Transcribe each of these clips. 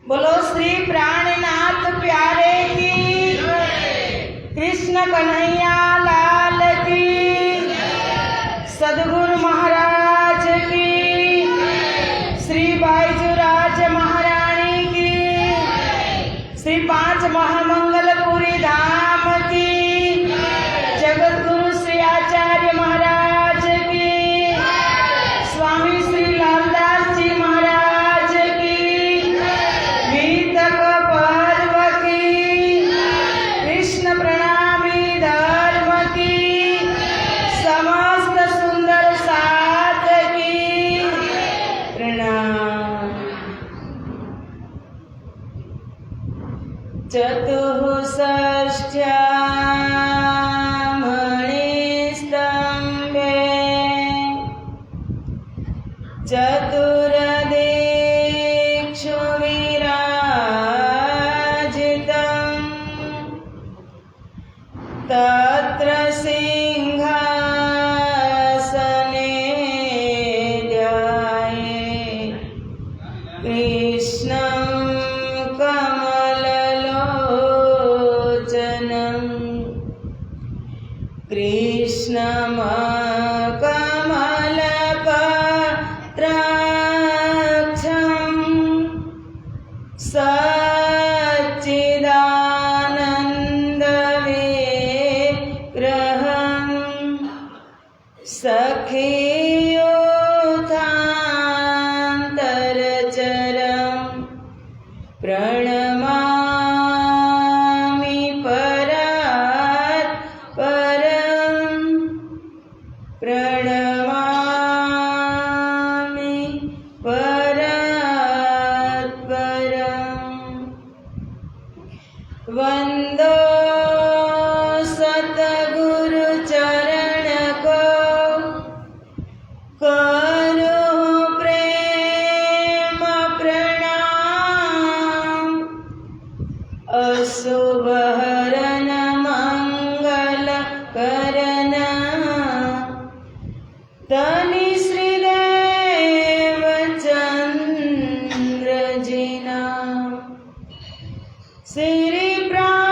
बोलो श्री प्राणनाथ प्यारे की, कृष्ण कन्हैया लाल की, सद्गुरु महाराज की, श्री बाईजूराज महारानी की, श्री पांच महामंगलपुरी धाम की, जगतगुरु श्री आचार्य महाराज की, स्वामी श्री लालदास जी महाराज की, वीतक पर्व की, कृष्ण प्रणामी धर्म की, समस्त सुंदर साथ की प्रणाम। चतुःषष्ट्यां मणिस्तम्भे चतुर्दिक्षु विराजितम् तत्र सिंहासने ध्याये कृष्णं कमललोचनं कृष्णमकमलपत्राक्षं सच्चिदानन्दविग्रहं सखीयुथान्तरचरं प्रणमामि परात्परं, प्रणमामि परात्परम्। वन्दो सद्गुरु चरण को, करो प्रेम प्रणाम, अशुभ हरन मंगल करन, तनि श्रीदेव चंद्र जिना, श्री प्राणनाथ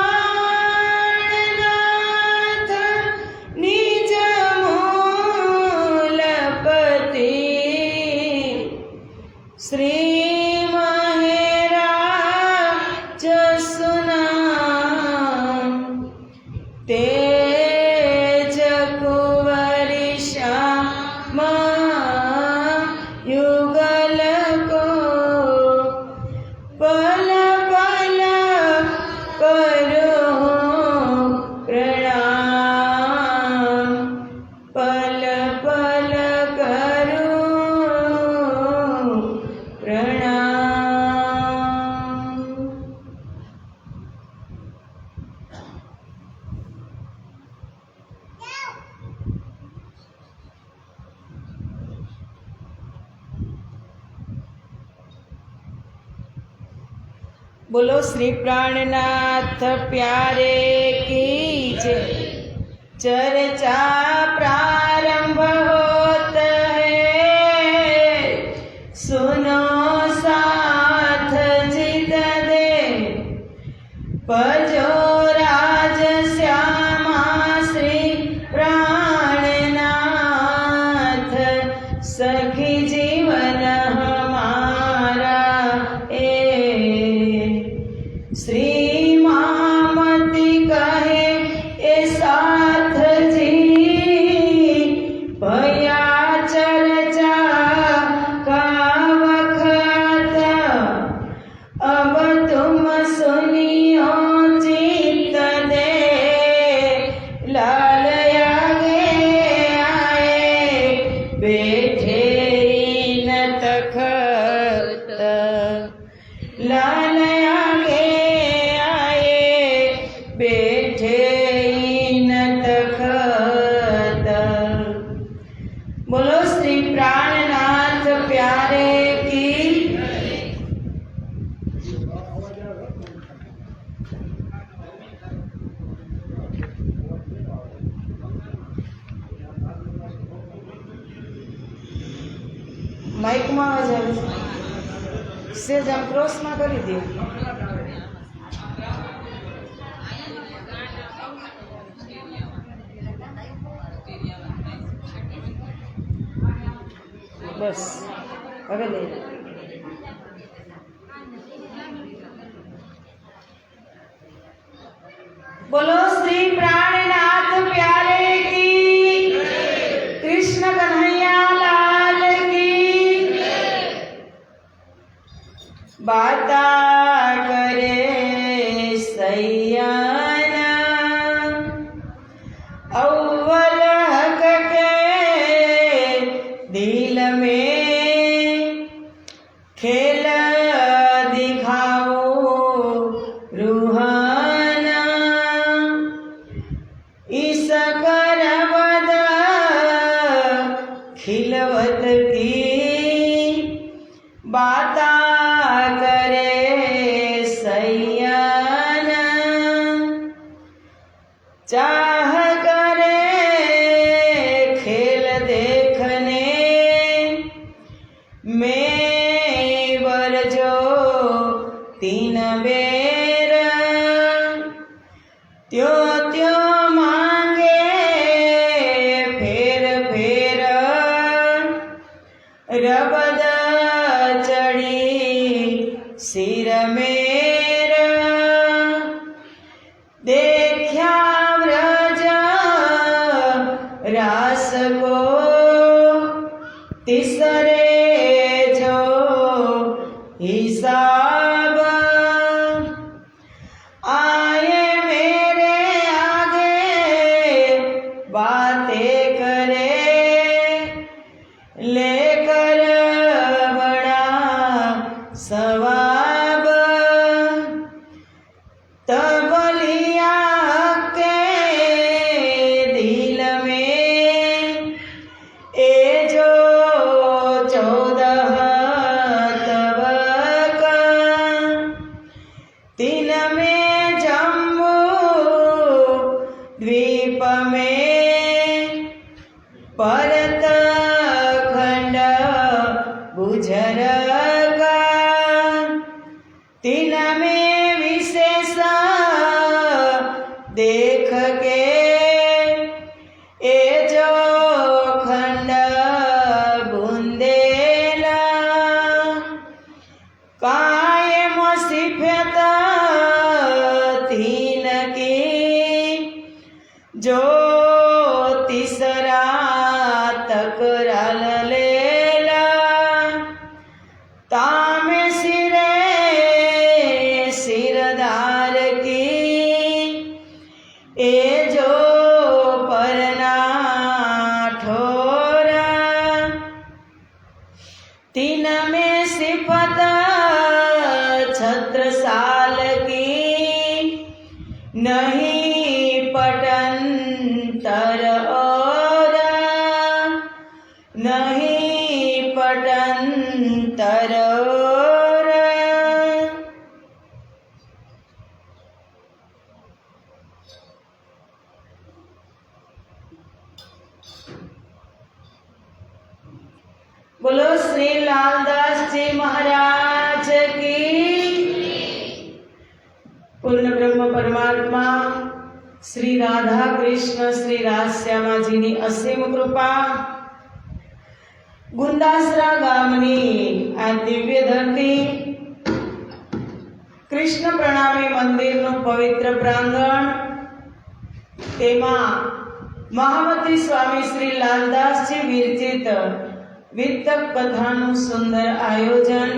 निज मूलपति, श्री महेराज सुनाम, तेज कुंवरी श्यामा युगल को, पल पल करो प्रणाम, पल पल करो प्रणाम। बोलो श्री प्राणनाथ प्यारे की जय। चर्चा प्रारंभ होत है, सुनो साथ जित दे, भजो राज श्यामा श्री प्राणनाथ, सखी जीवन हमारा श्री महामती कहे ए साथ जी, भैया चर्चा का वक्त, अब तुम सुनियो चित दे, लाल आगे आए बैठे न तखत, लाल आगे आए बैठे न तखत। बोलो श्री प्राणनाथ प्यारे की। माइक में आवाज આવે છે। સેજ આમ ક્રોસમાં કરી દો. બસ હવે લઈ લો. બોલો શ્રી પ્રાણનાથ પ્યારે કી, કૃષ્ણ કન્હૈયા લાલ કી. બાતા કરે સૈયાના અવ્વલ હક કે દિલ में खेल दिखाओ रूहाना इस करवद खिलवत की बाता करे सैयाना चाह करे खेल देखने मैं वरजो तीन बेर त्यो मांगे फेर फेर रबद चढ़ी सिर मेर देखा व्रज रास को तीसरे जो हिसाब आए मेरे आगे बातें करे लेकर बड़ा सवाब तब लिया के दिल में ए जो 14 तब का तीन में जम्बू द्वीप में परत खंड गुजर का तीन में विशेष देख के ए जो खंड बुंदेला कायम सिफत तीन की जो तीसरा तकरार लेला तामे सिरे सिरदार की ए जो परना ठोरा तीन में सिफत छत्रसाल की नहीं पटंतर और नहीं पटंतर और बोलो श्री लालदास जी महाराज की. पूर्ण ब्रह्म परमात्मा श्री राधा कृष्ण श्री राजश्यामा जी ની અસીમ કૃપા ગુંદાસરા ગામની આ દિવ્ય ધરતી કૃષ્ણ પ્રણામી મંદિરનું પવિત્ર પ્રાંગણ તેમાં મહામતી સ્વામી શ્રી લાલદાસજી વિરચિત વિતક કથાનું સુંદર આયોજન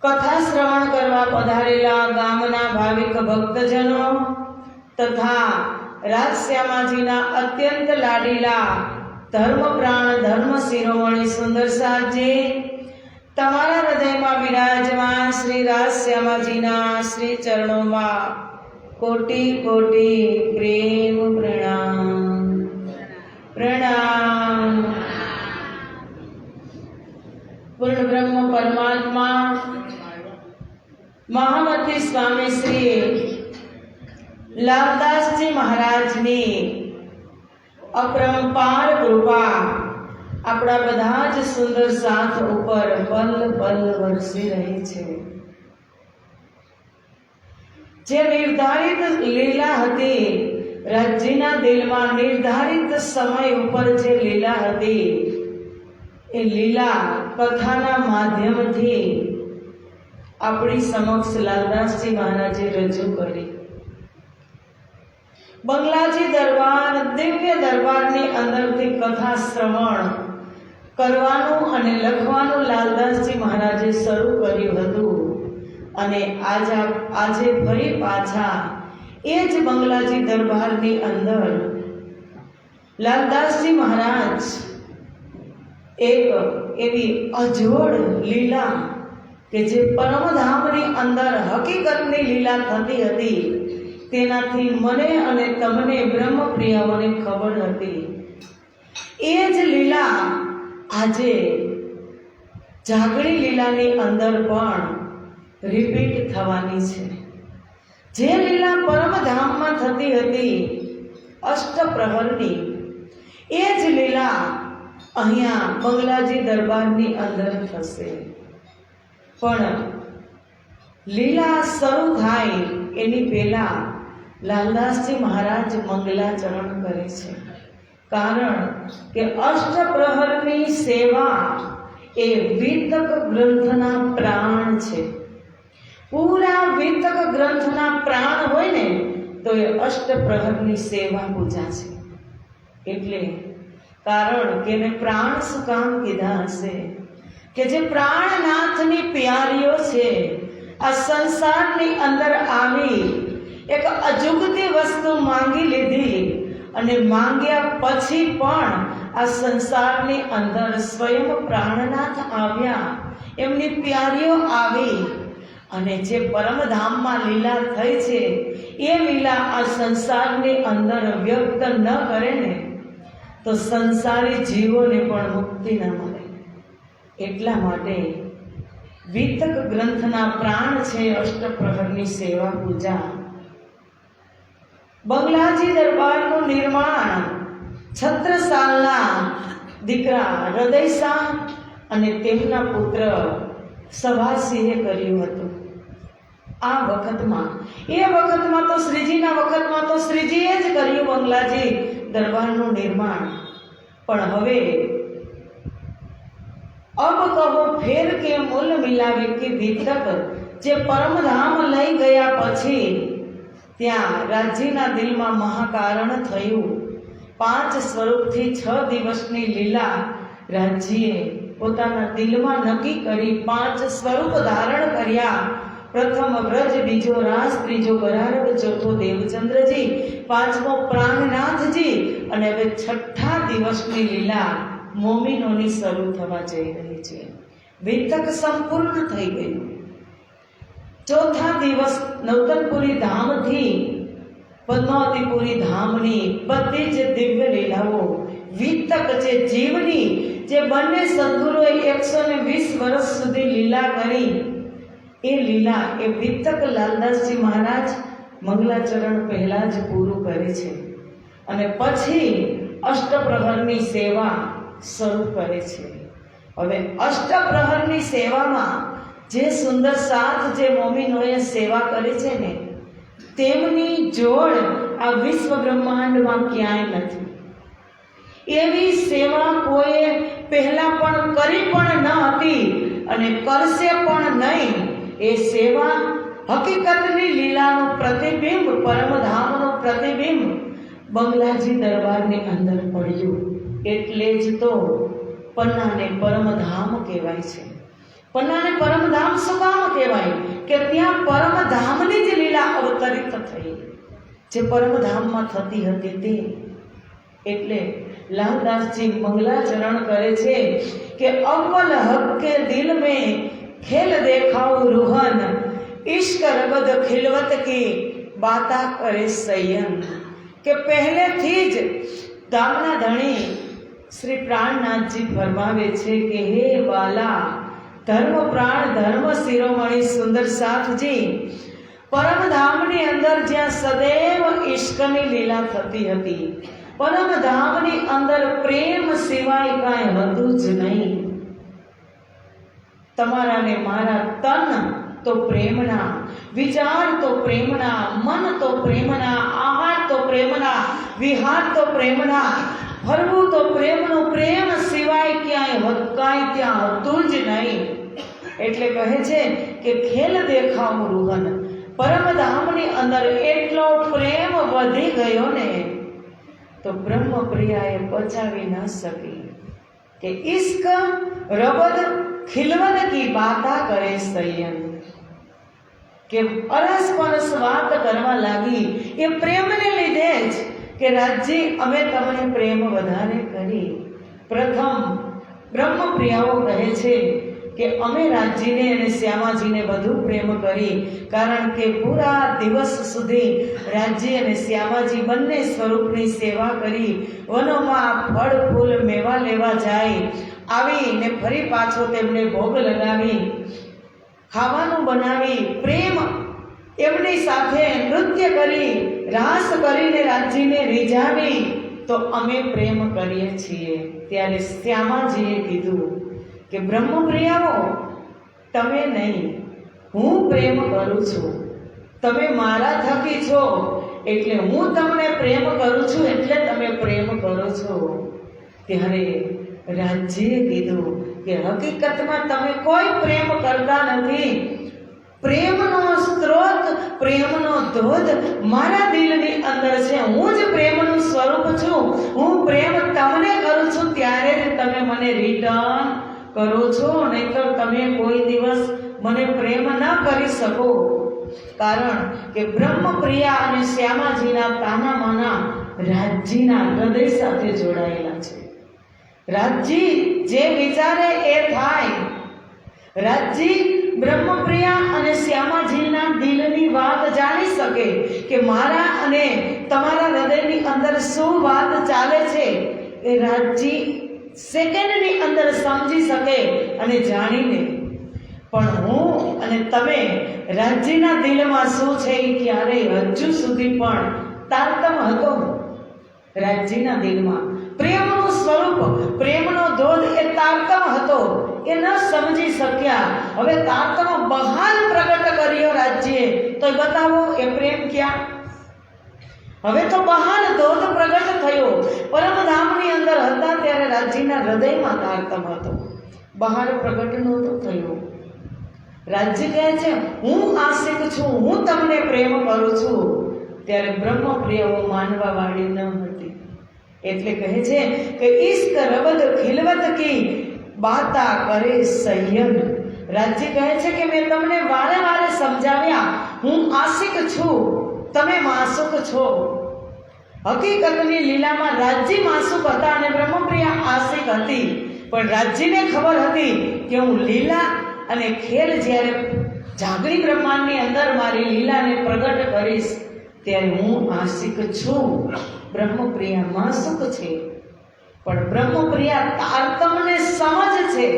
કથા શ્રવણ કરવા પધારેલા ગામના ભાવિક ભક્તજનો તથા રાજશ્યામાજીના અત્યંત લાડીલા ધર્મપ્રાણ ધર્મ શિરોમણી સુંદર સાજી તમારા હૃદયમાં વિરાજમાન શ્રી રાજશ્યામાજીના શ્રી ચરણોમાં કોટી કોટી પ્રેમ પ્રણામ પ્રણામ. પૂર્ણ બ્રહ્મ પરમાત્મા મહામતી સ્વામી શ્રી લાલદાસજી મહારાજની અપરંપાર કૃપા આપણા બધા જ સુંદર સાથ ઉપર પલ પલ વરસી રહી છે. જે નિર્ધારિત લીલા હતી, રાજ્યના દિલમાં નિર્ધારિત સમય ઉપર જે લીલા હતી, એ લીલા કથાના માધ્યમથી આપણી સમક્ષ લાલદાસજી મહારાજે રજૂ કરી. બંગલાજી દરબાર, દિવ્ય દરબારની અંદરથી કથા શ્રવણ કરવાનું અને લખવાનું લાલદાસજી મહારાજે શરૂ કર્યું હતું. અને આજે ફરી પાછા એ જ બંગલાજી દરબારની અંદર લાલદાસજી મહારાજ એક એવી અજોડ લીલા કે જે પરમધામની અંદર હકીકતની લીલા થતી હતી, તેનાથી મને અને તમને બ્રહ્મપ્રિયાઓને ખબર હતી. એ જ લીલા આજે જાગણી લીલાની અંદર પણ રિપીટ થવાની છે. જે લીલા પરમધામમાં થતી હતી અષ્ટપ્રહરની, એ જ લીલા અહીંયા બંગલાજી દરબારની અંદર થશે. પણ લીલા શરૂ થાય એની પહેલા લાલદાસજી મહારાજ મંગલાચરણ કરે છે. કારણ કે અષ્ટપ્રહરની સેવા એ વિતક ગ્રંથના પ્રાણ છે. પૂરા વિતક ગ્રંથના પ્રાણ હોય ને તો એ અષ્ટપ્રહરની સેવા પૂજા છે. એટલે કારણ કે એને પ્રાણ શું કામ કીધા હશે કે જે પ્રાણનાથની પ્યારીઓ છે, આ સંસારની અંદર આવી એક અજુગતી વસ્તુ માંગી લીધી અને માંગ્યા પછી પણ આ સંસારની અંદર સ્વયં પ્રાણનાથ આવ્યા, એમની પ્યારીઓ આવી અને જે પરમધામમાં લીલા થઈ છે એ લીલા આ સંસારની અંદર વ્યક્ત ન કરે ને તો સંસારી જીવોને પણ મુક્તિ ન મળે. એટલા માટે વિતક ગ્રંથના પ્રાણ છે અષ્ટપ્રહરની સેવા પૂજા. બંગલાજી દરબારનું નિર્માણ છત્રસાલના દીકરા હૃદયશાહ અને તેમના પુત્ર સભાસિંહે કર્યું હતું. આ વખતમાં તો શ્રીજીના વખતમાં તો શ્રીજીએ જ કર્યું બંગલાજી દરબારનું નિર્માણ. પણ હવે અબ કહો ફેર કે મૂલ મિલાવે કે વિતક જે પરમધામ લઈ ગયા પછી ત્યાં રાજ્યના દિલમાં મહાકારણ થયું. 5 સ્વરૂપથી 6 દિવસની લીલા રાજ્યે પોતાના દિલમાં નક્કી કરી 5 સ્વરૂપ ધારણ કર્યા. પ્રથમ વ્રજ, બીજો રાસ, ત્રીજો ગરારવ, ચોથો દેવચંદ્રજી, 5મો પ્રાણનાથજી અને હવે 6થા દિવસની લીલા મોમીનોની શરૂ થવા જઈ રહી છે. વિતક સંપૂર્ણ થઈ ગયું. ચોથા દિવસ નવતનપુરી ધામથી પદ્માવતીપુરી ધામની બધી જ દિવ્ય લીલાઓ વિતક જે જીવની જે બંને સદગુરુએ 120 વર્ષ સુધી લીલા કરી, એ લીલા એ વિતક લાલદાસજી મહારાજ મંગલાચરણ પહેલા જ પૂરું કરે છે અને પછી અષ્ટપ્રહરની સેવા શરૂ કરે છે. હવે અષ્ટપ્રહરની સેવામાં જે સુંદર સાથ જે મોમીનોએ સેવા કરી છે ને, તેમની જોડ આ વિશ્વ બ્રહ્માંડમાં ક્યાંય નથી. એવી સેવા કોઈએ પહેલા પણ કરી પણ ન હતી અને કરશે પણ નહીં. એ સેવા હકીકતની લીલાનું પ્રતિબિંબ, પરમધામનું પ્રતિબિંબ બંગલાજી દરબારની અંદર પડ્યું. એટલે જ તો પન્નાને પરમધામ કહેવાય છે. પન્નાને પરમધામ શું કામ કહેવાય કે ત્યાં પરમધામની જ લીલા અવતરિત થઈ, જે પરમધામમાં થતી હતી તે. એટલે લાલદાસજી મંગલાચરણ કરે છે કે અવ્વલ હક કે દિલ में ખેલ દેખાવ રૂહન, इश्क रबद खिलवत की बाता करे सयन. કે પહેલેથી જ ગામના ધણી શ્રી પ્રાણનાથજી ફરમાવે છે કે હે વાલા ધર્મ પ્રાણ ધર્મ શિરોમણી સુંદર સાથજી, પરમધામની અંદર જ્યાં સદૈવ ઈશ્કની લીલા થતી હતી, પરમધામની અંદર પ્રેમ સિવાય કાંઈ હતું જ નહીં. તમારા ને મારા તન તો પ્રેમના, વિચાર તો પ્રેમના, મન તો પ્રેમના, આહાર તો પ્રેમના, વિહાર તો પ્રેમના, ફરવું તો પ્રેમનું, પ્રેમ સિવાય કાંઈ ત્યાં હતું જ નહીં. એટલે કહે છે કે ખેલ દેખાવ રૂહન, પરમધામની અંદર એટલો પ્રેમ વધી ગયો ને તો બ્રહ્મપ્રિયાએ પચાવી ન શકી કે ઇશ્ક રબદ ખિલવન કી બાતા કરે સૈયન, કે અરસ પરસ વાત કરવા લાગી એ પ્રેમને લીધે જ કે રાજજી અમે તમને પ્રેમ વધારે કરી. પ્રથમ બ્રહ્મપ્રિયાઓ કહે છે કે અમે રાજજીને અને શ્યામાજીને વધુ પ્રેમ કરી, કારણ કે પૂરા દિવસ સુધી રાજજી અને શ્યામાજી બંને સ્વરૂપની સેવા કરી, વનોમાં ફળ ફૂલ મેવા લેવા જાય, આવીને ફરી પાછો તેમને ભોગ લગાવી, ખાવાનું બનાવી, પ્રેમ એમની સાથે નૃત્ય કરી, રાસ કરીને રાજજીને રીઝાવી, તો અમે પ્રેમ કરીએ છીએ. ત્યારે શ્યામાજીએ કીધું કે બ્રહ્મપ્રિયાઓ તમે નહીં, હું પ્રેમ કરું છું. તમે મારા થકી છો એટલે હું તમને પ્રેમ કરું છું, એટલે તમે પ્રેમ કરો છો. ત્યારે રાજજીએ કીધું કે હકીકતમાં તમે કોઈ પ્રેમ કરતા નથી. પ્રેમનો સ્ત્રોત, પ્રેમનો ધોધ મારા દિલની અંદર છે. હું જ પ્રેમનું સ્વરૂપ છું. હું પ્રેમ તમને કરું છું ત્યારે જ તમે મને રિટર્ન કરો છો, નહીંતર તમે કોઈ દિવસ મને પ્રેમ ન કરી શકો. કારણ કે બ્રહ્મપ્રિયા અને શ્યામાજીના તાનામાના રાજજીના હૃદય સાથે જોડાયેલા છે. રાજજી જે વિચારે એ થાય. રાજજી બ્રહ્મપ્રિયા અને શ્યામાજીના દિલની વાત જાણી શકે કે મારા અને તમારા હૃદયની અંદર શું વાત ચાલે છે. એ રાજજી સેકન્ડની અંદર સમજી શકે અને જાણીને. પણ હું અને તમે રાજજીના દિલમાં શું છે એ ક્યારેય હજુ સુધી પણ તારતમ હતો. રાજજીના દિલમાં પ્રેમનું સ્વરૂપ, પ્રેમનો ધોધ એ તારતમ હતો. એ ન સમજી શક્યા. હવે તારતમ બહાર પ્રગટ કર્યો રાજ્યે, તો બતાવો એ પ્રેમ ક્યાં? હવે તો બહાર ધોધ પ્રગટ થયો. પરમધામની અંદર હતા ત્યારે રાજ્યના હૃદયમાં તારતમ હતો, બહાર પ્રગટ નહોતો થયો. રાજ્ય કહે છે હું આશિક છું, હું તમને પ્રેમ કરું છું. ત્યારે બ્રહ્મપ્રિયાઓ માનવા વાળી ન હતી. એટલે કહે છે કે ઇશ્ક રબદ ખિલવત કી બાતા કરે સૈયન. રાજ્ય કહે છે કે મેં તમને વારે વારે સમજાવ્યા, હું આશિક છું, તમે માસુક છો. હકીકતની લીલામાં રાજ્ય માસુક હતા અને બ્રહ્મપ્રિયા આશિક હતી. પણ રાજ્યને ખબર હતી કે હું લીલા અને ખેલ જ્યારે જાગરી બ્રહ્માંડની અંદર મારી લીલાને પ્રગટ કરીશ ત્યારે હું આશિક છું. બ્રહ્મપ્રિયા માસુક છે. પણ બ્રહ્મપ્રિયા તારતમને સમજ છે.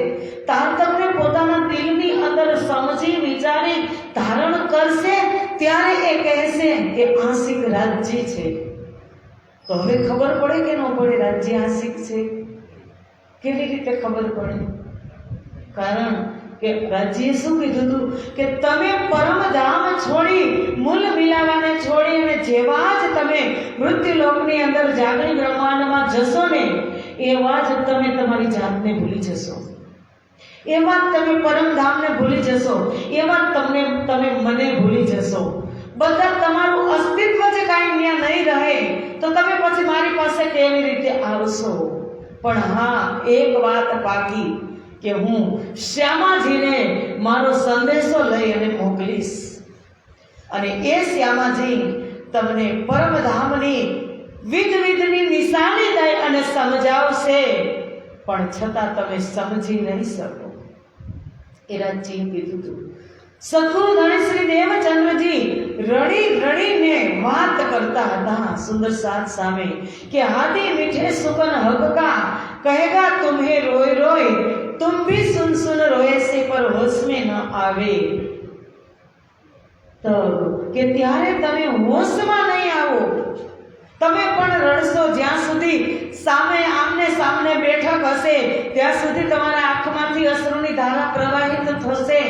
તારતમને પોતાના દિલની અંદર સમજી વિચારી ધારણ કરશે ત્યારે એ કહેશે કે આશિક રાજ્ય છે. તો હવે ખબર પડે કે ન પડે રાજ્ય આશિક છે? કેવી રીતે ખબર પડે? કારણ કે રાજ્યએ શું કીધું હતું કે તમે પરમધામ છોડી, મૂલ મિલાવાને છોડી અને જેવા જ તમે મૃત્યુલોકની અંદર જાગરી બ્રહ્માંડમાં જશો ને એવા જ તમે તમારી જાતને ભૂલી જશો. એમાં જ તમે પરમધામને ભૂલી જશો. એમાં જ તમે મને ભૂલી જશો. બધા તમારું અસ્તિત્વ જ કાંઈ ત્યાં નહીં રહે તો તમે પછી મારી પાસે કેવી રીતે આવશો? પણ હા, એક વાત પાકી કે હું શ્યામાજીને મારો સંદેશો લઈ અને મોકલીશ અને એ શ્યામાજી તમને પરમધામની વિધની નિશાની દઈ અને સમજાવશે. પણ છતાં તમે સમજી નહીં શકો. એ રાજજીએ કીધું હતું. સદગુરુ ધણી શ્રી દેવચંદ્રજી રડી રડીને વાત કરતા હતા સુંદર સાથ સામે કે હાથી મીઠે સુકન હક કા કહેગા તુમ્હે રોય રોય, तुम भी सुन सुन रोए से पर होश में न आवे. તો કે ત્યારે તમે હોશમાં નહીં આવો તમે પણ રડશો. જ્યાં સુધી સામે આમને સામને બેઠક હશે ત્યાં સુધી તમારા આંખમાંથી અશ્રુની ધારા પ્રવાહિત થશે.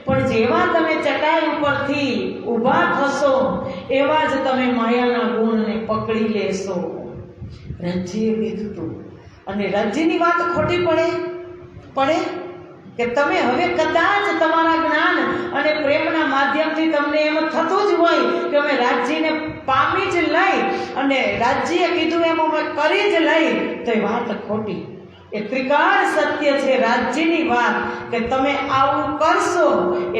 પણ જેવા તમે ચટાઈ ઉપરથી ઊભા થશો એવા જ તમે માયાના ગુણને પકડી લેશો. રણજીએ કીધું હતું. અને રણજીની વાત ખોટી પડે કે તમે હવે કદાચ તમારા જ્ઞાન અને પ્રેમના માધ્યમથી તમને એમ થતું જ હોય કે અમે રાજ્યને પામી જ લઈ અને રાજ્યએ કીધું એમ અમે કરી જ લઈ, તો એ વાત ખોટી. એ ત્રિકાળ સત્ય છે રાજ્યની વાત કે તમે આવું કરશો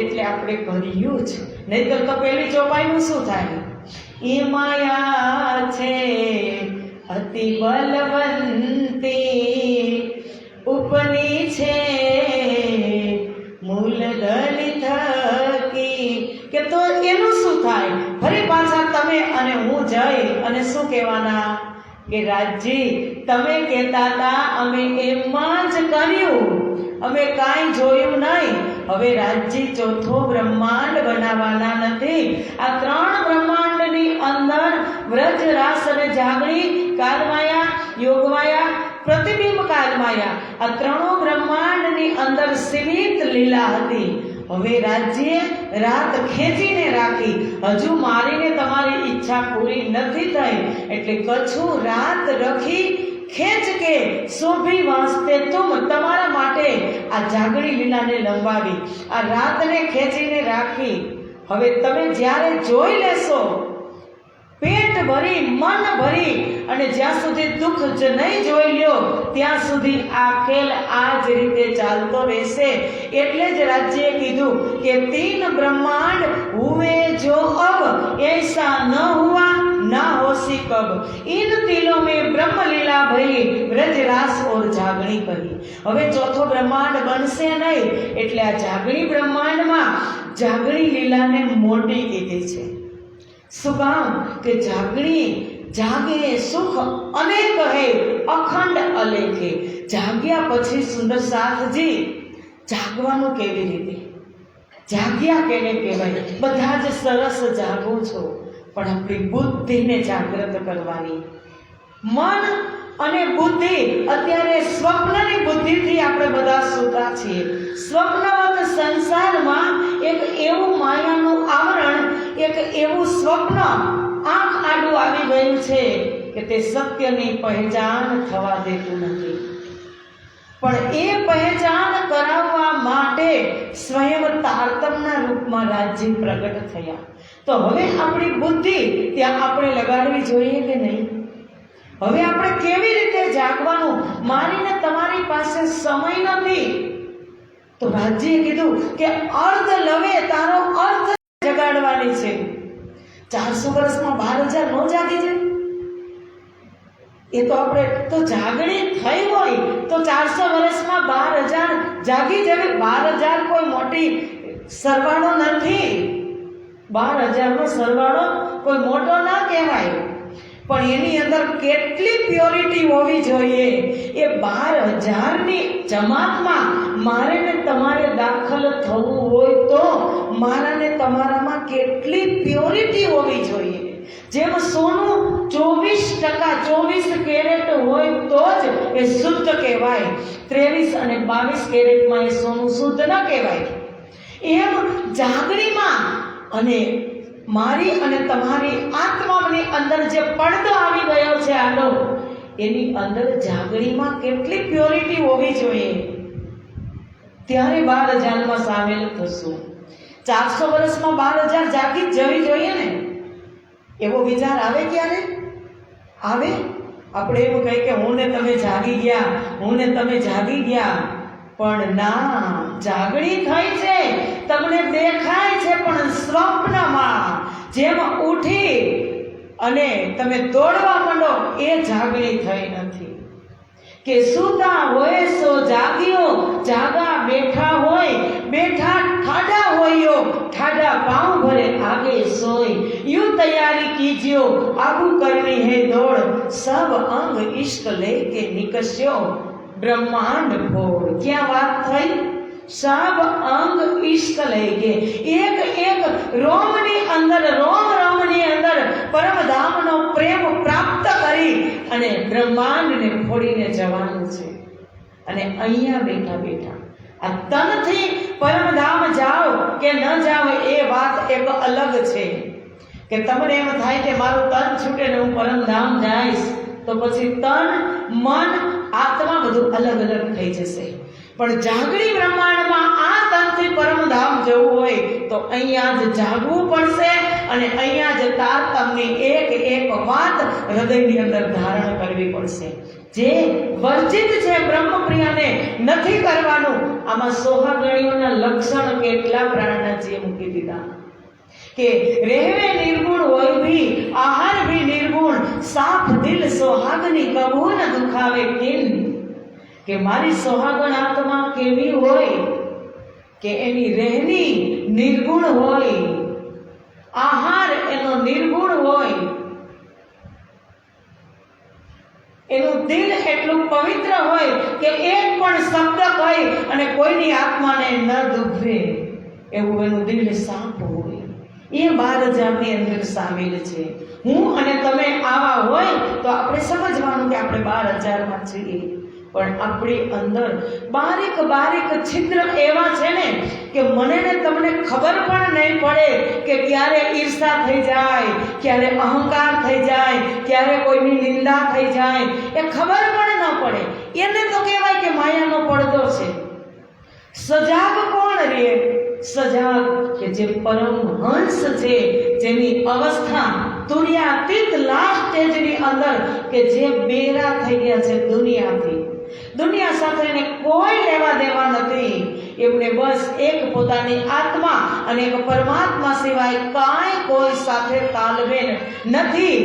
એટલે આપણે કર્યું જ, નહીંતર તો પેલી ચોપાઈનું શું થાય? એ માયા છે અતિ બલવંતી, ઉપની છે મૂલધની થકી. કે તો એનું શું થાય? ફરી પાછા તમે અને હું જઈ અને શું કહેવાના કે રાજજી તમે કહેતા હતા અમે એમાં જ કર્યું, અમે કાંઈ જોયું નહીં. હવે રાજજી ચોથો બ્રહ્માંડ બનાવવાના નથી. આ 3 બ્રહ્માંડની અંદર વ્રજ, રાસ અને જાગણી, કાલમાયા, યોગમાયા, પ્રતિબિંબ કાલમાયા, આ 3 બ્રહ્માંડની અંદર સીમિત લીલા હતી. હવે રાજ્યે રાત ખેંચીને રાખી. હજુ મારીને તમારી ઈચ્છા પૂરી નથી થઈ એટલે કછું રાત રખી ખેંચ કે શોભી વાસ્તે તુમ, તમારા માટે આ જાગણી લીલાને લંબાવી, આ રાતને ખેંચીને રાખી. હવે તમે જ્યારે જોઈ લેશો પેટ ભરી, મન ભરી, અને જ્યાં સુધી દુઃખ જ નહીં જોઈ લ્યો ત્યાં સુધી આ ખેલ આ જ રીતે ચાલતો રહેશે. એટલે જ રાજ્યએ કીધું કે 3 બ્રહ્માંડ હુએ જો અબ ऐसा न हुआ ना होसी कब, इन तीनों में ब्रह्म लीला भई व्रज रास और जागणी कही. હવે ચોથો બ્રહ્માંડ બનશે નહીં એટલે આ જાગણી બ્રહ્માંડમાં જાગણી લીલાને મોટી કીધી છે. શું કામ? કે જાગણી જાગે સુખ અનેક હે અખંડ અલેખે. જાગ્યા પછી સુંદર સાથજી જાગવાનું કેવી રીતે? જાગ્યા કેને કહેવાય? બધા જ સરસ જાગો છો પણ આપણી બુદ્ધિને જાગૃત કરવાની. મન અને બુદ્ધિ અત્યારે સ્વપ્નની બુદ્ધિથી આપણે બધા સૂતા છીએ. સ્વપ્નવત સંસારમાં એક એવું માયાનું આવરણ, એક એવું સ્વપ્ન આંખ આડું આવી ગયું છે કે તે સત્યની પહેચાન થવા દેતું નથી. પણ એ પહેચાન કરાવવા માટે સ્વયં તારતમના રૂપમાં રાજ્ય પ્રગટ થયા. તો હવે આપણી બુદ્ધિ ત્યાં આપણે લગાડવી જોઈએ કે નહીં? હવે આપણે કેવી રીતે જાગવાનું? મારીને તમારી પાસે સમય નથી. તો રાજ્યએ કીધું કે અર્ધ લવે તારો અર્થ જગાડવાની છે. 400 વર્ષમાં 12,000 નો જાગી જાય? એ તો આપણે તો જાગણી થઈ હોય તો 400 વર્ષમાં 12,000 જાગી જવી. 12,000 કોઈ મોટી સરવાળો નથી. 12,000 નો સરવાળો કોઈ મોટો ના કહેવાય. પણ એની અંદર કેટલી પ્યોરિટી હોવી જોઈએ? એ 12,000ની જમાતમાં મારે ને તમારે દાખલ થવું હોય તો મારા ને તમારામાં કેટલી પ્યોરિટી હોવી જોઈએ? જેમ સોનું 24% 24 કેરેટ હોય તો જ એ શુદ્ધ કહેવાય. 23 અને 22 કેરેટમાં એ સોનું શુદ્ધ ન કહેવાય. એમ જાગણીમાં અને મારી અને તમારી આત્માની અંદર જે પડદો આવી ગયો છે આનો, એની અંદર જાગણીમાં કેટલી પ્યોરિટી હોવી જોઈએ? ત્યારે 12,000માં સામેલ થશું. 400 વર્ષમાં 12,000 જાગી જવી જોઈએ ને? એવો વિચાર આવે ક્યારે? આવે? આપણે એવું કહે કે હું ને તમે જાગી ગયા, હું ને તમે જાગી ગયા. પણ ના, જાગણી થઈ છે, તમને દેખાય છે, પણ સ્વપ્નમાં જેમ ઉઠી અને તમે દોડવા માંડો એ જાગણી થઈ નથી. કે સૂતા હોય સો જાગ્યો, જાગા બેઠા હોય, બેઠા ઠાડા હોયો, ઠાડા પાँव भरे आगे सोई, यूं तैयारी कीजियो आगू करनी है दौड़, सब अंग इश्क लेके निकस्यो ब्रह्मांड फोड़. क्या बात થઈ? सब अंग इश्क लेके एक एक रोमनी अंदर, रोम रोमनी अंदर परमधामનો પ્રેમ પ્રાપ્ત બ્રહ્માંડને ફોડીને જવાનું છે. અને અહીંયા બેઠા બેઠા આ તનથી પરમધામ જાઓ કે ન જાઓ એ વાત એક અલગ છે. કે તમને એમ થાય કે મારું તન છૂટે ને હું પરમધામ જઈશ, તો પછી તન, મન, આત્મા બધું અલગ અલગ થઈ જશે. પણ જાગણી બ્રહ્માંડમાં આ તનથી પરમધામ જવું હોય તો અહીંયા જ જાગવું પડશે. અને અહીંયા જ તારતમ્યની એક એક વાત હૃદયની અંદર ધારણ કરવી પડશે. જે વર્જિત છે બ્રહ્મપ્રિયને નથી કરવાનું. આમાં સોહાગણીઓના લક્ષણ કેટલા પ્રાણનાથજીએ મૂકી દીધા કે રહેવે નિર્ગુણ હોય ભી આહાર ભી નિર્ગુણ, સાફ દિલ સોહાગની કબૂ ન દુખાવે કિન. કે મારી સોહાગણ આત્મા કેવી હોય કે એની રહેણી નિર્ગુણ હોય, આહાર એનો નિર્ગુણ હોય, એનું દિલ એટલું પવિત્ર હોય કે એક પણ શબ્દ કહી અને કોઈની આત્માને ન દુભવે એવું એનું દિલ સાફ હોય. એ 12,000ની અંદર સામેલ છે. હું અને તમે આવા હોય તો આપણે સમજવાનું કે આપણે 12,000માં છીએ. પણ આપણી અંદર બારીક બારીક છિદ્ર એવા છે ને કે મને ને તમને ખબર પણ નહીં પડે કે ક્યારે ઈર્ષા થઈ જાય, ક્યારે અહંકાર થઈ જાય, ક્યારે કોઈની નિંદા થઈ જાય, એ ખબર પણ ન પડે. એને તો કહેવાય કે માયાનો પડદો છે. સજાગ કોણ રે? સજાગ કે જે પરમહંસ છે, જેની અવસ્થા દુનિયાતીત લાસ્ટ સ્ટેજની અંદર કે જે બેરા થઈ ગયા છે દુનિયાથી, દુનિયા સાથે એને કોઈ લેવા દેવા નથી. એમને બસ એક પોતાની આત્મા અને એક પરમાત્મા સિવાય કાંઈ કોઈ સાથે તાલમેલ નથી.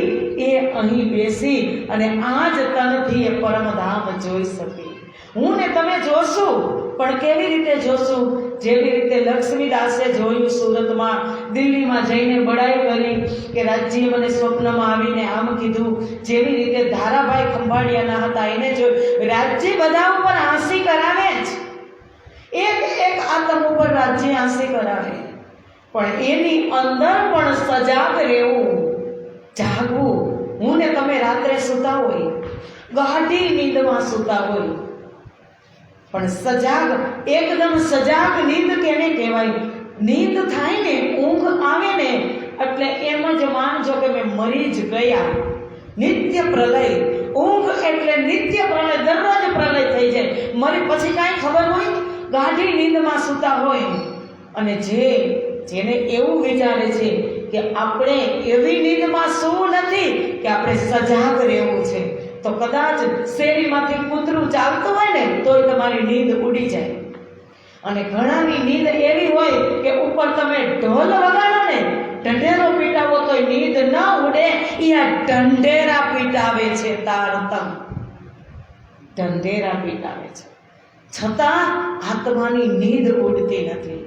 એ અહીં બેસી અને આ જ તનથી એ પરમધામ જોઈ શકે. હું ને તમે જોશું, પણ કેવી રીતે જોશું? જેવી રીતે લક્ષ્મીદાસે જોયું સુરતમાં, દિલ્હીમાં જઈને બડાઈ કરી કે રાજ્યએ મને સ્વપ્નમાં આવીને આમ કીધું. જેવી રીતે ધારાભાઈ ખંભાળિયાના હતા, એને જોયું. રાજ્ય બધા ઉપર હાંસી કરાવે જ, એક એક આત્મ ઉપર રાજ્ય હાંસી કરાવે, પણ એની અંદર પણ સજાગ રહેવું, જાગવું. હું ને તમે રાત્રે સૂતા હોય, ગાઢી નીંદમાં સૂતા હોય, પણ સજાગ, એકદમ સજાગ નીંદ કેને કહેવાય? નીંદ થાય ને, ઊંઘ આવે ને એટલે એમ જ માનજો કે મેં મરી જ ગયા. નિત્ય પ્રલય, ઊંઘ એટલે નિત્ય પ્રલય, દરરોજ પ્રલય થઈ જાય. મરી પછી કાંઈ ખબર હોય? ગાઢી નીંદમાં સૂતા હોય. અને જેને એવું વિચારે છે કે આપણે એવી નીંદમાં સૂવું નથી કે આપણે સજાગ રહેવું છે, તો કદાચ શેરીમાંથી કૂતરું ચાલતું હોય ને તોય તમારી નીંદ ઉડી જાય. અને ઘણાની નીંદ એવી હોય કે ઉપર તમે ઢોલ વગાડો ને, ઢંઢેરો પીટાવો તો નીંદ ન ઉડે. અહીંયા ઢંઢેરા પીટાવે છે, તારતમ ઢંઢેરા પીટાવે છે, છતાં આત્માની નીંદ ઉડતી નથી.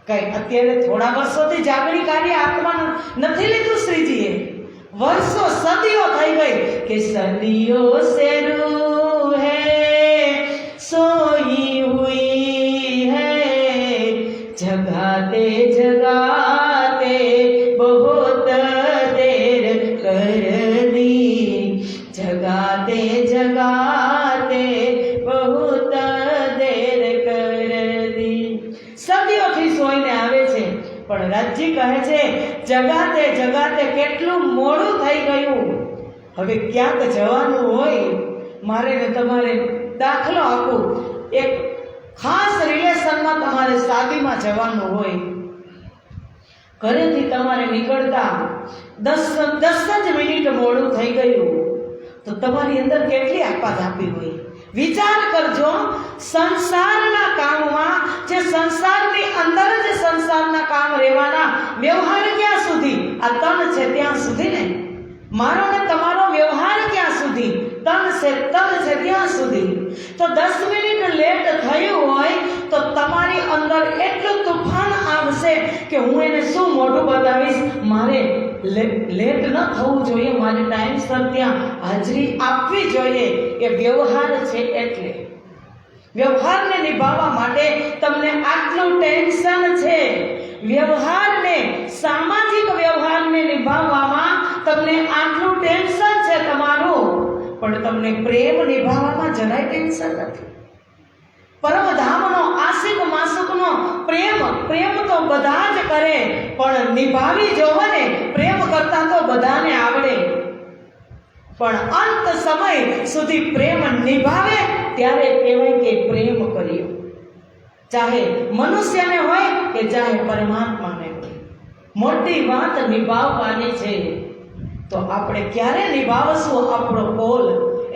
કઈ અત્યારે થોડા વર્ષોથી જાગણી કાર્ય આત્મા નથી લીધું શ્રીજીએ. વર્ષો, સદીઓ થઈ ગઈ કે સદીઓ સે રૂહ હૈ સોઈ હુઈ હૈ, જગાતે જગાતે બહોત દેર કર દી, જગાતે જગાતે બહોત દેર કર દી. સદીઓથી સોઈને આવે છે, પણ રાજજી કહે છે જગાતે જગાતે કેટલું મોડું થઈ ગયું. હવે ક્યાંક જવાનું હોય, મારે ને તમારે, દાખલો આપું, એક ખાસ રિલેશનમાં તમારે શાદીમાં જવાનું હોય, ઘરેથી તમારે નીકળતા 10 જ મિનિટ મોડું થઈ ગયું, તો તમારી અંદર કેટલી આપાધાપી હોય. વિચાર કરજો, સંસારના કામમાં, જે સંસારની અંદર જ સંસારના કામ રહેવાના, વ્યવહાર ક્યાં સુધી? આ તન છે ત્યાં સુધી ને. મારો ને તમારો વ્યવહાર ક્યાં સુધી? તન છે ત્યાં સુધી. તો 10 મિનિટ લેટ થયું હોય તો તમારી અંદર એટલું તુફાન આવશે કે હું એને શું મોઢું બતાવીશ, મારે લેટ ન થવું જોઈએ, મારે ટાઈમસર ત્યાં હાજરી આપવી જોઈએ. એ વ્યવહાર છે. એટલે વ્યવહારને નિભાવવા માટે તમને આટલું ટેન્શન છે. વ્યવહારને, સામાજિક વ્યવહારને નિભાવવામાં તમને આટલું ટેન્શન છે તમારું, પણ તમને પ્રેમ નિભાવવામાં જરાય ટેન્શન નથી. પરમધામનો આશિક માસુકનો પ્રેમ તો બધા જ કરે, પણ નિભાવી જોવો ને પ્રેમ કરતા તો બધાને આવડે, પણ અંત સમય સુધી પ્રેમ નિભાવે ત્યારે કહેવાય કે પ્રેમ કર્યો. ચાહે મનુષ્યને હોય કે ચાહે પરમાત્માને હોય, મોટી વાત નિભાવવાની છે. તો આપણે ક્યારે નિભાવશું આપણો કોલ?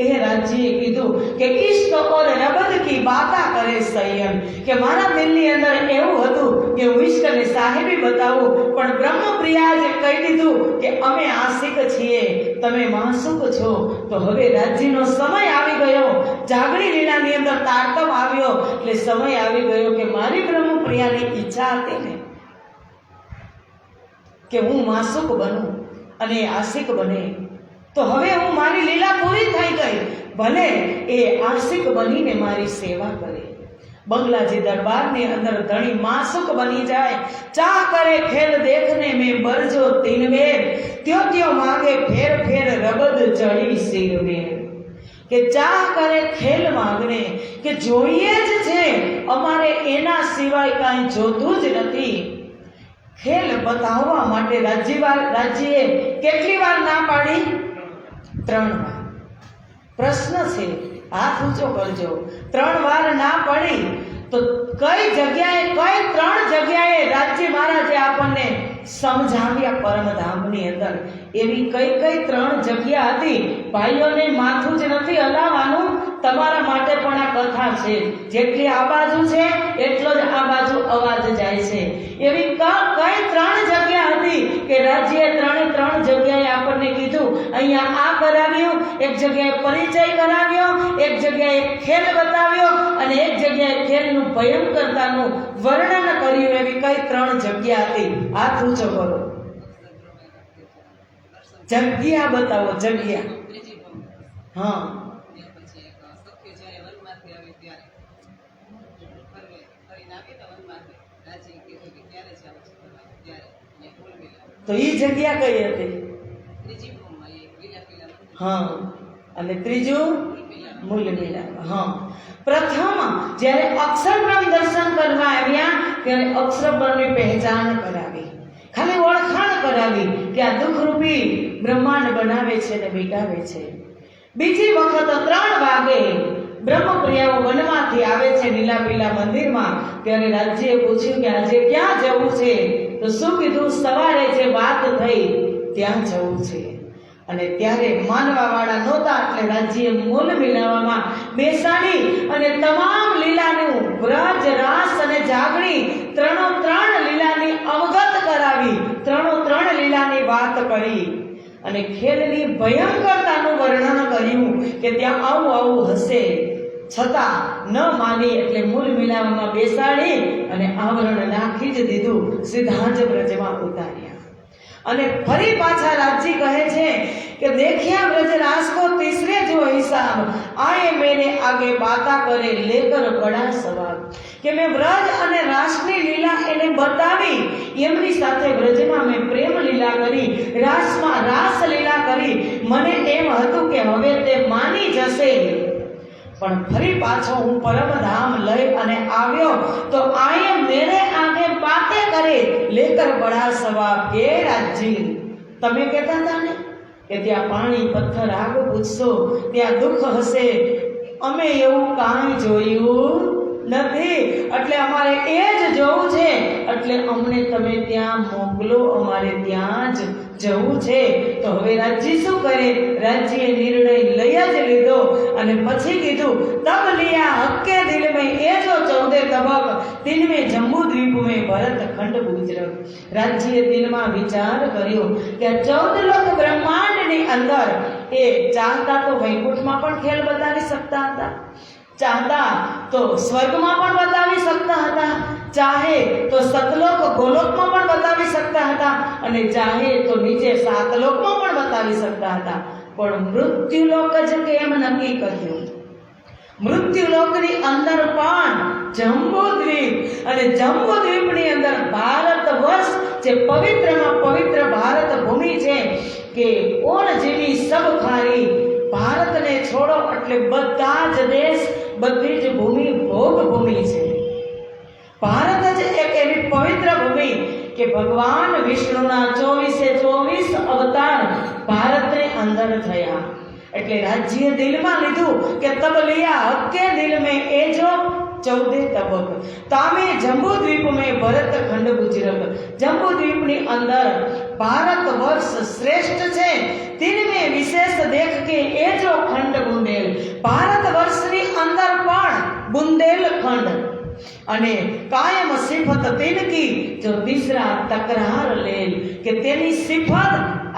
એ રાજ્યએ કીધું કે ઈશ્ક ઓર રબદ કી બાતા કરે સંયમ, કે મારા દિલની અંદર એવું હતું કે હું ઈશ્કને સાહેબી બતાવું, પણ બ્રહ્મપ્રિયાએ કહી દીધું કે અમે આશિક છીએ, તમે માસુક છો. તો હવે રાજ્યનો સમય આવી ગયો, જાગણી લીલાની અંદર તારતમ આવ્યો, એટલે સમય આવી ગયો કે મારી બ્રહ્મપ્રિયાની ઈચ્છા હતી ને કે હું માસુક બનું અને આશિક બને. તો હવે હું મારી લીલા પૂરી થઈ ગઈ, ભલે એ આશિક બનીને મારી સેવા કરે. બંગલાજી દરબારની અંદર ધણી માસુક બની જાય. ચાહ કરે ખેલ દેખને મેં બરજો તીન મેર, ત્યો ત્યો માગે ફેર ફેર રબદ ચડી સિર મેર. કે ચાહ કરે ખેલ માગને, કે જોઈએ જ છે અમારે, એના સિવાય કાંઈ જોતું જ નથી. ખેલ બતાવવા માટે રાજ્યએ કેટલી વાર ના પાડી? 3 વાર. પ્રશ્ન છે, હાથ ઊંચો કરજો. 3 વાર ના પડી તો કઈ જગ્યાએ, કઈ 3 જગ્યાએ રાજ્ય મહારાજે આપણને સમજાવ્યા પરમધામની અંદર? એવી કઈ 3 જગ્યા હતી? ભાઈઓને માથું જ નથી હલાવવાનું, તમારા માટે પણ આ કથા છે. જેટલી આ બાજુ છે એટલો જ આ બાજુ અવાજ જાય છે. એવી કઈ 3 જગ્યા હતી કે રાજ્યએ 3 જગ્યાએ આપણને કીધું, અહીંયા આ કરાવ્યું, એક જગ્યાએ પરિચય કરાવ્યો, એક જગ્યાએ ખેલ બતાવ્યો, અને એક જગ્યાએ ખેલનું ભયંકરતાનું વર્ણન કર્યું. એવી કઈ 3 જગ્યા હતી? હાથ ઊંચો કરો. જગ્યા બતાવો, જગ્યા. હા, તો એ જગ્યા કઈ હતી? હા, અને ત્રીજું મૂલ મિલાપ. હા, પ્રથમ જ્યારે અક્ષરબ્રહ્મ દર્શન કરવા આવ્યા ત્યારે અક્ષરબ્રહ્મની પહેચાન કરાવી, ખાલી ઓળખાણ કરાવી કે આ દુઃખરૂપી બ્રહ્માંડ બનાવે છે ને મિટાવે છે. બીજી વખત 3 વાગે બ્રહ્મપ્રિયાઓ વનમાંથી આવે છે લીલાપીલા મંદિરમાં, ત્યારે રાજ્યએ પૂછ્યું કે આજે ક્યાં જવું છે? તો શું કીધું? સવારે જે વાત થઈ ત્યાં જવું છે. અને ત્યારે માનવાવાળા નહોતા, એટલે રાજ્યએ મૂલ મિલાવવામાં બેસાડી અને તમામ લીલાનું વ્રજ, રાસ અને જાગણી 3 લીલાની અવગત કરાવી, 3 લીલાની વાત કરી અને ખેલની ભયંકરતાનું વર્ણન કર્યું કે ત્યાં આવું હશે. છતાં ન માની એટલે મૂલ મિલાવવામાં બેસાડી અને આવરણ નાખી જ દીધું, સીધા જ બ્રજમાં ઉતાર્યા. અને ફરી પાછા રાજજી કહે છે કે દેખ્યા બ્રજ રાસ કો તીસરે જો હિસાબ, આए મેરે આગે બાતા કરે લેકર બડા સવાબ. કે મેં બ્રજ અને રાસની લીલા એને બતાવી, એમની સાથે બ્રજમાં મેં પ્રેમ લીલા કરી, રાસમાં રાસ લીલા કરી. મને એમ હતું કે હવે તે માની જશે, પણ ફરી પાછો હું પરમધામ લઈ અને આવ્યો તો આए મેરે આગે બાતે કરે લેકર બડા સવાબ. કે રાજજી, તમે કહેતા હતા ને કે ત્યાં પાણી, પથ્થર, આગ પૂછશો, ત્યાં દુઃખ હશે, અમે એવું કાંઈ જોયું નથી, એટલે અમારે એ જ જોવું છે, એટલે અમને તમે ત્યાં મોકલો, અમારે ત્યાં જ જવું છે. તો હવે રાજ્ય શું કરે? રાજ્યએ નિર્ણય લઈ જ લીધો અને પછી કીધું તબ લિયા હક્કે દિલ મેં એ જો 14 તબક દિન મેં જમ્બુ દ્વીપ મેં ભરત ખંડ ગુજરત. રાજ્યએ દિલમાં વિચાર કર્યો કે 14 લોક બ્રહ્માંડની અંદર એ ચાહતા તો વૈકુંઠમાં પણ ખેલ બતાવી શકતા હતા, ચાહતા તો સ્વર્ગમાં પણ બતાવી શકતા હતા, ચાહે તો સતલોક ગોલોકમાં પણ બતાવી શકતા હતા, અને ચાહે તો નીચે 7 લોકમાં પણ બતાવી શકતા હતા. પણ મૃત્યુલોક જ કેમ નક્કી કર્યું? મૃત્યુલોકની અંદર પણ જંબુદ્વીપ, અને જંબુદ્વીપની અંદર ભારત વર્ષ, જે પવિત્રમાં પવિત્ર ભારત ભૂમિ છે, કે ઓણ જેવી સબ ખારી ભારતને છોડો એટલે બધા જ દેશ, બધી જ ભૂમિ ભોગ ભૂમિ છે. ભારત જ એક એવી પવિત્ર ભૂમિ કે ભગવાન વિષ્ણુના 24 અવતાર ભારતની અંદર થયા. એટલે રાજ્ય દિલમાં લીધું કે તબ લિયા હક્કે દિલ में ए जो 14 तबक तामे जम्बू द्वीप में भरत खंड गुजरक. जम्बू द्वीपની અંદર ભારત વર્ષ શ્રેષ્ઠ છે. तिनमें विशेष देख के ए जो खंड बुंदेल. ભારત વર્ષની અંદર પણ बुंदेलखंड અને કાયમ સિફત તિનકી જો તીસરા તકરાર લેલ કે તેની સિફત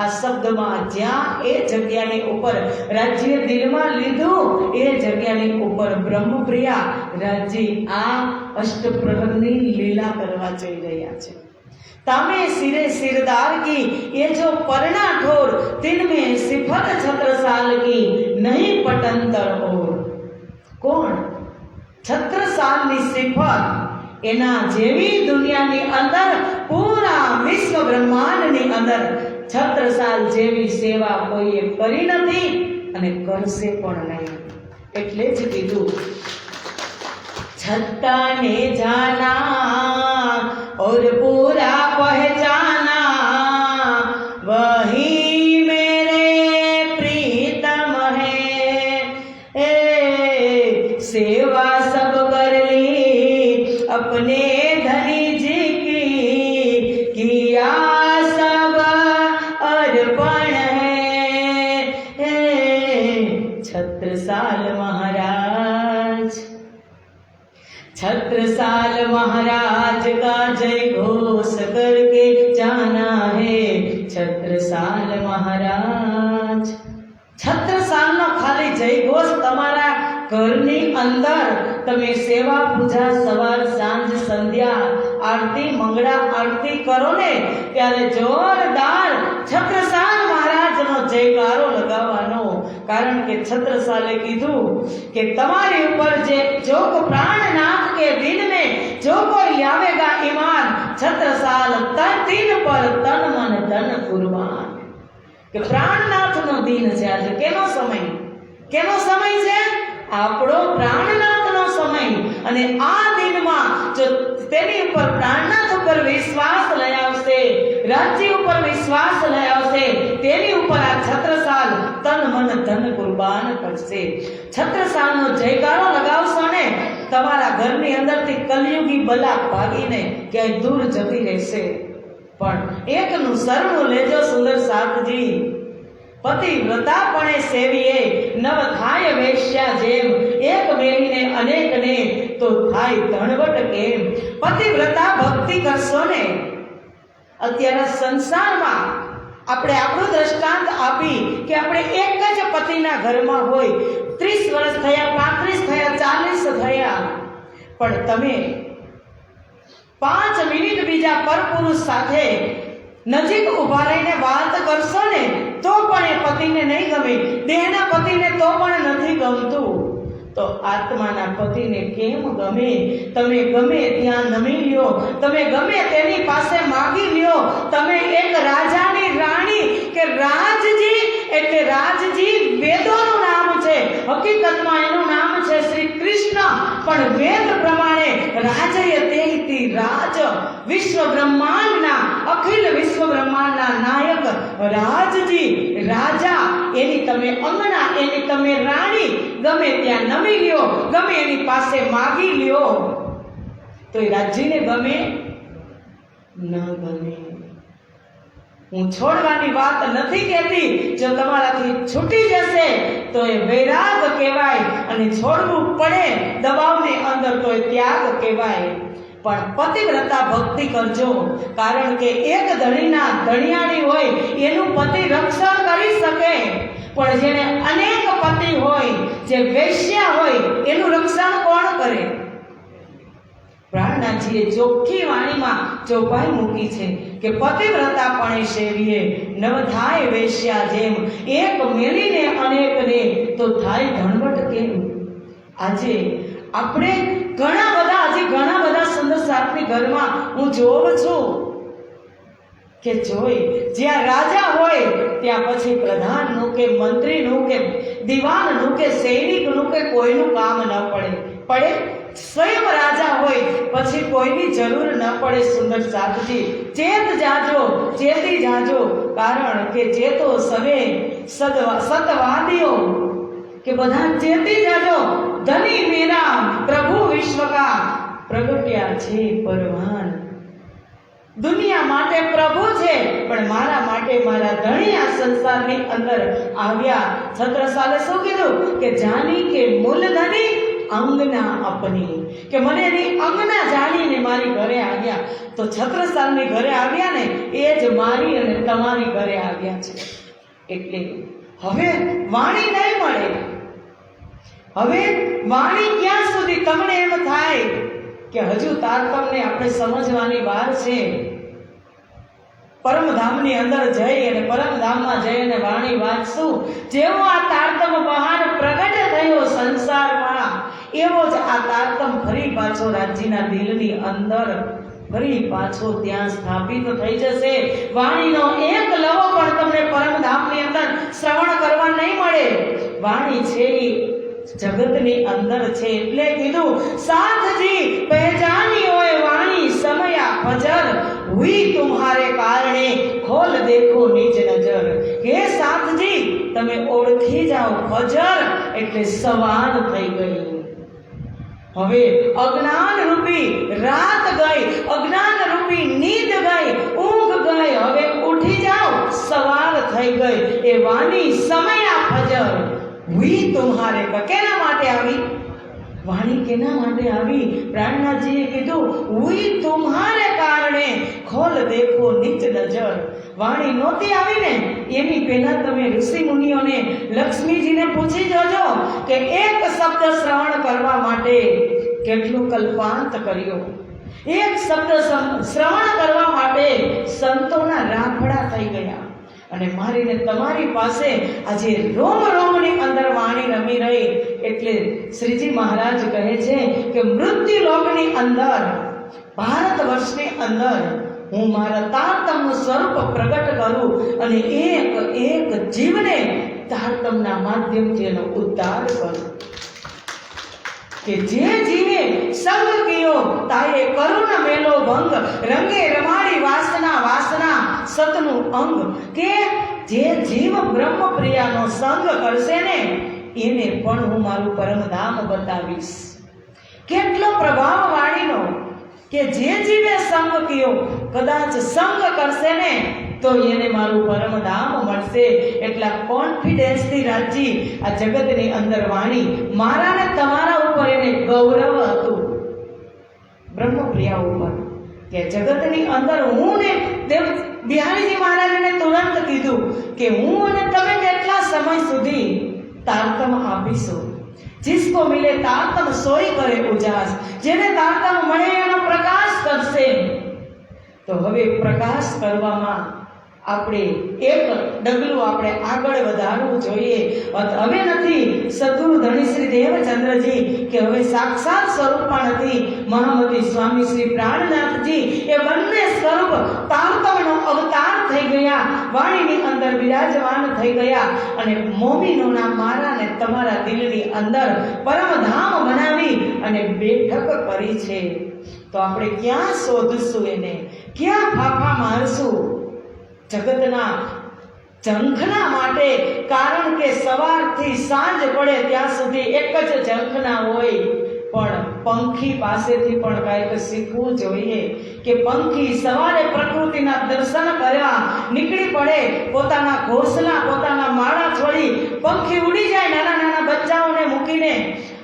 આ શબ્દમાં જ્યાં એ જગ્યાની ઉપર રાજ્ય દિલમાં લીધું એ જગ્યાની ઉપર બ્રહ્મપ્રિયા રાજ્ય આ અષ્ટપ્રહરની લીલા કરવા જઈ રહ્યા છે. तामे सिरे सिरदार की ये जो पर्णा ठोर तिनमें सिफत छत्रसाल की नहीं पटंतर और. કોણ? છત્રસાલની સિફત એના જેવી દુનિયાની અંદર પૂરા વિશ્વ બ્રહ્માંડની અંદર છત્રસાલ જેવી સેવા કોઈએ કરી નથી અને કરશે પણ નહીં. એટલે જ કીધું छत्ता ने जाना और पूरा पहचाना वही मेरे प्रीतम है. सेवा सब कर ली अपने धनी जी की किया सब अर्पण है. छत्रसाल महाराज, छत्रसाल महाराज का जय घोष करके जाना है. छत्रसाल महाराज, छत्रसालનો ખાલી જય ઘોષ તમારા ઘરની અંદર તમે સેવા પૂજા સવાર સાંજ સંધ્યા આરતી મંગળા આરતી કરો ને ત્યારે જોરદાર છત્રસાલ મહારાજનો જયકારો લગાવવાનો. કારણ કે છત્રસાલે કીધું કે તમારી ઉપર જે જો કો प्राणनाथ के दिन में जो कोई आवेगा ईमान छत्रसाल तीन पर तन मन धन कुर्बान. કે પ્રાણનાથનો દિન છે આજે. કેનો સમય છે? આપણો પ્રાણનાથનો સમય. અને આ દિનમાં જો તેની ઉપર પ્રાણનાથ ઉપર વિશ્વાસ લઈ આવશે, રાજ્ય ઉપર વિશ્વાસ લઈ આવશે, તેની ઉપર આ છત્રસાલ તન મન ધન કુરબાન કરશે. છત્રસાલનો જયકારો લગાવશો ને તમારા ઘરની અંદરથી કલયુગી બલા ભાગીને ક્યાંય દૂર જતી રહેશે. પણ એકનું શરણું લેજો સુંદર સાધજી. પતિવ્રતાપણે સેવીએ નવ થાય વેશ્યા જેમ. એક મેળીને અનેકને તો થાય ધણવટ કેમ. પતિવ્રતા ભક્તિ કરશો ને. અત્યારે સંસારમાં આપણે આપણું દ્રષ્ટાંત આપી કે આપણે એક જ પતિના ઘરમાં હોય, 30 વર્ષ થયા, 35 થયા, 40 થયા, પણ તમે 5 મિનિટ બીજા પરપુરુષ સાથે નજીક ઉભા રહીને વાત કરશો ને તો પણ એ પતિને નહીં ગમે, દેહના પતિને તો પણ નથી ગમતું, તો આત્માના પતિને કેમ ગમે? તમે ગમે ત્યાં નમી લ્યો, તમે ગમે તેની પાસે માગી લ્યો. તમે એક રાજાની રાણી કે રાજજી, એટલે રાજજી વેદોનું નામ છે, હકીકતમાં એનું નામ છે શ્રી કૃષ્ણ, પણ વેદ પ્રમાણે રાજય તેહિતી રાજ, વિશ્વ બ્રહ્માંડના અખિલ વિશ્વ બ્રહ્માંડના નાયક રાજજી રાજા, એની તમે અંગના, એની તમે રાણી, ગમે ત્યાં નમી લ્યો, ગમે એની પાસે માગી લ્યો, તો એ રાજ્યને ગમે ન ગમે. હું છોડવાની વાત નથી કહેતી, જો તમારાથી છૂટી જશે તો એ વૈરાગ કહેવાય, અને છોડવું પડે દબાવની અંદર તો એ ત્યાગ કહેવાય. પણ પતિવ્રતા ભક્તિ કરજો, કારણ કે એક ધણીના ધણિયાણી હોય એનું પતિ રક્ષણ કરી શકે, પણ જેને અનેક પતિ હોય, જે વૈશ્યા હોય, એનું રક્ષણ કોણ કરે? પ્રાણનાથજીએ ચોખ્ખી વાણીમાં ચોપાઈ મૂકી છે કે પતિવ્રતાપણે સેવીએ નવ થાય વેશ્યા જેમ. એક મેલીને અનેકને તો થાય ધણવટ કેમ. આજે આપણે ઘણા બધા સુંદર સાથની ઘરમાં હું જોઉં છું, કે જોઈ જ્યાં રાજા હોય ત્યાં પછી પ્રધાનનું કે મંત્રીનું કે દિવાનનું કે સૈનિકનું કે કોઈનું કામ ન પડે સ્વયં રાજા હોય પછી કોઈની જરૂર ન પડે. સુંદર સાધુજી, ચેતી જાજો, કારણ કે ચેતો સવે સતવાદીઓ કે બધા ચેતી જાજો. ધની મેરા પ્રભુ વિશ્વ કા પ્રગટ્યા છે પરવાન. દુનિયા માટે પ્રભુ છે પણ મારા માટે મારા ધણી આ સંસારની અંદર આવ્યા. છત્રસાલે શું કીધું કે જાની કે મૂલધની અંગના અપની, કે મને એની અંગના જાણીને મારી ઘરે આવ્યા. તો છત્રસાલની ઘરે આવ્યા ને એ જ મારી અને તમારી ઘરે આવ્યા છે. એટલે હવે વાણી નહીં મળે. હવે વાણી ક્યાં સુધી? તમને એમ થાય કે હજુ તારતમને આપણે સમજવાની વાર છે. પરમધામની અંદર જઈ અને પરમધામમાં જઈ અને વાણી વાંચશું. જેવો આ તારતમ બહાર પ્રગટ થયો સંસારમાં, એવો જ આ તારતમ ફરી પાછો રાજ્યના દિલની અંદર ફરી પાછો ત્યાં સ્થાપિત થઈ જશે. વાણીનો એક લવો પણ તમને પરમધામની અંદર શ્રવણ કરવા નહીં મળે. વાણી છે જગતની અંદર છે. એટલે કીધું સાધજી પહેચાની હોય વાણી સમયા ફજર, હુઈ તુમ્હારે કારણે ખોલ દેખો નિજ નજર. હે સાધજી તમે ઓળખી જાઓ. ફજર એટલે સવાર થઈ ગઈ. હવે અજ્ઞાન રૂપી રાત ગઈ, અજ્ઞાન રૂપી નીંદ ગઈ, ઊંઘ ગઈ. હવે ઉઠી જાઓ, સવાર થઈ ગઈ. એ વાણી સમયા ફજર, હુઈ તુમ્હારે. કેના માટે આવી વાણી? કેના માટે આવી? પ્રાણનાથજીએ કીધું હુઈ તુમ્હારે કારણે ખોલ દેખો નિજ નજર. વાણી નહોતી આવી ને એની પહેલા તમે ઋષિ મુનિઓને, લક્ષ્મીજીને પૂછી જોજો કે એક શબ્દ શ્રવણ કરવા માટે કેટલો કલ્પાંત કર્યો. એક શબ્દ શ્રવણ કરવા માટે સંતોના રાફડા થઈ ગયા. અને મારીને તમારી પાસે આજે રોમ રોમની અંદર વાણી રમી રહી. એટલે શ્રીજી મહારાજ કહે છે કે મૃત્યુલોકની અંદર, ભારત વર્ષની અંદર હું મારા તારતમનું સ્વરૂપ પ્રગટ કરું અને એક એક જીવને તારતમના માધ્યમથી એનો ઉદ્ધાર કરું. કે જે જીવે સંગ કિયો તાએ કરુણ મેલો ભંગ, રંગે રમાડી વાસના સતનું અંગ. કે જે જીવ બ્રહ્મપ્રિયાનો સંગ કરશે ને એને પણ હું મારું પરમધામ બતાવીશ. કેટલો પ્રભાવ વાણીનો! કે જે જીવે સંગ કિયો, કદાચ સંગ કરશે ને તો એને મારું પરમધામ મળશે. એટલા કોન્ફિડન્સથી રાજી આ જગતની અંદર વાણી મારા ને તમારા ઉપર એને ગૌરવ હતું, બ્રહ્મપ્રિયા ઉપર. કે જગતની અંદર હું ને બિહારીજી મહારાજને તુરંત કીધું કે હું અને તમે કેટલા સમય સુધી તારતમ આપીશું. जिसको मिले तारतम सोई करे उजास, જેને તારતમ મળે એનો પ્રકાશ કરશે. તો હવે પ્રકાશ કરવામાં આપણે એક ડગલું આપણે આગળ વધારવું જોઈએ. હવે નથી સદગુરુ ધણી શ્રી દેવચંદ્રજી કે હવે સાક્ષાત સ્વરૂપમાં નથી. મહામતી સ્વામી શ્રી પ્રાણનાથજી એ બંને સ્વરૂપ તારતમનો અવતાર થઈ ગયા, વાણીની અંદર બિરાજમાન થઈ ગયા અને મોમીનોના મારા ને તમારા દિલની અંદર પરમધામ બનાવી અને બેઠક કરી છે. તો આપણે ક્યાં શોધશું એને? ક્યાં ફાફા મારશું? જગતના ઝંખના માટે. કારણ કે સવારથી સાંજ પડે ત્યાં સુધી એક જ ઝંખના હોય. પણ પંખી પાસેથી પણ કાંઈક શીખવું જોઈએ. કે પંખી સવારે પ્રકૃતિના દર્શન કરવા નીકળી પડે, પોતાના ઘોંસલા પોતાના માળા છોડી પંખી ઉડી જાય નાના નાના બચ્ચાઓને મૂકીને.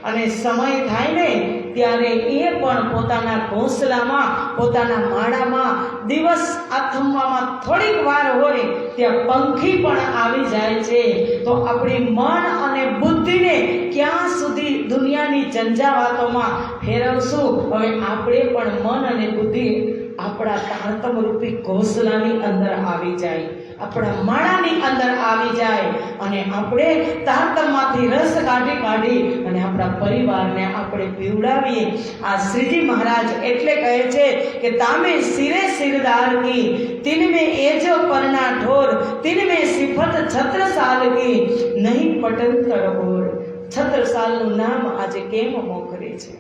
અને સમય થાય ને ત્યારે એ પણ પોતાના ઘોંસલામાં પોતાના માળામાં દિવસ આથમવામાં થોડીક વાર હોય ત્યાં પંખી પણ આવી જાય છે. તો આપણી મન અને બુદ્ધિને ક્યાં સુધી દુનિયાની ઝંઝાવાતોમાં ફેરવશું? હવે આપણે પણ મન અને બુદ્ધિ આપણા તારતમ રૂપી ઘોંસલાની અંદર આવી જાય, આપણા માળાની અંદર આવી જાય અને આપણે તારતમમાંથી રસ કાઢી અને આપણા પરિવારને આપણે પીવડાવીએ. આ શ્રીજી મહારાજ એટલે કહે છે કે તામે સિરે સિરદાર કી તિનમે એજો પરના ઠોર તિનમે સિફત છત્રસાલ કી નહીં પટંતર ઓર. છત્રસાલનું નામ આજે કેમ મોખરે છે?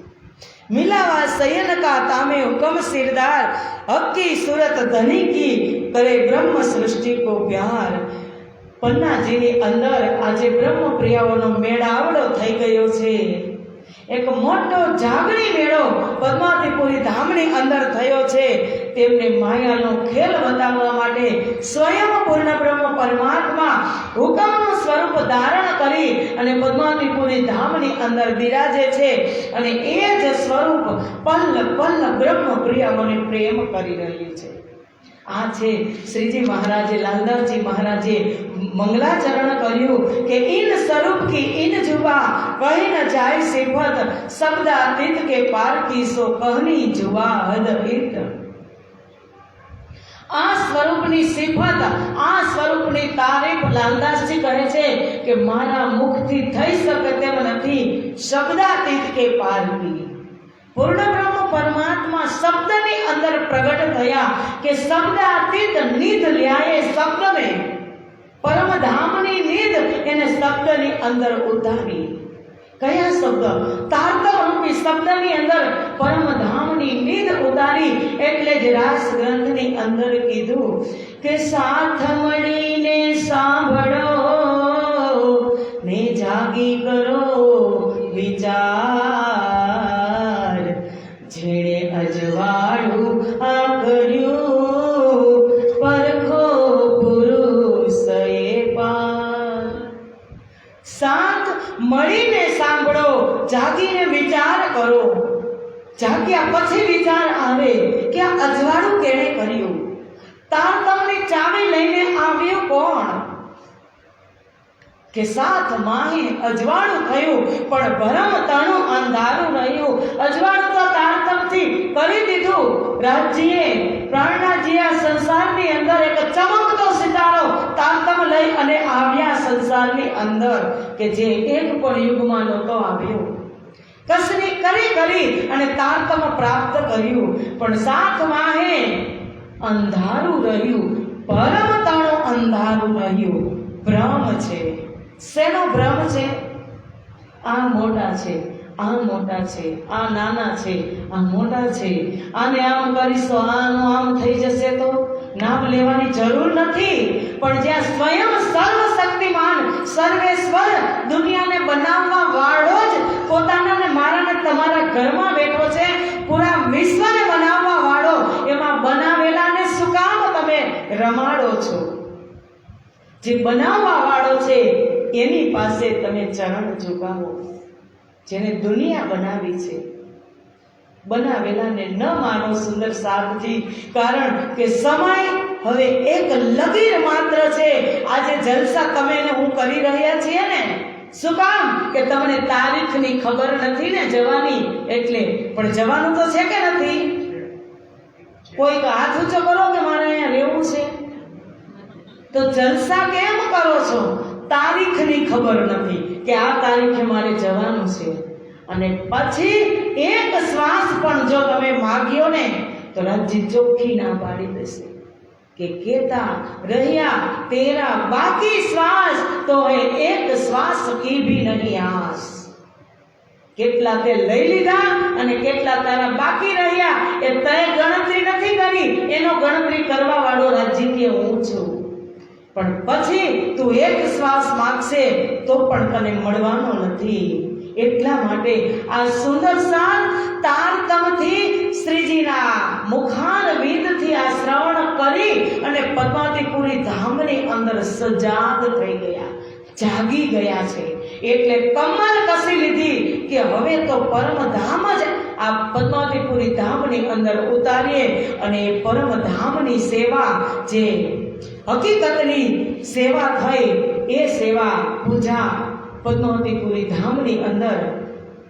મિલાવા શયન કા તામે હુકમ સિરદાર હક્કી સુરત ધની કી કરે બ્રહ્મ સૃષ્ટિ કો પ્યાર. પન્નાજીની અંદર આજે બ્રહ્મ પ્રિયાઓનો મેળાવડો થઈ ગયો છે. એક મોટો જાગણી મેળો પદ્માવતીપુરી ધામની અંદર થયો છે. તેમને માયાનો ખેલ બતાવવા માટે સ્વયં પૂર્ણ બ્રહ્મ પરમાત્મા હુકમનું સ્વરૂપ ધારણ કરી અને પદ્માવતીપુરી ધામની અંદર બિરાજે છે અને એ જ સ્વરૂપ પલ્લ પલ્લ બ્રહ્મ પ્રિયાઓને પ્રેમ કરી રહ્યું છે. આ છે શ્રીજી મહારાજે, લાલદાસજી મહારાજે મંગલાચરણ કર્યું કે ઇન સ્વરૂપ કી ઇન જુબા કહી ન જાય સિફત શબ્દાતીત કે પાર કી સો કહની જુબા હદ હિત. આ સ્વરૂપની સિફત, આ સ્વરૂપની તારીફ લાલદાસજી કહે છે કે મારા મુખથી થઈ શકે તેમ નથી. શબ્દાતીત કે પાર કી, પૂર્ણ બ્રહ્મ પરમાત્મા શબ્દની અંદર પ્રગટ થયા કે શબ્દાતીત નિધ લ્યાએ શબ્દ में પરમધામની નિધ એને શબ્દની અંદર ઉતારી. કયા શબ્દ? તારતમ રૂપી શબ્દની અંદર પરમધામની નિધ ઉતારી. એટલે જ રાસ ગ્રંથની અંદર કીધું કે સાથ મળીને સાંભળો ને જાગી કરો વિચાર. જેણે અજવાળું આ કર્યું પરખો પુરુષે પાર. સાથ મળીને સાંભળો, જાગીને વિચાર કરો. જાગ્યા પછી વિચાર આવે કે આ અજવાળું કેણે કર્યું? તારતમની ચાવી લઈને આવ્યું કોણ? કે સાથ માહી અજવાળું થયું પણ ભરમ તણું અંધારું રહ્યું. અજવાળું તો તારતમથી કરી દીધું. રાજ્યે પ્રાણનાથજી આ સંસારની અંદર એક ચમકતો સિતારો તારતમ લઈ અને આવ્યા સંસારની અંદર કે જે એક પણ યુગમાં નહોતો આવ્યો. કસરી કરી અને તારતમ પ્રાપ્ત કર્યું પણ સાથ માહે અંધારું રહ્યું, ભરમ તણું અંધારું રહ્યું. ભ્રમ છે. શેનો ભ્રમ છે? આ મોટા છે, આ મોટા છે, આ નાના છે, આ મોટા છે, આને આમ કરીશો આનું આમ થઈ જશે તો નામ લેવાની જરૂર નથી. પણ જ્યાં સ્વયં સર્વશક્તિમાન સર્વેશ્વર દુનિયાને બનાવવા વાળો જ પોતાના ને મારા ને તમારા ઘરમાં બેઠો છે, પૂરા વિશ્વને બનાવવા વાળો, એમાં બનાવેલાને શું કામ તમે રમાડો છો? જે બનાવવા વાળો છે એની પાસે તમે ચરણ ઝુકાવો. જેને દુનિયા બનાવી છે, બનાવેલાને ન માનો સુંદર સાધજી. કારણ કે સમય હવે એક લગીર માત્ર છે. આજે જલસા તમે ને હું કરી રહ્યા છીએ ને, શું કામ? કે તમને તારીખની ખબર નથી ને જવાની એટલે. પણ જવાનું તો છે કે નથી? કોઈક હાથ ઊંચો કરો કે મારે અહીંયા રહેવું છે. તો જલસા કેમ કરો છો? તારીખની ખબર નથી કે આ તારીખે મારે જવાનું છે. અને પછી એક શ્વાસ પણ જો તમે માગ્યો ને તો રાજજી ચોખ્ખી ના પાડી દેશે કે કેતા રહ્યા તેરા બાકી શ્વાસ તો એક શ્વાસ કી ભી નહીં આસ. કેટલા તે લઈ લીધા અને કેટલા તારા બાકી રહ્યા એ તે ગણતરી નથી કરી. એનો ગણતરી કરવા વાળો રાજજી કે હું છું. પણ પછી તું એક શ્વાસ માગશે તો પણ તને મળવાનો નથી. એટલા માટે આ સુંદર સાર તારતમથી શ્રીજીના મુખારવિંદથી આ શ્રવણ કરી અને પદ્માવતીપુરી ધામની અંદર સજાગ થઈ ગયા, જાગી ગયા છે. એટલે કમર કસી લીધી કે હવે તો પરમધામ જ આ પદ્માવતીપુરી ધામની અંદર ઉતારીએ અને એ પરમધામની સેવા જે હકીકતની સેવા થઈ એ સેવા પૂજા પદ્માવતીપુરી ધામની અંદર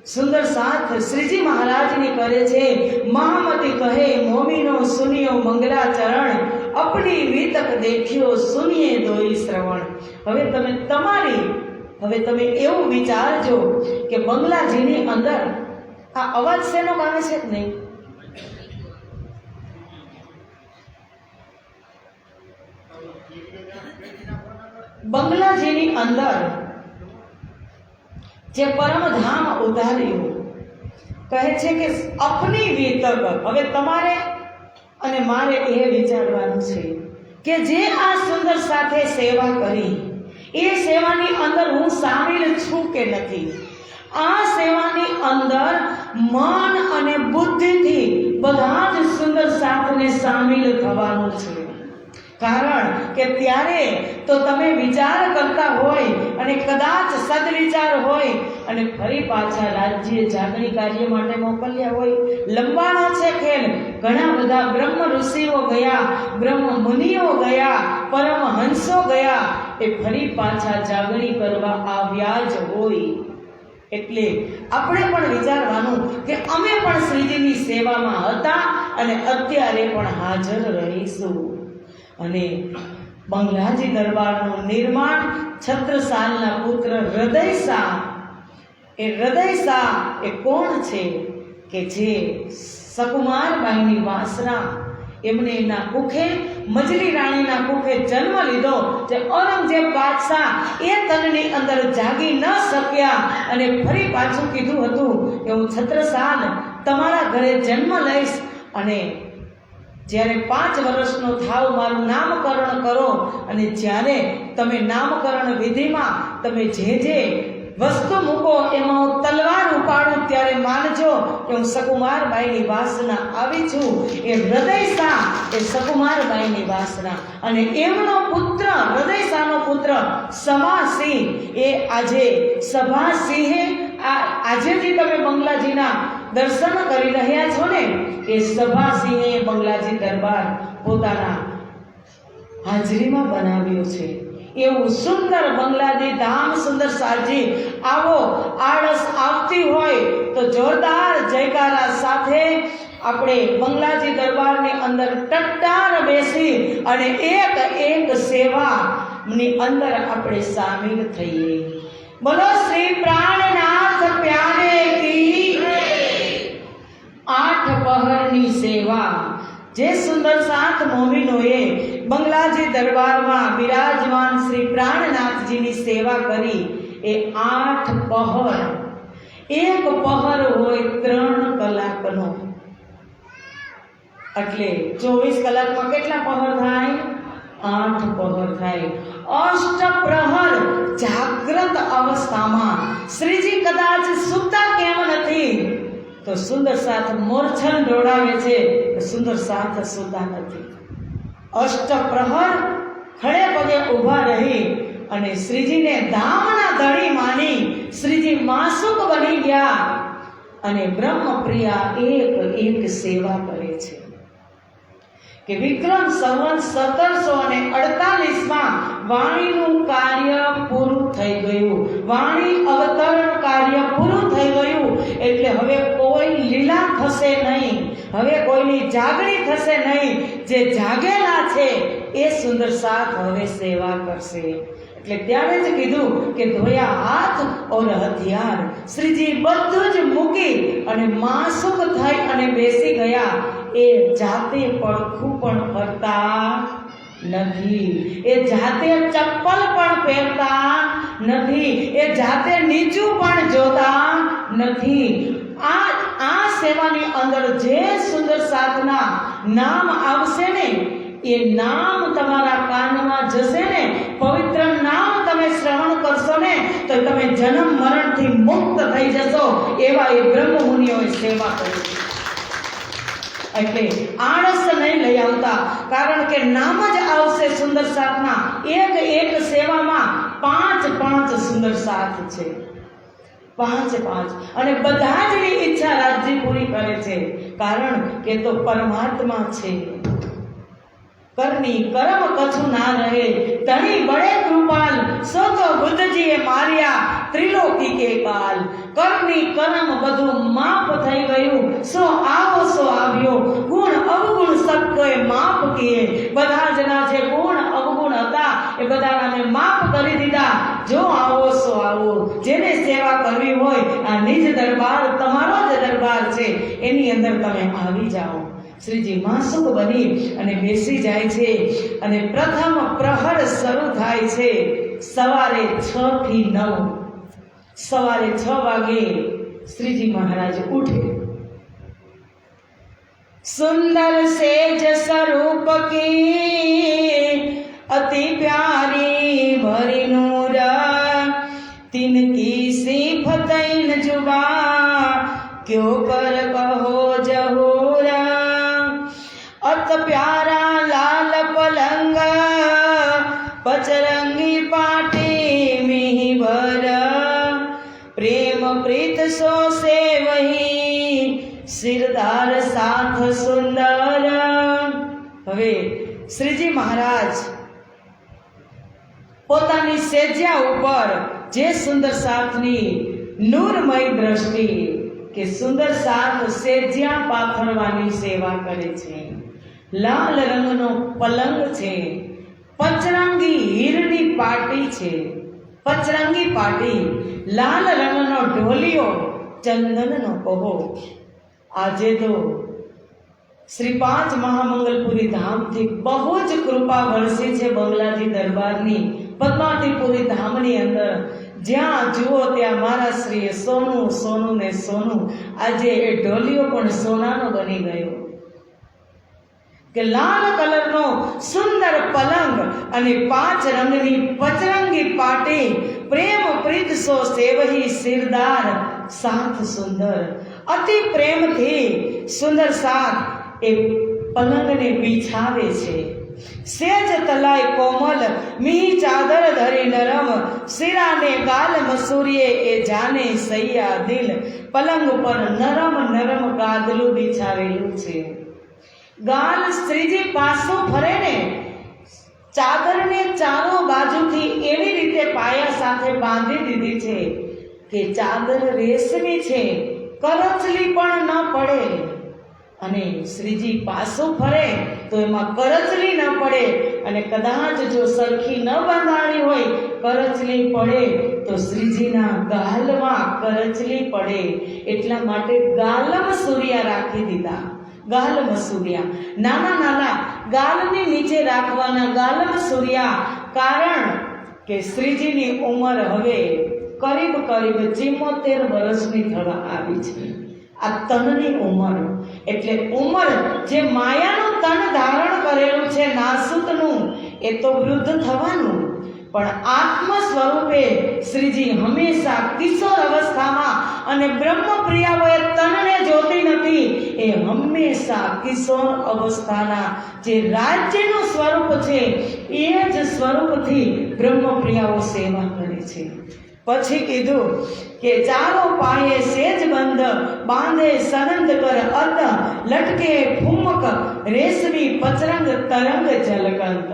સુંદર સાથ શ્રીજી મહારાજની કરે છે। મહામતી કહે મોમીનો સુનિયો મંગલા ચરણ, અપની વિતક દેખ્યો સુનિયે દોઈ શ્રવણ। હવે તમે એવું વિચારજો કે બંગલાજીની અંદર આ અવાજ શેનો આવે છે કે નહીં? બંગલાજીની અંદર જે પરમધામ ઉતાર્યું કહે છે કે અપની વિતક। હવે તમારે અને મારે એ વિચારવાનું છે કે જે આ સુંદર સાથે સેવા કરી એ સેવાની અંદર હું સામેલ છું કે નથી? આ સેવાની અંદર મન અને બુદ્ધિથી બધા જ સુંદર સાથને સામેલ થવાનું છે। કારણ કે ત્યારે તો તમે વિચાર કરતા હોય અને કદાચ સદવિચાર હોય અને ફરી પાછા રાજ્ય જાગણી કાર્ય માટે મોકલ્યા હોય। લંબાણો છે ખેલ, ઘણા બધા બ્રહ્મ ઋષિઓ ગયા, બ્રહ્મ મુનિઓ ગયા, પરમહંસો ગયા, એ ફરી પાછા જાગણી કરવા આવ્યા જ હોય। એટલે આપણે પણ વિચારવાનું કે અમે પણ શ્રીજીની સેવામાં હતા અને અત્યારે પણ હાજર રહીશું। અને બંગલાજી દરબારનું નિર્માણ છત્રસાલના પુત્ર હૃદયશાહ, એ હૃદયશાહ એ કોણ છે કે જે સકુમારબાઈની વાસના, એમને એના કુખે મજલી રાણીના કુખે જન્મ લીધો। જે ઔરંગઝેબ બાદશાહ એ તનની અંદર જાગી ન શક્યા અને ફરી પાછું કીધું હતું કે હું છત્રસાલ તમારા ઘરે જન્મ લઈશ અને જ્યારે 5 વર્ષનો થાવ મારું નામકરણ કરો અને જ્યારે તમે નામકરણ વિધિમાં તમે જે વસ્તુ મૂકો એમાં હું તલવાર ઉપાડું ત્યારે માનજો કે હું સકુમારબાઈની વાસના આવી છું। એ હૃદયશાહ એ સકુમારબાઈની વાસના અને એમનો પુત્ર હૃદયશાહનો પુત્ર સભાસિંહ એ આજે સભાસિંહે આજે જે તમે બંગલાજીના દર્શન કરી રહ્યા છો ને, એ સભાસિંહે બંગલાજી દરબાર પોતાના હાજરીમાં બનાવ્યો છે। એવું સુંદર બંગલાજી ધામ સુંદર સાજી આવો આળસ આવતી હોય તો જોરદાર જયકારા સાથે આપણે બંગલાજી દરબારની અંદર ટટ્ટાર બેસી અને એક સેવાની અંદર આપણે સામેલ થઈએ। બોલો શ્રી પ્રાણનાથ પ્યારે કી। 8 પહરની સેવા જે સુંદર સાથ મોમીનોએ બંગલાજી દરબારમાં બિરાજમાન શ્રી પ્રાણનાથજીની સેવા કરી, એ 8 પહર, એક પહર હોય 3 કલાકનો, એટલે 24 કલાકમાં કેટલા પહર થાય? 8 પહર થાય। અષ્ટપ્રહર જાગ્રત અવસ્થામાં શ્રીજી કદાચ સૂતા કેમ નથી? તો સુંદર સાથ મોરછલ દોડાવે છે, સુંદર સાથ સૂતા નથી। અષ્ટપ્રહર ખડે પગે ઊભા રહી અને શ્રીજીને ધામના ધણી માની શ્રીજી માસુક બની ગયા અને બ્રહ્મપ્રિયા એક સેવા કરે છે કે વિક્રમ સંવત 1748માં વાણીનું કાર્ય પૂરું થઈ ગયું। વાણી અવતરણ કાર્ય પૂરું થઈ ગયું એટલે હવે કોઈ લીલા થશે નહીં, હવે કોઈની જાગણી થશે નહીં। જે જાગેલા છે એ સુંદર સાથ હવે સેવા કરશે। એટલે ત્યારે જ કીધું કે ધોયા હાથ ઓર હથિયાર, શ્રીજી બધું જ મૂકી અને માસુક થઈ અને બેસી ગયા। એ જાતે પડખું પણ ફરતા નથી, એ જાતે ચપ્પલ પણ પહેરતા નથી, એ જાતે નીચું પણ જોતા નથી। આ સેવાની અંદર જે સુંદર સાધના નામ આવશે ને, એ નામ તમારા કાનમાં જશે ને, પવિત્ર નામ તમે શ્રવણ કરશો ને, તો તમે જન્મ મરણથી મુક્ત થઈ જશો। એવા એ બ્રહ્મ મુનિઓએ સેવા કરી। એટલે આળસ નહીં લઈ આવતા, કારણ કે નામ જ આવશે સુંદર સાથના। એક સેવામાં 5 સુંદર સાથ છે, 5 અને બધા જ ઈચ્છા રાજજી પૂરી કરે છે, કારણ કે તો પરમાત્મા છે। કરની કરમ કછું ના રહે, ધણી બળે કૃપાલ, સો તો બુદ્ધજીએ માર્યા ત્રિલોકી કે કાલ. કરની કરમ બધું માપ થઈ ગયું, સો આવો સો આવ્યો, ગુણ અવગુણ સબકોએ માપ કીએ. બધા જના જે ગુણ અવગુણ હતા એ બધાને માપ કરી દીધા. જો આવો સો આવો. જેને સેવા કરવી હોય આ નિજ દરબાર તમારો જ દરબાર છે, એની અંદર તમે આવી જાઓ. શ્રીજી માસુક બની અને બેસી જાય છે અને પ્રથમ પ્રહર શરૂ થાય છે સવારે 6 થી 9. સવારે 6 વાગે શ્રીજી મહારાજ ઉઠે. સુંદર સેજ સ્વરૂપ કી અતિ પ્યારી ભરી નૂર, तिनकी सिफत इन जुबा क्यों कर कहो जहूर. अत प्यारा लाल पलंग पचरंगी पाटी में भर, प्रेम प्रीत सो से वही सिरदार साथ सुंदर. હવે શ્રીજી મહારાજ પોતાની સેજ્યા ઉપર જે સુંદર સાથની નૂરમય દ્રષ્ટિ કે સુંદર સાથ સેજ્યા પાથરવાની સેવા કરે છે. લાલ રંગનો પલંગ છે, પચરંગી હીરની પાટી છે, પચરંગી પાટી, લાલ રંગનો ઢોલિયો, ચંદનનો પહો. આજે તો શ્રી 5 મહામંગલપુરી ધામથી બહુ જ કૃપા વરસી છે બંગલાજી દરબારની પદ્માવતીપુરી ધામની અંદર. જ્યાં જુઓ ત્યાં મારા શ્રીએ સોનું સોનું ને સોનું. આજે એ ઢોલિયો પણ સોનાનો બની ગયો કે લાલ કલરનો સુંદર પલંગ અને 5 રંગની પચરંગી પાટી, પ્રેમ પ્રીત સો સેવહી સિરદાર સાથ સુંદર. અતિ પ્રેમથી સુંદર સાથ એ પલંગને બિછાવે છે. સેજ તલાય કોમલ મી ચાદર ધરી નરમ, સિરાને ગાલ મસૂરીએ એ જાને સૈયા દિલ. પલંગ પર નરમ નરમ ગાદલું બિછાવેલું છે. ગાલ શ્રીજી પાછું ફરે ને ચાદરને ચારો બાજુથી એવી રીતે પાયા સાથે બાંધી દીધી છે કે ચાદર રેશમી છે, કરચલી પણ ન પડે. અને શ્રીજી પાછું ફરે તો એમાં કરચલી ન પડે, અને કદાચ જો સરખી ન બાંધાણી હોય કરચલી પડે તો શ્રીજીના ગાલમાં કરચલી પડે. એટલા માટે ગાલમ સૂર્યા રાખી દીધા. ગાલમ સૂર્યા નાના નાના ગાલની નીચે રાખવાના ગાલમ સૂર્યા. કારણ કે શ્રીજીની ઉંમર હવે કરીબ 74 વર્ષની થવા આવી છે. આ તનની ઉંમર, એટલે ઉંમર જે માયાનું તન ધારણ કરેલું છે નાસુતનું, એ તો વૃદ્ધ થવાનું, પણ આત્મ સ્વરૂપે શ્રીજી હંમેશા કિશોર અવસ્થામાં, અને બ્રહ્મપ્રિયાઓએ તનને જોતી નથી, એ હંમેશા કિશોર અવસ્થાના જે રાજ્યનું સ્વરૂપ છે એ જ સ્વરૂપથી બ્રહ્મપ્રિયાઓ સેવા કરે છે. પછી કીધું કે ચારો પાયે સેજ બંધ બાંધે સનંદ કર અત, લટકે ફુમક રેશમી પચરંગ તરંગ જલકંત.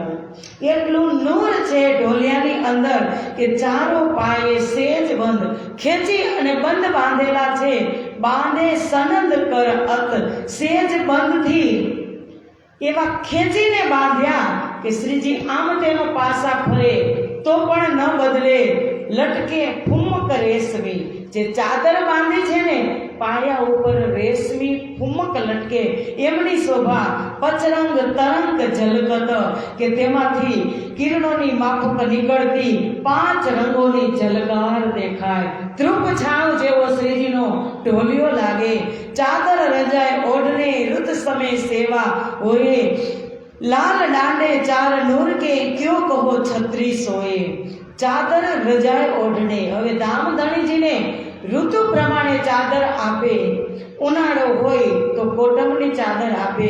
એટલું નૂર છે ઢોલિયાની અંદર કે ચારો પાયે સેજ બંધ ખેંચી અને બંધ બાંધેલા છે. બાંધે સનંદ કર અત, સેજ બંધથી એવા ખેંચીને બાંધ્યા કે શ્રીજી આમ તેનો પાસા ફરે તો પણ ન બદલે. લટકે ફુમક રેશમી, જે ચાદર બાંધી છે ને પાયા ઉપર રેશમી ફુમક લટકે એમની શોભા. પચરંગ તરંગ જલકત, કે તેમાંથી કિરણોની માફક નીકળતી 5 રંગોની જલકાર દેખાય. ધ્રુપ છાવ જેવો શ્રીજીનો ઢોલિયો લાગે. ચાદર રજાય ઓઢને ઋત સમય સેવા હોય, લાલ દાંડે 4 નૂર કે ક્યો કહો છત્રી સોએ. ચાદર રજાય ઓઢણે. હવે ધામધણીજીને ઋતુ પ્રમાણે ચાદર આપે. ઉનાળો હોય તો કોટમની ચાદર આપે,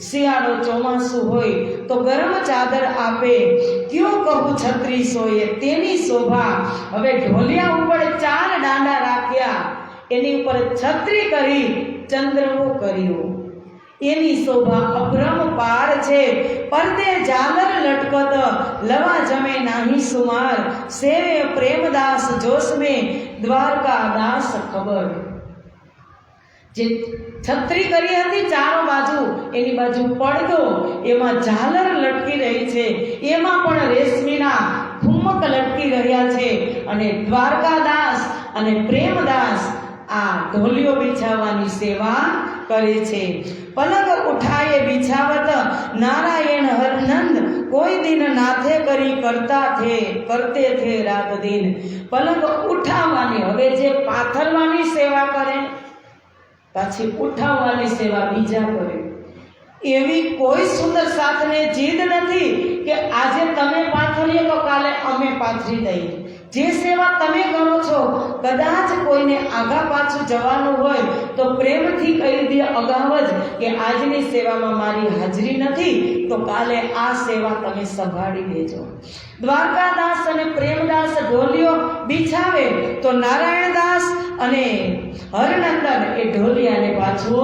શિયાળો ચોમાસું હોય તો ગરમ ચાદર આપે. ક્યો કહું છત્રી સોએ, તેની શોભા. હવે ઢોલિયા ઉપર 4 દાંડા રાખ્યા, એની ઉપર છત્રી કરી ચંદ્રવો કર્યો. એની શોભા અપરંપાર છે. પરદે ઝાલર લટકત લવા જમે નાહી સુમાર, સેવે પ્રેમદાસ જોશ में દ્વારકા દાસ ખબર. જે છત્રી કરી હતી ચારો બાજુ, એની બાજુ પડદો, એમાં ઝાલર લટકી રહી છે, એમાં પણ રેશમીના ઠુમક લટકી રહ્યા છે. અને દ્વારકાદાસ અને પ્રેમદાસ આ ઢોલિયો બિછાવવાની સેવા કરે છે. પલંગ ઉઠાએ બિછાવત નારાયણ હરનંદ, કોઈ દિન નાથે કરી કરતે થે રાત દિન. પલંગ ઉઠાવવાની, હવે જે પાથરવાની સેવા કરે પાછી ઉઠાવવાની સેવા બીજા કરે. એવી કોઈ સુંદર સાથને જીદ નથી કે આજે તમે પાથરીએ તો કાલે અમે પાથરી દઈએ. જે સેવા તમે કરો છો, કદાચ કોઈને આગા પાછું જવાનું હોય તો પ્રેમથી કહી દે અગાઉ જ કે આજની સેવામાં મારી હાજરી નથી, તો કાલે આ સેવા તમે સંભાળી લેજો. દ્વારકાદાસ અને પ્રેમદાસ ઢોલિયો બિછાવે તો નારાયણદાસ અને હરનંદન એ ઢોલિયાને પાછો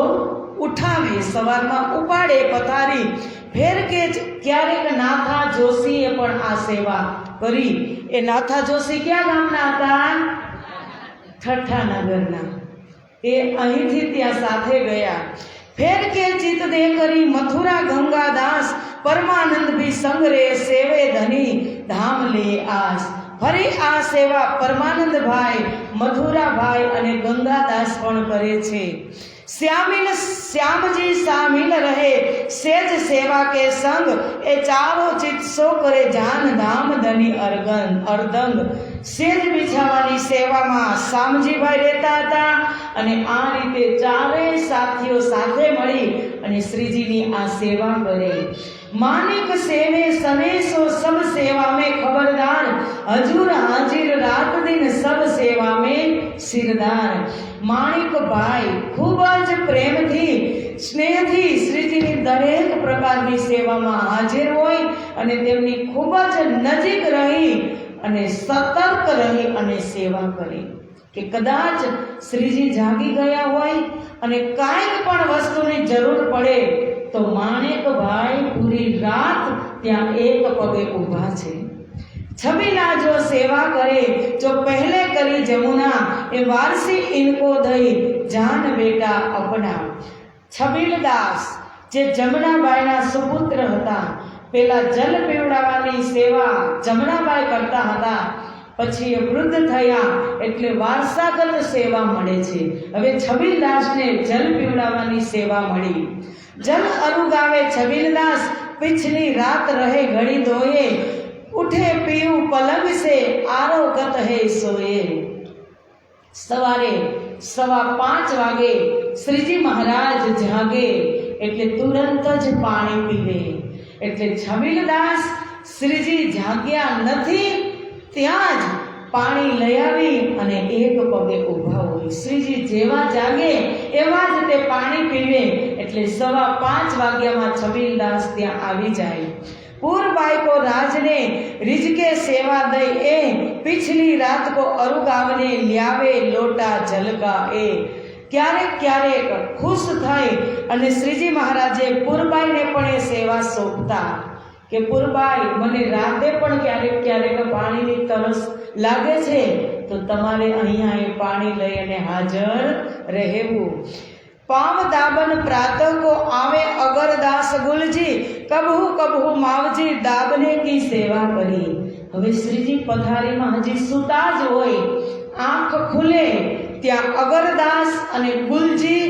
ઉઠાવે, સવારમાં ઉપાડે પથારી. ફેર કે ક્યારેક નાથા જોશીએ પણ આ સેવા કરી. એ નાથા જોશી ક્યાં ગામના હતા? ઠઠ્ઠાનગરના. એ અહીંથી ત્યાં સાથે ગયા. ફેર કે ચિત દે કરી મથુરા ગંગાદાસ, પરમાનંદ ભી સંગ રે સેવે ધની ધામ લે આસ. ફરી આ સેવા પરમાનંદભાઈ, મથુરાભાઈ અને ગંગાદાસ પણ કરે છે. શ્યામજી શામિલ રહે સેજ સેવા કે સંગ, એ ચારો ચિત સો કરે જાન ધામ ધની અર્ધંગ. સેજ બિછાવવાની સેવામાં શ્યામજીભાઈ રહેતા હતા અને આ રીતે ચારેય સાથીઓ સાથે મળી અને શ્રીજીની આ સેવા કરે. मानिक सेवे सनेसो सब सेवा में खबरदार, हजूर हाजिर रात दिन सब सेवा में सिरदार. माणिक भाई खूब જ પ્રેમથી સ્નેહથી શ્રીજીની દરેક પ્રકારની સેવામાં હાજર હોય અને તેમની ખૂબ જ નજીક રહી અને સતર્ક રહી અને સેવા કરી. કે કદાચ શ્રીજી જાગી ગયા હોય અને કાંઈક પણ વસ્તુની જરૂર પડે તો માણેકભાઈ પૂરી રાત ત્યાં એક પગે ઊભા છે. छबीला जो सेवा करे जो पहले करी जमुना, ए वारसी इनको दई जान बेटा अपना. छबीलदास जे जमुनाबाईना सुपुत्र હતા, પેલા જલ પીવડાવવાની સેવા જમનાબાઈ કરતા હતા. પછી એ વૃદ્ધ થયા એટલે વારસાગત સેવા મળે છે. હવે છબીલદાસને જલ પીવડાવવાની સેવા મળી. जल अरुगावे छबीलदास, पिछली रात रहे घड़ी धोए, उठे पीऊ पलंग से आरोगत है सोए. सवारे 5:15 वागे श्रीजी महाराज जागे એટલે તુરંત જ પાણી પીવે. એટલે છબીલદાસ શ્રીજી જાગ્યા નથી ત્યાં જ પાણી લઈ આવી અને એક પગે ઊભા હોય. શ્રીજી જેવા જાગે એવા જ તે પાણી પીવે. એટલે 5:15 વાગ્યામાં છબીલદાસ ત્યાં આવી જાય. पूर्वबाई को राज ने रिज के सेवा दई, ए पिछली रात को अरुगावने ल्यावे लोटा जल का ए. ક્યારેક ક્યારેક ખુશ થઈ અને શ્રીજી મહારાજે પૂરબાઈને પણ એ સેવા સોંપતા કે પૂરબાઈ, મને રાતે પણ ક્યારેક ક્યારેક પાણીની તરસ લાગે છે તો તમારે અહીંયા એ પાણી લઈ અને હાજર રહેવું. पाव दाबन प्रातः को आवे अगरदास गुलजी, कबहू कबहू मावजी दाबने की सेवा करी. હવે શ્રીજી પથારીમાં હજી સૂતા જ હોય, આંખ ખુલે ત્યાં અગરદાસ અને ગુલજી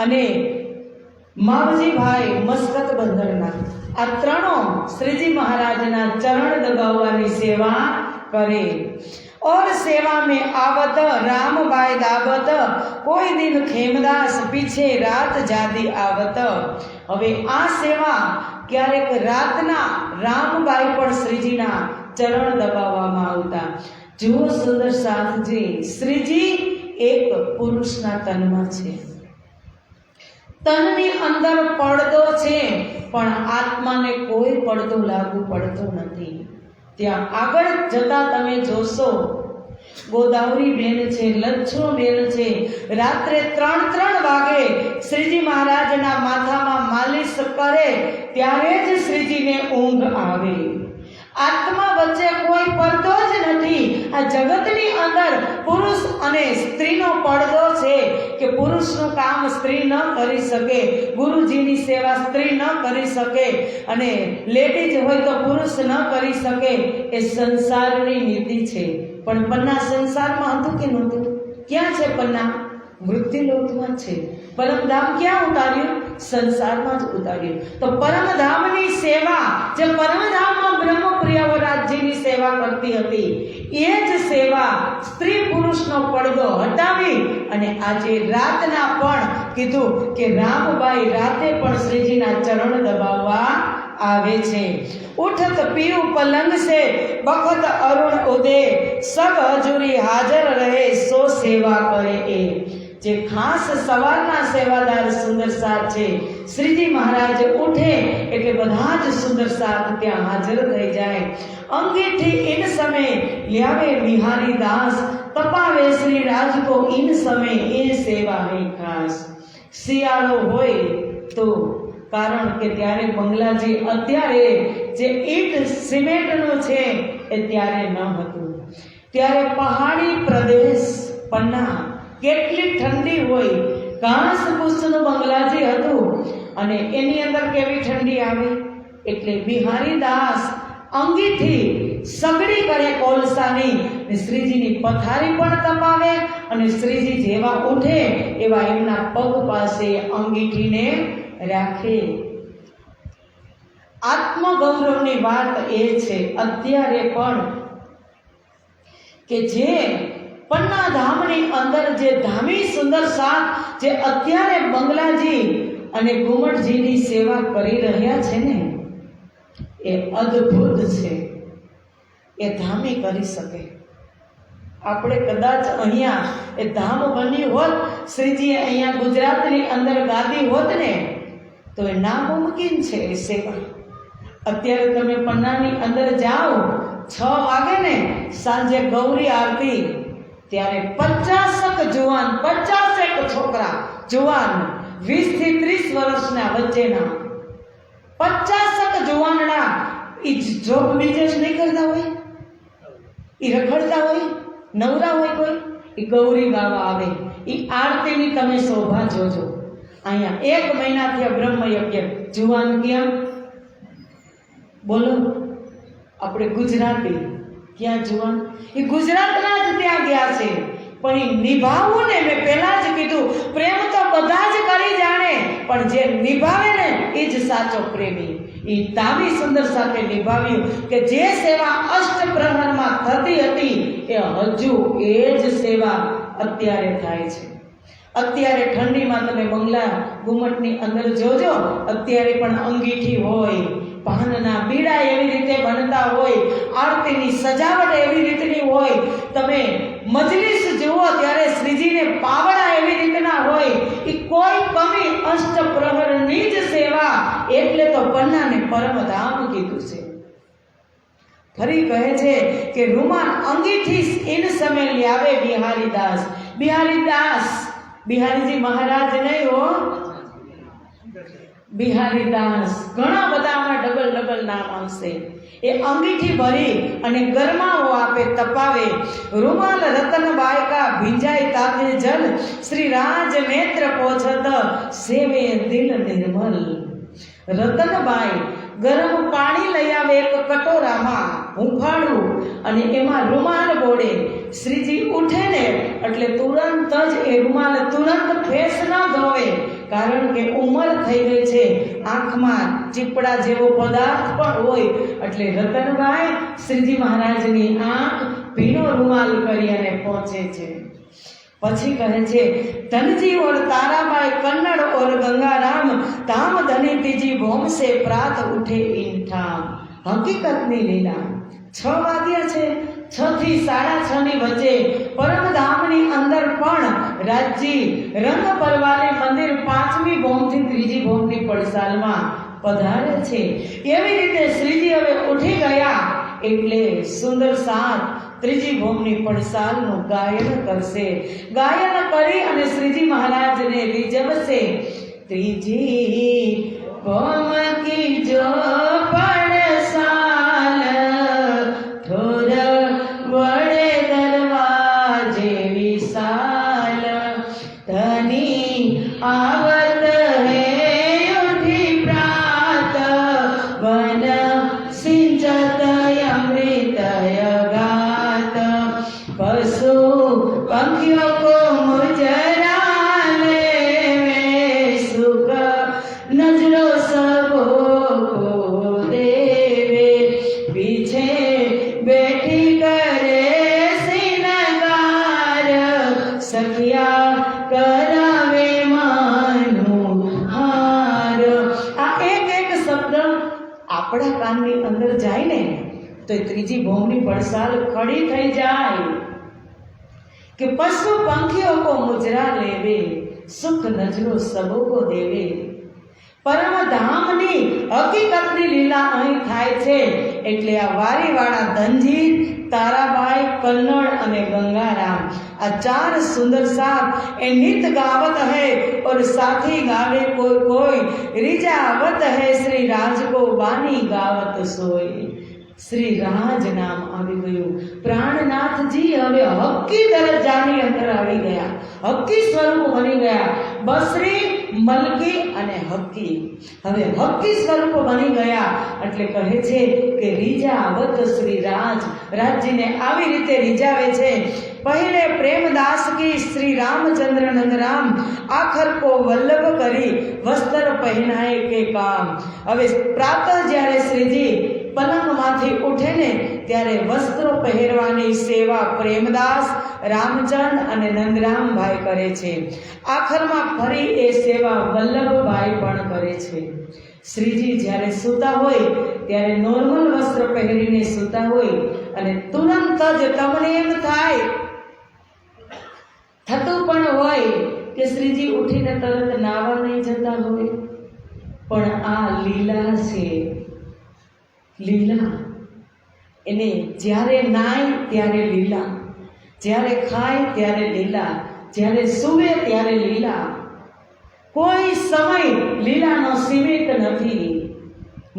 અને માવજીભાઈ મસ્કત બંદરના આ ત્રણો શ્રીજી મહારાજના ચરણ દબાવવાની સેવા કરે. और सेवा में आवत राम बाय दावत, कोई दिन खेमदास पीछे रात जादी आवत. હવે આ સેવા ક્યારેક રાતના રામબાઈ પણ શ્રીજીના ચરણ દબાવવામાં આવતા. જુઓ સુંદર સાથજી, શ્રીજી એક પુરુષના તનમાં છે. તનની અંદર પડદો છે પણ આત્માને કોઈ પડદો લાગુ પડતો નથી. ત્યાં આગળ જતા તમે જોશો ગોદાવરી બેન છે, લચ્છો બેન છે. રાત્રે 3 વાગે શ્રીજી મહારાજના માથામાં માલિશ કરે ત્યારે જ શ્રીજીને ઊંઘ આવે. આત્મા વચ્ચે કોઈ પડદો જ નથી. આ જગતની અંદર પુરુષ અને સ્ત્રીનો પડદો છે કે પુરુષનું કામ સ્ત્રી ન કરી શકે, ગુરુજીની સેવા સ્ત્રી ન કરી શકે, અને લેડીઝ હોય તો પુરુષ ન કરી શકે. એ સંસારની નીતિ છે. પણ પન્ના સંસારમાં હતું કે નહોતું? ક્યાં છે પન્ના? મૃત્યુલોકમાં છે. પરમધામ ક્યાં ઉતાર્યું? સંસારમાં જ ઉતાર્યું. તો પરમધામની સેવા, જે પરમધામમાં બ્રહ્મપ્રિયવરાજજીની સેવા કરતી હતી, એ જ સેવા સ્ત્રી પુરુષનો પડદો હટાવી અને આજે રાતના પણ કીધું કે રામબાઈ રાતે પણ શ્રીજીના ચરણ દબાવવા આવે છે. ઉઠત પીયું પલંગ સે બખત અરુણ ઉદે, સબ હજુરી હાજર રહે સો સેવા કરે એ. જે ખાસ સવારના સેવાદાર સુંદર સાથ છે, શ્રીજી મહારાજ ઉઠે એટલે બધા જ સુંદર સાથ ત્યાં હાજર થઈ જાય. અંગીઠી ઇન સમય લ્યાવે બિહારી દાસ, તપાવે શ્રી રાજ કો ઇન સમય એ સેવા હે ખાસ. શિયાળો હોય તો, કારણ કે ત્યારે બંગલાજી અત્યારે જે ઈંટ સિમેન્ટનું છે એ ત્યારે ન હતું. ત્યારે પહાડી પ્રદેશ પન્ના, કેટલી ઠંડી હોય. ઘાસ પૂછનું બંગલાજી હતું અને એની અંદર કેવી ઠંડી આવે. એટલે બિહારી દાસ અંગીથી સગડી કરે કોલસાની, શ્રીજીની પથારી પણ તપાવે અને શ્રીજી જેવા ઉઠે એવા એમના પગ પાસે અંગીઠીને રાખે. આત્મગૌરવની વાત એ છે અત્યારે પણ કે જે પન્ના ધામની અંદર જે ધામી સુંદર સાથ જે અત્યારે બંગલાજી અને ઘુમટજીની સેવા કરી રહ્યા છે ને, એ અદ્ભુત છે. એ ધામી કરી શકે. આપણે કદાચ અહીંયા એ ધામ બન્યું હોત, શ્રીજીએ અહીંયા ગુજરાતની અંદર ગાદી હોત ને, તો એ નામુમકિન છે એ સેવા. અત્યારે તમે પન્નાની અંદર જાઓ, 6 વાગે ને સાંજે ગૌરી આરતી, ત્યારે 50 જુવાન, 50 છોકરા જુવાન, 20 થી 30 વર્ષના વચ્ચેના 50 જુવાનડા એ જોબ બીજે જ નહીં કરતા હોય, એ રખડતા હોય, નવરા હોય કોઈ, એ ગૌરી ગાવા આવે. એ આરતીની તમે શોભા જોજો. અહીંયા 1 મહિનાથી બ્રહ્મયજ્ઞ. જુવાન ક્યાં? બોલો, આપણે ગુજરાતી ક્યાં જુવાન? એ ગુજરાતના જ ત્યાં ગયા છે. પણ એ નિભાવવું ને, મેં પહેલા જ કીધું, પ્રેમ તો બધા જ કરી જાણે, પણ જે નિભાવે ને એ જ સાચો પ્રેમી. એ ધામી સુંદર સાથે નિભાવ્યું કે જે સેવા અષ્ટપ્રહરમાં થતી હતી એ હજુ એ જ સેવા અત્યારે થાય છે. અત્યારે ઠંડીમાં તમે બંગલા ઘુમટની અંદર જોજો, અત્યારે પણ અંગીઠી હોય, પાનના બીડા એવી રીતે બનતા હોય, આરતીની સજાવટ એવી રીતની હોય. તમે મજલિસ જુઓ ત્યારે શ્રીજીને પાવડા એવી રીતના હોય. એ કોઈ કમી અષ્ટપ્રહરની જ સેવા. એટલે તો પન્નાને પરમધામ કીધું છે. ફરી કહે છે કે રૂમાન અંગીઠી ઇન સમય લ્યાવે બિહારી દાસ. બિહારી દાસ, બિહારીજી મહારાજ નહીં હો, બિહારી દાસ. ઘણા બધા આમાં ડબલ નામ આવશે. એ અંગીઠી ભરી અને ગરમાઓ આપે, તપાવે. રૂમાલ રતન બાયકા ભીંજાય તાતે જલ, શ્રી રાજ નેત્ર પોછત સેવે દિલ નિર્મલ. રતનબાઈ ગરમ પાણી લઈ આવે એક કટોરામાં, હુંફાળું, અને એમાં રૂમાલ બોળે. શ્રીજી ઉઠે ને એટલે તુરંત જ એ રૂમાલ તુરંત ફેસ ન ધોવે, કારણ કે ઉંમર થઈ ગઈ છે, આંખમાં ચીપડા જેવો પદાર્થ પણ હોય. એટલે રતનબાઈ શ્રીજી મહારાજની આંખ ભીનો રૂમાલ કરી અને પહોંચે છે. પછી કહે છે ધનજી ઓર તારાબાઈ કન્નડ ઓર ગંગારામ, ધામ ધની તીજી ભોમ સે પ્રાત ઉઠે ઇનઠામ. હકીકતની લીલા. 6 વાગ્યા છે, 6 થી 6:30 ની વચ્ચે પરમધામની અંદર પણ રાજજી રંગ પરવાલે મંદિર 5મી ભોમથી 3જી ભોમની પડસાલમાં પધારે છે. એવી રીતે શ્રીજી હવે ઉઠી ગયા એટલે સુંદર સાથ ત્રીજી ભૌમની પડસાલનું ગાયન કરશે. ગાયન કરી અને શ્રીજી મહારાજને રીઝવશે. ત્રીજી ભૌમ કી જો પડસાલ થોર વડે દરવાજે વિશાલ ધની આવત હે ઉઠી પ્રાત વન સિંચત અમૃત ગાત પશુ પંખીઓ કો મુજરા લેવે સુખ નજરો સબો કો દેવે પીછે બેઠી કરે સિનગાર સખિયા કરાવે માનું હાર. આ એક એક શબ્દ આપણા કાનની અંદર જાય ને તો એ ત્રીજી ભૌમની પડસાલ ખડી થઈ જાય કે પશુ પંખીઓ કો મુજરા લેવે સુખ નજરો સબો કો દેવે. પરમધામની હકીકતની લીલા અહીં થાય છે. એટલે આ વારીવાળા ધનજી, તારાબાઈ, કન્નડ અને ગંગારામ આ ચાર સુંદર સાથ એ નિત ગાવત હૈ और साथी गावे कोई कोई रिजावत है श्री राज को बानी गावत सोई. શ્રી રાજ નામ આવી ગયું. પ્રાણનાથજી હવે હક્કી દરજ્જાની અંદર આવી ગયા, હક્કી સ્વરૂપ બની ગયા. બસરી, મલકી અને હક્કી હવે હક્કી સ્વરૂપ બની ગયા. એટલે કહે છે કે રીજાવત શ્રી રાજ, રાજજીને આવી રીતે રીજાવે છે. पहले प्रेमदास की श्री रामचंद्र नंदराम आखर को वल्लभ करी वस्त्र पहनाए के काम. હવે પ્રાતઃ જ્યારે શ્રીજી પલંગમાંથી ઉઠે ને ત્યારે વસ્ત્રો પહેરવાની સેવા પ્રેમદાસ, રામચંદ અને નંદરામભાઈ કરે છે. આખરમાં ફરી એ સેવા વલ્લભભાઈ પણ કરે છે. શ્રીજી જ્યારે સૂતા હોય ત્યારે નોર્મલ વસ્ત્ર પહેરીને સૂતા હોય અને તુરંત જ તમને એમ થાય, થતું પણ હોય કે શ્રીજી ઉઠીને તરત નાવા નહીં જતા હોય. પણ આ લીલા છે, લીલા. એને જ્યારે નાય ત્યારે લીલા, જ્યારે ખાય ત્યારે લીલા, જ્યારે સૂવે ત્યારે લીલા. કોઈ સમય લીલાનો સીમિત નથી.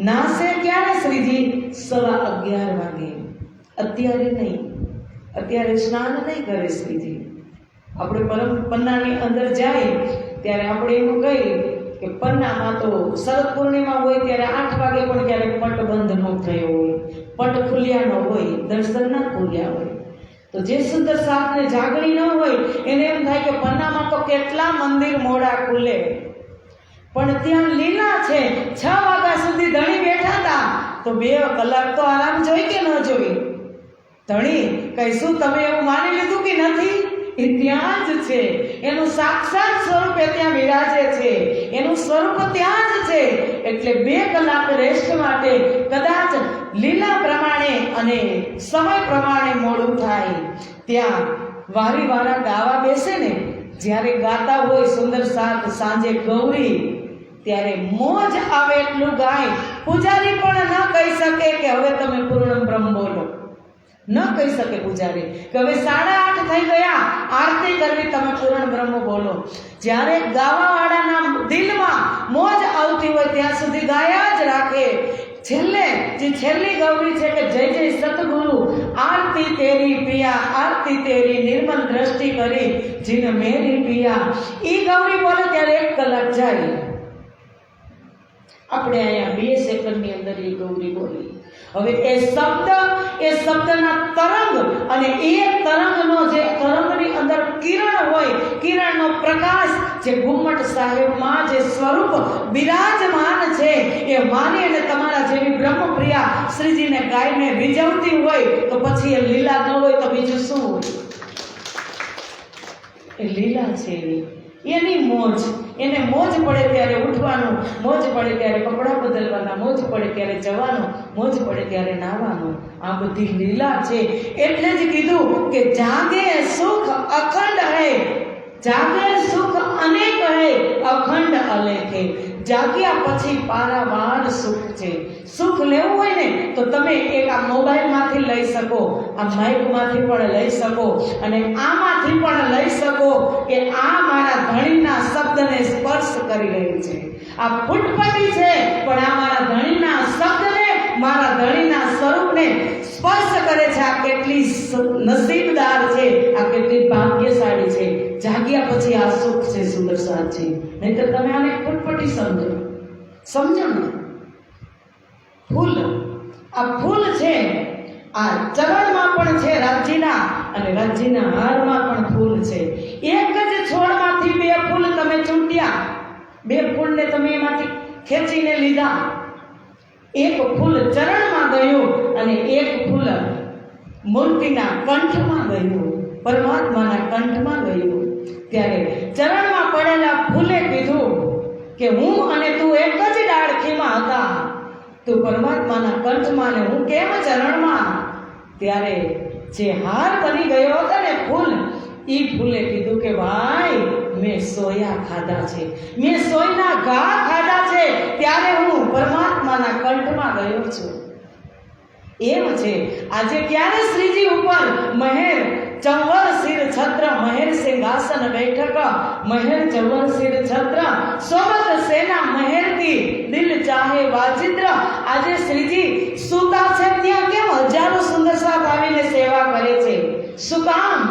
નાશે ક્યારે શ્રીજી? 11:15 વાગે. અત્યારે નહીં, અત્યારે સ્નાન નહીં કરે શ્રીજી. આપણે પરમ પન્નાની અંદર જાય ત્યારે આપણે એવું કહીએ કે પન્નામાં તો શરદ પૂર્ણિમા હોય ત્યારે 8 વાગે પણ ક્યારેક પટ બંધ ન થયો હોય, પટ ખુલ્યા ન હોય, દર્શન ના ખુલ્યા હોય. તો જે સુંદર સાધને જાગણી ન હોય એને એમ થાય કે પન્નામાં તો કેટલા મંદિર મોડા ખુલે, પણ ત્યાં લીલા છે. 6 વાગ્યા સુધી ધણી બેઠા હતા તો 2 કલાક તો આરામ જોઈ કે ન જોઈ? ધણી કઈ શું તમે એવું માની લીધું કે નથી? એ ત્યાં જ છે. એનું સાક્ષાત સ્વરૂપ ત્યાં બિરાજે છે, એનું સ્વરૂપ ત્યાં જ છે. એટલે 2 કલાક રેસ્ટ માટે કદાચ લીલા પ્રમાણે અને સમય પ્રમાણે મોડું થાય. ત્યાં વારીવાળા ગાવા બેસે ને, જ્યારે ગાતા હોય સુંદર સાથ સાંજે ગૌરી, ત્યારે મોજ આવે એટલું ગાય. પૂજારી પણ ન કહી શકે કે હવે તમે પૂર્ણ બ્રહ્મ બોલો, ન કહી શકે પૂજારી કે હવે 8:30 થઈ ગયા, આરતી કરવી, તમે પૂર્ણ બ્રહ્મ બોલો. જ્યારે ગાવાવાળાના દિલમાં મોજ આવતી હોય ત્યાં સુધી ગાયા જ રાખે. છેલ્લે જે છેલ્લી ગૌરી છે કે જય જય સતગુરુ, આરતી તેરી પિયા, આરતી તેરી નિર્મલ દ્રષ્ટિ કરી જીન મેરી પિયા. ઈ ગૌરી બોલે ત્યારે 1 કલાક જાય. આપણે અહીંયા 2 સેકન્ડની અંદર એ ગૌરી બોલી. હવે એ શબ્દના તરંગ અને એ તરંગનો જે તરંગની અંદર કિરણ હોય, કિરણનો પ્રકાશ જે ઘુમ્મટ સાહેબમાં જે સ્વરૂપ બિરાજમાન છે, એ મારી અને તમારા જેવી બ્રહ્મપ્રિયા શ્રીજીને ગાયને રીઝવતી હોય તો પછી એ લીલા ન હોય તો બીજું શું હોય? એ લીલા છે. એની મોજ, એને મોજ પડે ત્યારે ઉઠવાનું, મોજ પડે ત્યારે કપડાં બદલવાના, મોજ પડે ત્યારે જવાનું, મોજ પડે ત્યારે નાહવાનું. આ બધી લીલા છે. એટલે જ કીધું કે જાગે સુખ અખંડ હૈ, જાગે સુખ અનેક હૈ, અખંડ અલેખ હૈ. જાગ્યા પછી પારાવાર સુખ છે. સુખ લેવું હોય ને તો તમે એક આ મોબાઈલમાંથી લઈ શકો, આ માઇકમાંથી પણ લઈ શકો, અને આમાંથી પણ લઈ શકો કે આ મારા ધણીના શબ્દને સ્પર્શ કરી રહી છે. આ ફૂટપટ્ટી છે પણ આ મારા ધણીના શબ્દને, મારા ધણીના સ્વરૂપને સ્પર્શ કરે છે. આ કેટલી નસીબદાર છે, આ કેટલી ભાગ્યશાળી છે. જાગ્યા પછી આ સુખ છે, સુંદર સાથ છે. નહીં તો તમે આને ફૂટપટ્ટી સમજો ને. ફૂલ, આ ફૂલ છે, આ ચરણમાં પણ છે રાજીના, અને રાજીના હારમાં પણ ફૂલ છે. એક જ છોડમાંથી બે ફૂલ તમે ચૂંટ્યા, બે ફૂલને તમે એમાંથી ખેંચીને લીધા. એક ફૂલ ચરણમાં ગયું અને એક ફૂલ મૂર્તિના કંઠમાં ગયું, પરમાત્માના કંઠમાં ગયું. ત્યારે ચરણમાં પડેલા ફૂલે કીધું કે હું અને તું એક જ ડાળખીમાં હતા, તું પરમાત્માના કંઠમાં ને હું કેમ ચરણમાં. ત્યારે જે હાર બની ગયો હતો ને ફૂલ, એ ફૂલે કીધું કે ભાઈ મેં સોયા ખાધા છે, મેં સોયના ઘા ખાધા છે, ત્યારે હું પરમાત્માના કંઠમાં ગયો છું. એમ છે આજે ક્યારે શ્રીજી ઉપર મહેર ચંવર શિર છત્ર, મહેર સિંહાસન બેઠક, મહેર ચંવર શિર છત્ર, સોબત સેના મહેરથી દિલ ચાહે વાજિંદ્ર. આજે શ્રીજી સુતા છે ત્યાં કેમ હજારો સુંદર સાથ આવીને સેવા કરે છે? શું કામ?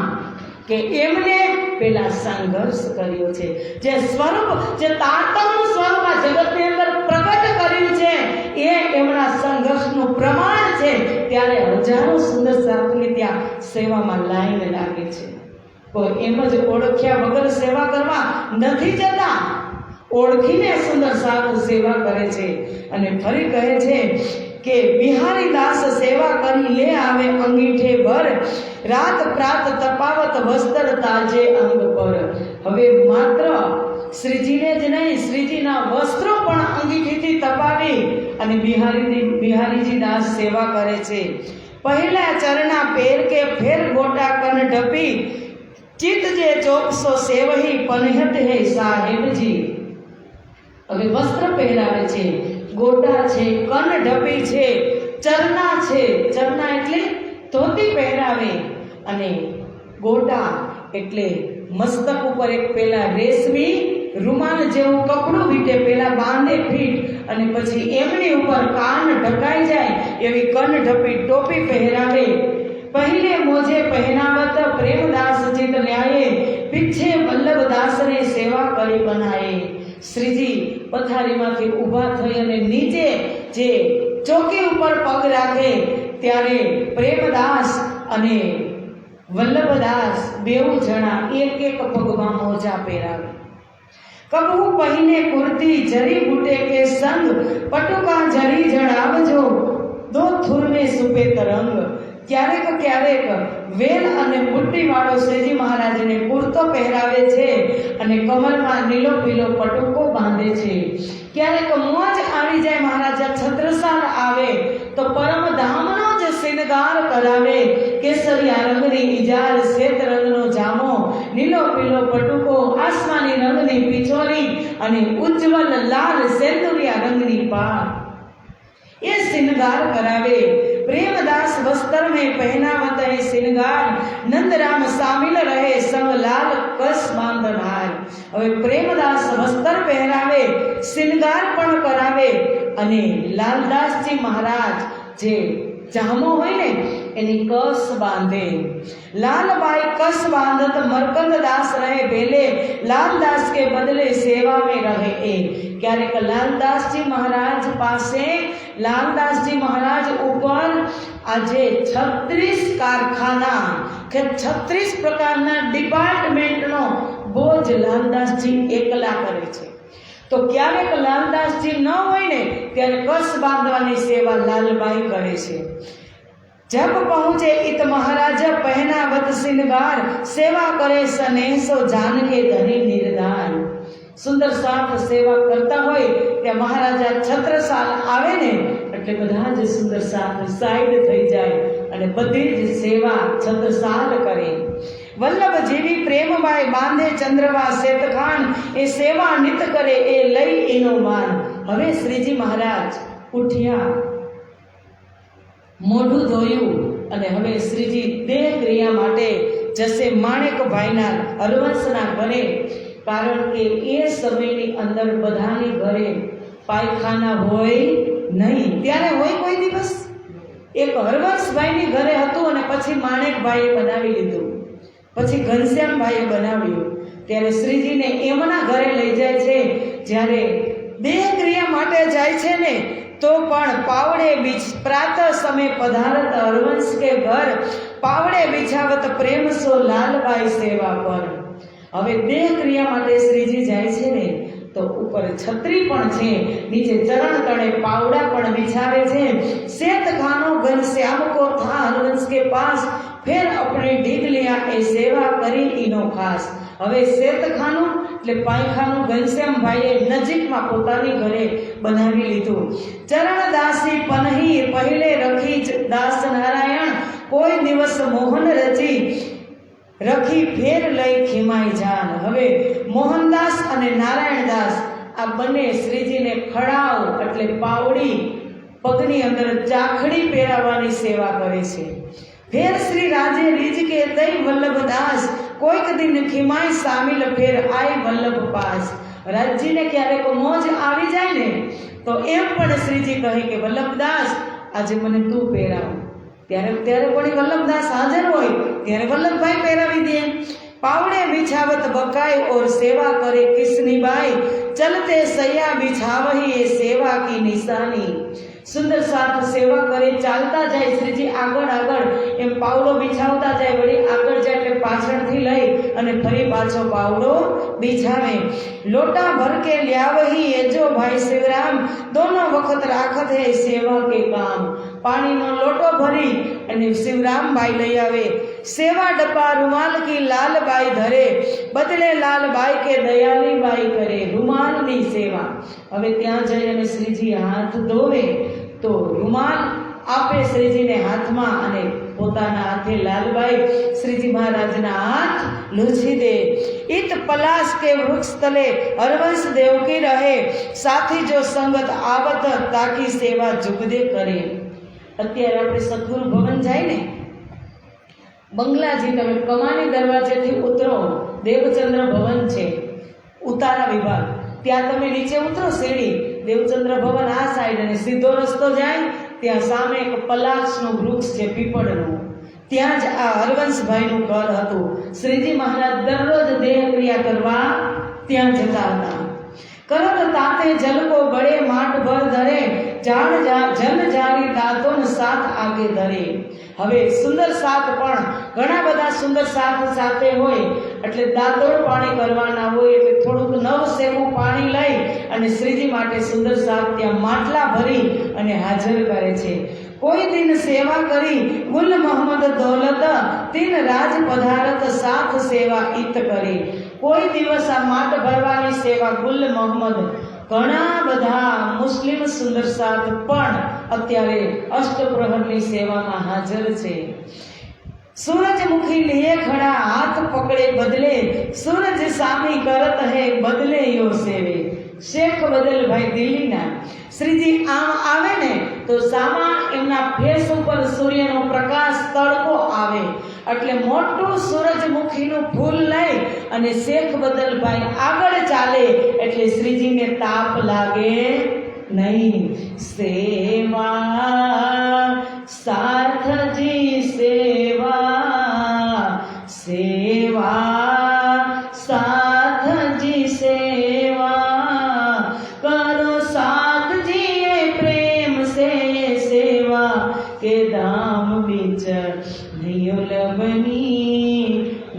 કે એમને પેલા સંઘર્ષ કર્યો છે. જે સ્વરૂપ, જે તાતણનું સ્વરૂપ આ જગતની અંદર પ્રગટ કર્યું છે, એ એમના સંઘર્ષનું પ્રમાણ છે. ત્યારે હજારો સુંદર સાથની ત્યાં સેવામાં લાઈન લાગે છે. કોઈ એમ જ ઓળખ્યા વગર સેવા કરવા નથી જતા, ઓળખીને સુંદર સાથ સેવા કરે છે. અને ફરી કહે છે કે બિહારી દાસ સેવા કરી લે આવે અંગીઠે ભર, રાત પ્રાત તપાવત વસ્ત્ર તાજે અંગ પર. હવે માત્ર શ્રીજીને જ નહીં, શ્રીજીના વસ્ત્રો પણ અંગીઠીથી તપાવી અને બિહારીજી દાસ સેવા કરે છે. પહેલા ચરણા પેર કે ફેર ગોટા કન ઢપી, ચિત જે ચોપસો સેવહી પનહત હે સાહેબજી. હવે વસ્ત્ર પહેરાવે છે, ગોટા છે, કન ઢપી છે, ચરણા છે, ચરણા એટલે ધોતી પહેરાવે, અને ગોટા એટલે મસ્તક ઉપર એક પેલા રેશમી રૂમાલ જેવું કપડું વીટે, પેલા બાંધે ફીટ, અને પછી એમની ઉપર કાન ઢકાઈ જાય એવી કન ઢપી ટોપી પહેરાવે. પહેલે મોજે પહેરાવત પ્રેમદાસ ચિત ન્યાયે, પીછે વલ્લભદાસને સેવા કરી બનાએ. શ્રીજી પથારીમાંથી ઊભા થઈ અને નીચે જે ચોકી ઉપર પગ રાખે ત્યારે પ્રેમદાસ અને વલ્લભદાસ બેઉ જણા એક એક પગમાં મોજા પહેરાવે. કબહુ પહેને કુર્તી જરી બુટે કે સંગ, પટુકા જરી જણાવજો દો થુર में સુપેત રંગ. ક્યારેક વેલ અને બુટ્ટી વાળો શ્રીજી મહારાજને કુર્તો પહેરાવે છે અને કમરમાં નીલો પીલો પટુકો બાંધે છે. ક્યારેક મોજ આવી જાય, મહારાજા છત્રસાલ આવે તો પરમધામનો જ શૃંગાર કરાવે. કેસરિયા રંગની ઇજાર, શ્વેત રંગનો જામો, નીલો પીલો પટુકો, આસમાની રંગની પિછોરી અને ઉજ્જવલ લાલ સેંદુરિયા રંગની પાઘ, ये श्रृंगार करावे. प्रेमदास वस्त्र में पहनावत है श्रृंगार, नंद राम शामिल रहे संग लाल कस बांधन हार. હવે પ્રેમદાસ વસ્ત્ર પહેરાવે, શ્રૃંગાર પણ કરાવે, અને લાલદાસજી મહારાજ જે જામો હોય ને એની કસ બાંધે. लालबाई कस बांधत मरकंद दास रहे बेले, लालदास के बदले सेवा में रहे ए. क्यारेक लालदासजी महाराज पासे, लालदासजी महाराज ઉપર આજે 36 કારખાના કે 36 પ્રકારના ડિપાર્ટમેન્ટનો બોજ લાલદાસજી એકલા કરે છે. તો ક્યારેક લાલદાસજી ન હોય ને ત્યારે કસ બાંધવાની સેવા લાલબાઈ કરે છે. जब पहुँचे इत महाराज पहनावत श्रृंगार, सेवा करे स्नेह जान के धनी निर्धार. सुंदर साथ सेवा करता હોય ત્યાં મહારાજા છત્રસાલ આવે ને એટલે બધા જ સુંદર સાથ સાઈડ થઈ જાય અને બધી જ સેવા છત્રસાલ કરે. વલ્લભ જેવી પ્રેમબાઈ બાંધે ચંદ્રવા શેતખાન, એ સેવા નિત કરે એ લઈ એનો માન. હવે શ્રીજી મહારાજ ઉઠ્યા, મોઢું ધોયું અને હવે શ્રીજી દેહ ક્રિયા માટે જશે માણેકભાઈના હરવંશના ઘરે. કારણ કે એ સમયની અંદર બધાની ઘરે પાયખાના હોય નહીં. ત્યારે હોય કોઈ દિવસ એક હરવંશભાઈની ઘરે હતું અને પછી માણેકભાઈએ બનાવી લીધું, પછી ઘનશ્યામભાઈએ બનાવ્યું. ત્યારે શ્રીજીને એમના ઘરે લઈ જાય છે. જ્યારે દેહ ક્રિયા માટે જાય છે ને તો પણ પાવડે પ્રાતઃ સમય પધારત હરવંશ કે ઘર, પાવડે બિછાવત પ્રેમ સો લાલબાઈ સેવા પર. હવે દેહ ક્રિયા માટે શ્રીજી જાય છે ને તો ઉપર છત્રી પણ છે, નીચે ચરણ તળે પાવડા પણ બિછાવે છે. શેત ખાનો ઘનશ્યામ કો થા હરવંશ કે પાસ, ફેર अपने ढीग लिया ए सेवा કરી ઈનો ખાસ. હવે શેતખાનું એટલે પાયખાનું ઘનશ્યામભાઈએ નજીકમાં પોતાની ઘરે બનાવી લીધું. ચરણ દાસી પનહી પહેલે રખી દાસ નારાયણ, કોઈ દિવસ મોહન રચી રખી ફેર લઈ ખીમાઈ જાન. હવે મોહનદાસ અને નારાયણદાસ આ બંને શ્રીજીને ખડાવ એટલે પાવડી, પગની અંદર ચાખડી પહેરાવવાની સેવા કરે છે. ફેર શ્રી રાજે રીજ કે દઈ વલ્લભદાસ, કોઈક દિન ખીમાઈ સામિલ ફેર આય વલ્લભ પાસ. રાજજીને ક્યારેક મોજ આવી જાય ને તો એમ પણ શ્રીજી કહે કે વલ્લભદાસ આજે મને તું પહેરાવ. ત્યારે પણ વલ્લભદાસ હાજર હોય ત્યારે વલ્લભભાઈ પહેરાવી દે. પાવડે બિછાવત બકાય ઓર સેવા કરે કિસની બાઈ, ચલતે સૈયા બિછાવહી એ સેવા કી નિશાની. સુંદર સાથ સેવા કરે, ચાલતા જાય શ્રીજી આગળ આગળ, એમ પાવડો બિછાવતા જાય, વળી આગળ જાય એટલે પાછળથી લઈ અને ફરી પાછો પાવડો બિછાવે. લોટા ભર કે લ્યાવહી એ જો ભાઈ શિવરામ, દોનો વખત રાખત હે સેવા કે કામ. પાણીનો લોટો ભરી અને શિવરામભાઈ લઈ આવે. સેવા ડબ્બા રૂમાલ કી લાલબાઈ ધરે, બદલે લાલબાઈ કે દયાલી બાઈ કરે રૂમાલની સેવા. હવે ત્યાં જઈ અને શ્રીજી હાથ ધોવે તો રૂમાલ આપે શ્રીજીને હાથમાં અને પોતાના હાથે લાલબાઈ શ્રીજી મહારાજના હાથ લૂછી દે. ઈત પલાશ કે વૃક્ષ તલે હરવંશ દેવકી રહે, સાથી જો સંગત આવત તાકી સેવા જુગદે કરે. અત્યારે આપણે સદગુરુ ભવન જાય ને, બંગલાજી તમે કમાની દરવાજેથી ઉતરો, દેવચંદ્ર ભવન છે ઉતારા વિભાગ, ત્યાં તમે નીચે ઉતરો સીડી, દેવચંદ્ર ભવન આ સાઈડ અને સીધો રસ્તો જાય ત્યાં સામે એક પલાશનું વૃક્ષ છે પીપળનું, ત્યાં જ આ હરવંશભાઈનું ઘર હતું. શ્રીજી મહારાજ દરરોજ દેહ ક્રિયા કરવા ત્યાં જતા હતા. કરત તાતે જલકો ગળે માટ ભર ધરે, જન જારી દાંતોન સાથ આગે ધરે. હવે સુંદર સાથ પણ ઘણા બધા સુંદર સાથ સાથે હોય એટલે દાંતોડ પાણી કરવાના હોય એટલે થોડુંક નવ સેવું પાણી લઈ અને શ્રીજી માટે સુંદર સાથ ત્યાં માટલા ભરી અને હાજર કરે છે. કોઈ દિન સેવા કરી ગુલ મોહમ્મદ દૌલત, તીન રાજ પધારત સાથ સેવા ઈત કરી. કોઈ દિવસ આ માટ ભરવાની સેવા ગુલ મોહમ્મદ, ઘણા બધા મુસ્લિમ સુંદર સાથ પણ અત્યારે અષ્ટપ્રહરની સેવામાં હાજર છે. સૂરજમુખી લીએ ખડા હાથ પકડે બદલે, સૂરજ સામી કરત હે બદલે યો સેવે. શેખ બદલભાઈ દિલ્હીના શ્રીજી આમ આવે ને તો સામા એમના ફેસ ઉપર સૂર્યનો પ્રકાશ તડકો આવે એટલે મોટું સૂરજમુખીનું ફૂલ લઈ અને શેખ બદલભાઈ આગળ ચાલે એટલે શ્રીજીને તાપ લાગે નહીં. સેવા સાથજી સેવા, સેવા સાથજી સેવા કરો, સાથજી પ્રેમ સે સેવા કે દામ બીચ નહીં લબની,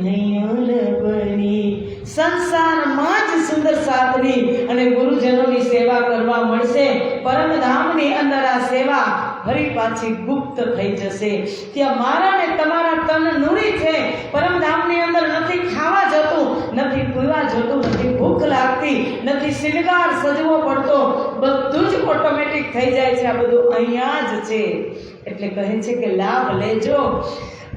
નહીં લબની. સંસારમાં જ સુંદર સાથની અને ગુરુજનોની સેવા કરવા મળશે. પરમધામની અંદર આ સેવા ફરી પાછી ગુપ્ત થઈ જશે. ત્યાં મારા ને તમારા તન નૂરી છે. પરમધામની અંદર નથી ખાવા જતું, નથી પીવા જતું, નથી ભૂખ લાગતી, નથી શિંગાર સજવો પડતો, બધું જ ઓટોમેટિક થઈ જાય છે. આ બધું અહીંયા જ છે. એટલે કહે છે કે લાભ લેજો.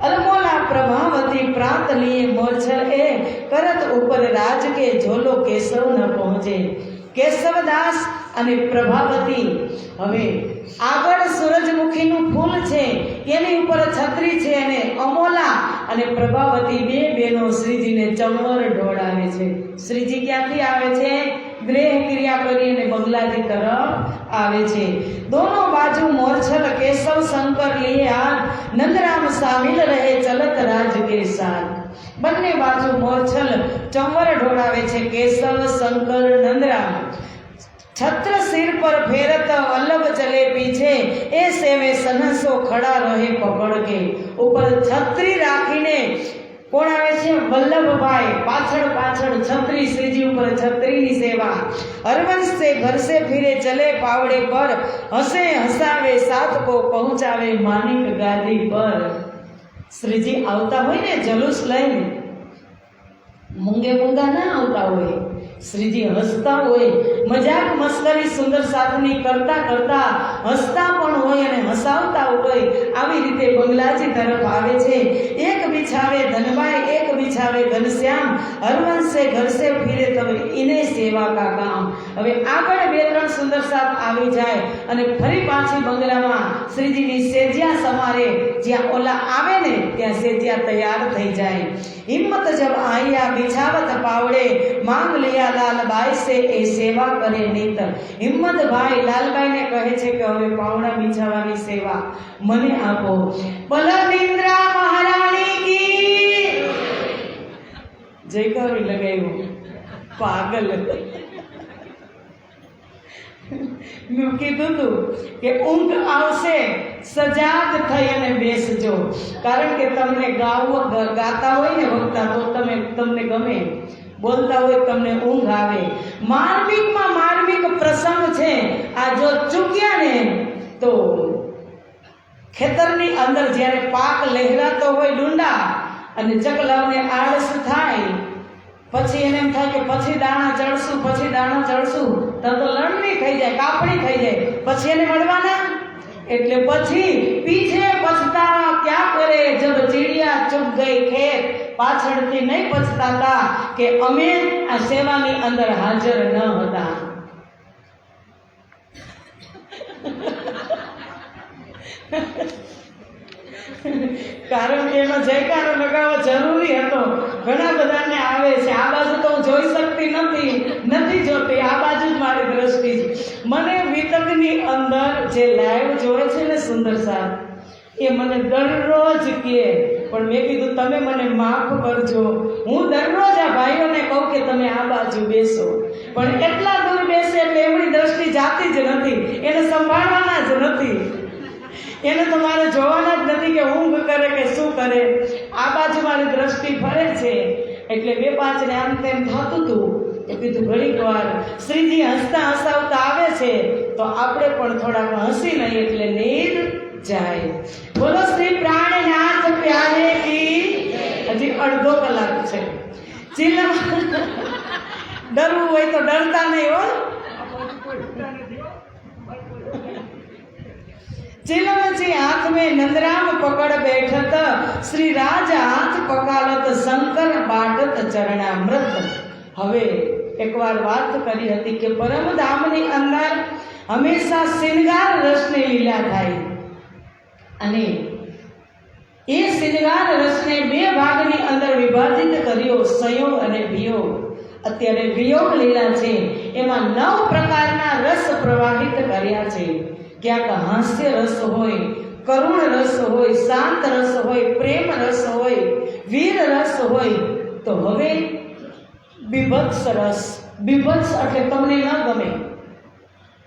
अलमोला प्रभावती प्रात लिए मोरछल ए करत ऊपर राज के झोलो केशव न पहुंचे। केशवदास અને પ્રભાવતી હવે આગળ સૂરજમુખીનું ફૂલ છે એની ઉપર છત્રી છે અને અમોલા અને પ્રભાવતી બે બહેનો શ્રીજીને ચંવર ઢોળાવે છે। શ્રીજી ક્યાંથી આવે છે? ગ્રહ ક્રિયા કરીને બંગલાજી તરફ આવે છે। दोनों बाजू मोरछल केशव शंकर लिए हाथ नंदराम सामिल रहे चलत राज के साथ। બંને બાજુ મોરછલ ચંવર ઢોળાવે છે કેશવ શંકર નંદરામ। छत्र सिर पर फेरत वल्लभ चले पीछे ए सेवे सनसो खड़ा रहे पकड़ के। ऊपर छत्री राखीने कोण आवे छे? वल्लभभाई पाछड़ पाछड़ छत्री श्रीजी ऊपर छत्रीनी सेवा। हरवंश से घर से फिरे चले पावड़े पर हंसे हंसावे साथ को पहुंचावे मानिक गादी पर। श्रीजी आवता होय ने जलूस लईने मूंगे मूंगा ना आवता होय। श्रीजी हसता होय मजाक मस्करी सुंदर साधनी करता करता हसता पण होय अने हसावता होय આવી રીતે બંગલાજી તરફ આવે છે। એક बिछावे धनबाई एक बिछावे घनश्याम हरवंश से घर से फिरे तब इने सेवा का काम। હવે આગળ બે ત્રણ સુંદર સાથ આવી જાય અને ફરી પાછી બંગલામાં શ્રીજીની સેજ્યા સમારે જ્યાં ઓલા આવે ને ત્યાં સેજ્યા તૈયાર થઈ જાય। हिम्मत जब आया बिछावत पावड़े मांग लिया लालबाई से ए सेवा करे नीत। हिम्मत भाई लालबाई ने कहे छे के हवे पावड़ा बिछावानी सेवा मने आपो। बलविंद्रा महारानी की जयकारी लगायो पागल। મેં કીધું હતું કે ઊંઘ આવશે સજાગ થઈ અને બેસજો કારણ કે તમને ગાતા હોય ને વક્તા તો તમને ગમે, બોલતા હોય તમને ઊંઘ આવે। માર્મિકમાં માર્મિક પ્રસંગ છે આ જો ચૂક્યા ને તો ખેતરની અંદર જ્યારે પાક લહેરાતો હોય ડુંડા અને ચકલાઓને આળસ થાય પછી એને એમ થાય કે પછી દાણા ચડશું તો લણણી થઈ જાય, કાપણી થઈ જાય, પછી એને મળવાના એટલે પછી પીછે પછતાવા क्या करे जब चिड़िया चुग गई खेत। पाछळથી નહીં પછતાતા કે અમે આ સેવાની અંદર હાજર ન હતા। કારણ કે એનો જયકારો લગાવવો જરૂરી હતો। ઘણા બધાને આવે છે આ બાજુ તો હું જોઈ શકતી નથી જોતી, આ બાજુ જ મારી દ્રષ્ટિ છે। મને વિતકની અંદર જે લાઈવ જોવે છે ને સુંદર સાથ એ મને દરરોજ કહે પણ મેં કીધું તમે મને માફ કરજો। હું દરરોજ આ ભાઈઓને કહું કે તમે આ બાજુ બેસો પણ એટલા દૂર બેસે એટલે એમની દ્રષ્ટિ જાતી જ નથી, એને સંભાળવાના જ નથી, એને તો મારે જોવાના જ નથી કે ઊંઘ કરે કે શું કરે। આ બાજુ મારી દ્રષ્ટિ ફરે છે એટલે બે પાંચ ને આમ તેમ થતું હતું એ કીધું ઘડીક વાર શ્રીજી હસતા હસાવતા આવે છે તો આપણે પણ થોડાક હસી લઈએ એટલે નીંદ જાય। બોલો શ્રી પ્રાણનાથ પ્યારે की। હજી અડધો કલાક છે। ચિલ્લા ડરવું હોય તો ડરતા નહીં હો। चिलमची हाथ में नंदराम पकड़ बैठत श्री राज हाथ पकालत शंकर बाटत चरणामृत। હવે એકવાર વાત કરી હતી કે પરમધામની અંદર હંમેશા શૃંગાર રસની લીલા થાય અને એ શૃંગાર રસને બે ભાગની અંદર વિભાજિત કર્યો, સંયોગ અને વિયોગ। અત્યારે વિયોગ લીલા છે એમાં 9 પ્રકારના રસ પ્રવાહિત કર્યા છે। ક્યાંક હાસ્ય રસ હોય, કરુણ રસ હોય, શાંત રસ હોય, પ્રેમ રસ હોય, વીર રસ હોય તો હવે બીભત્સ રસ। બીભત્સ એટલે તમને ન ગમે,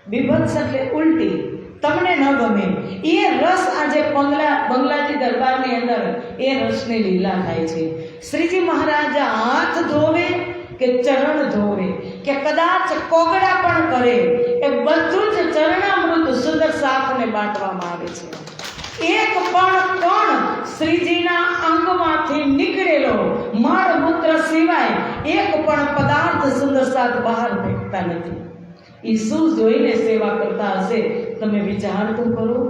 બીભત્સ એટલે ઉલટી, તમને ન ગમે એ રસ આજે બંગલાજી દરબારની અંદર એ રસની લીલા થાય છે। શ્રીજી મહારાજ હાથ ધોવે કે ચરણ ધોવે કે કદાચ કોગળા પણ કરે એ બધું જ ચરણામૃત સુંદર સાથને બાંટવામાં આવે છે। એક પણ કણ શ્રીજીના અંગમાંથી નીકળેલો મળમૂત્ર સિવાય એક પણ પદાર્થ સુંદર સાથ બહાર ફેંકતા નથી। એ શું જોઈને સેવા કરતા હશે તમે વિચાર તો કરો।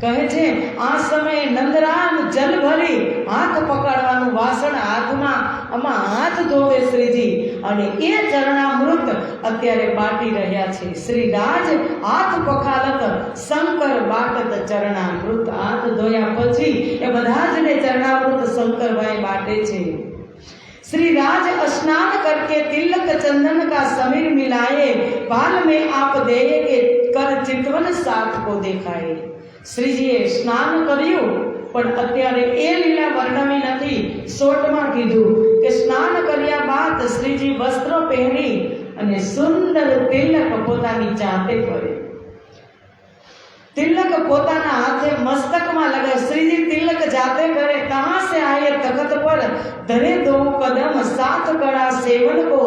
કહે છે આ સમયે નંદરામ જલ ભરી હાથ પકડવાનું વાસણ હાથમાં આમાં હાથ ધોવે શ્રીજી અને એ ચરણામૃત અત્યારે બાટી રહ્યા છે. શ્રી રાજ હાથ પખાલત શંકર બાટત ચરણામૃત. હાથ ધોયા પછી એ બધા જને ચરણામૃત શંકરભાઈ બાટે છે. श्री राज स्नान करके तिलक चंदन का समीर मिलाए, बाल में आप देये के कर चितवन साथ को देखाए. श्रीजीए स्नान કર્યું પણ અત્યારે એ લીલા વર્ણવી નથી. શોર્ટમાં કીધું કે સ્નાન કર્યા બાદ શ્રીજી વસ્ત્રો પહેરી અને સુંદર તિલક પોતાની જાતે કરે. तिलक पोताना हाथे मस्तक में लगे. श्रीजी तिलक जाते करे. कहाँ से आए तखत पर धरे दो कदम, सात कड़ा सेवन को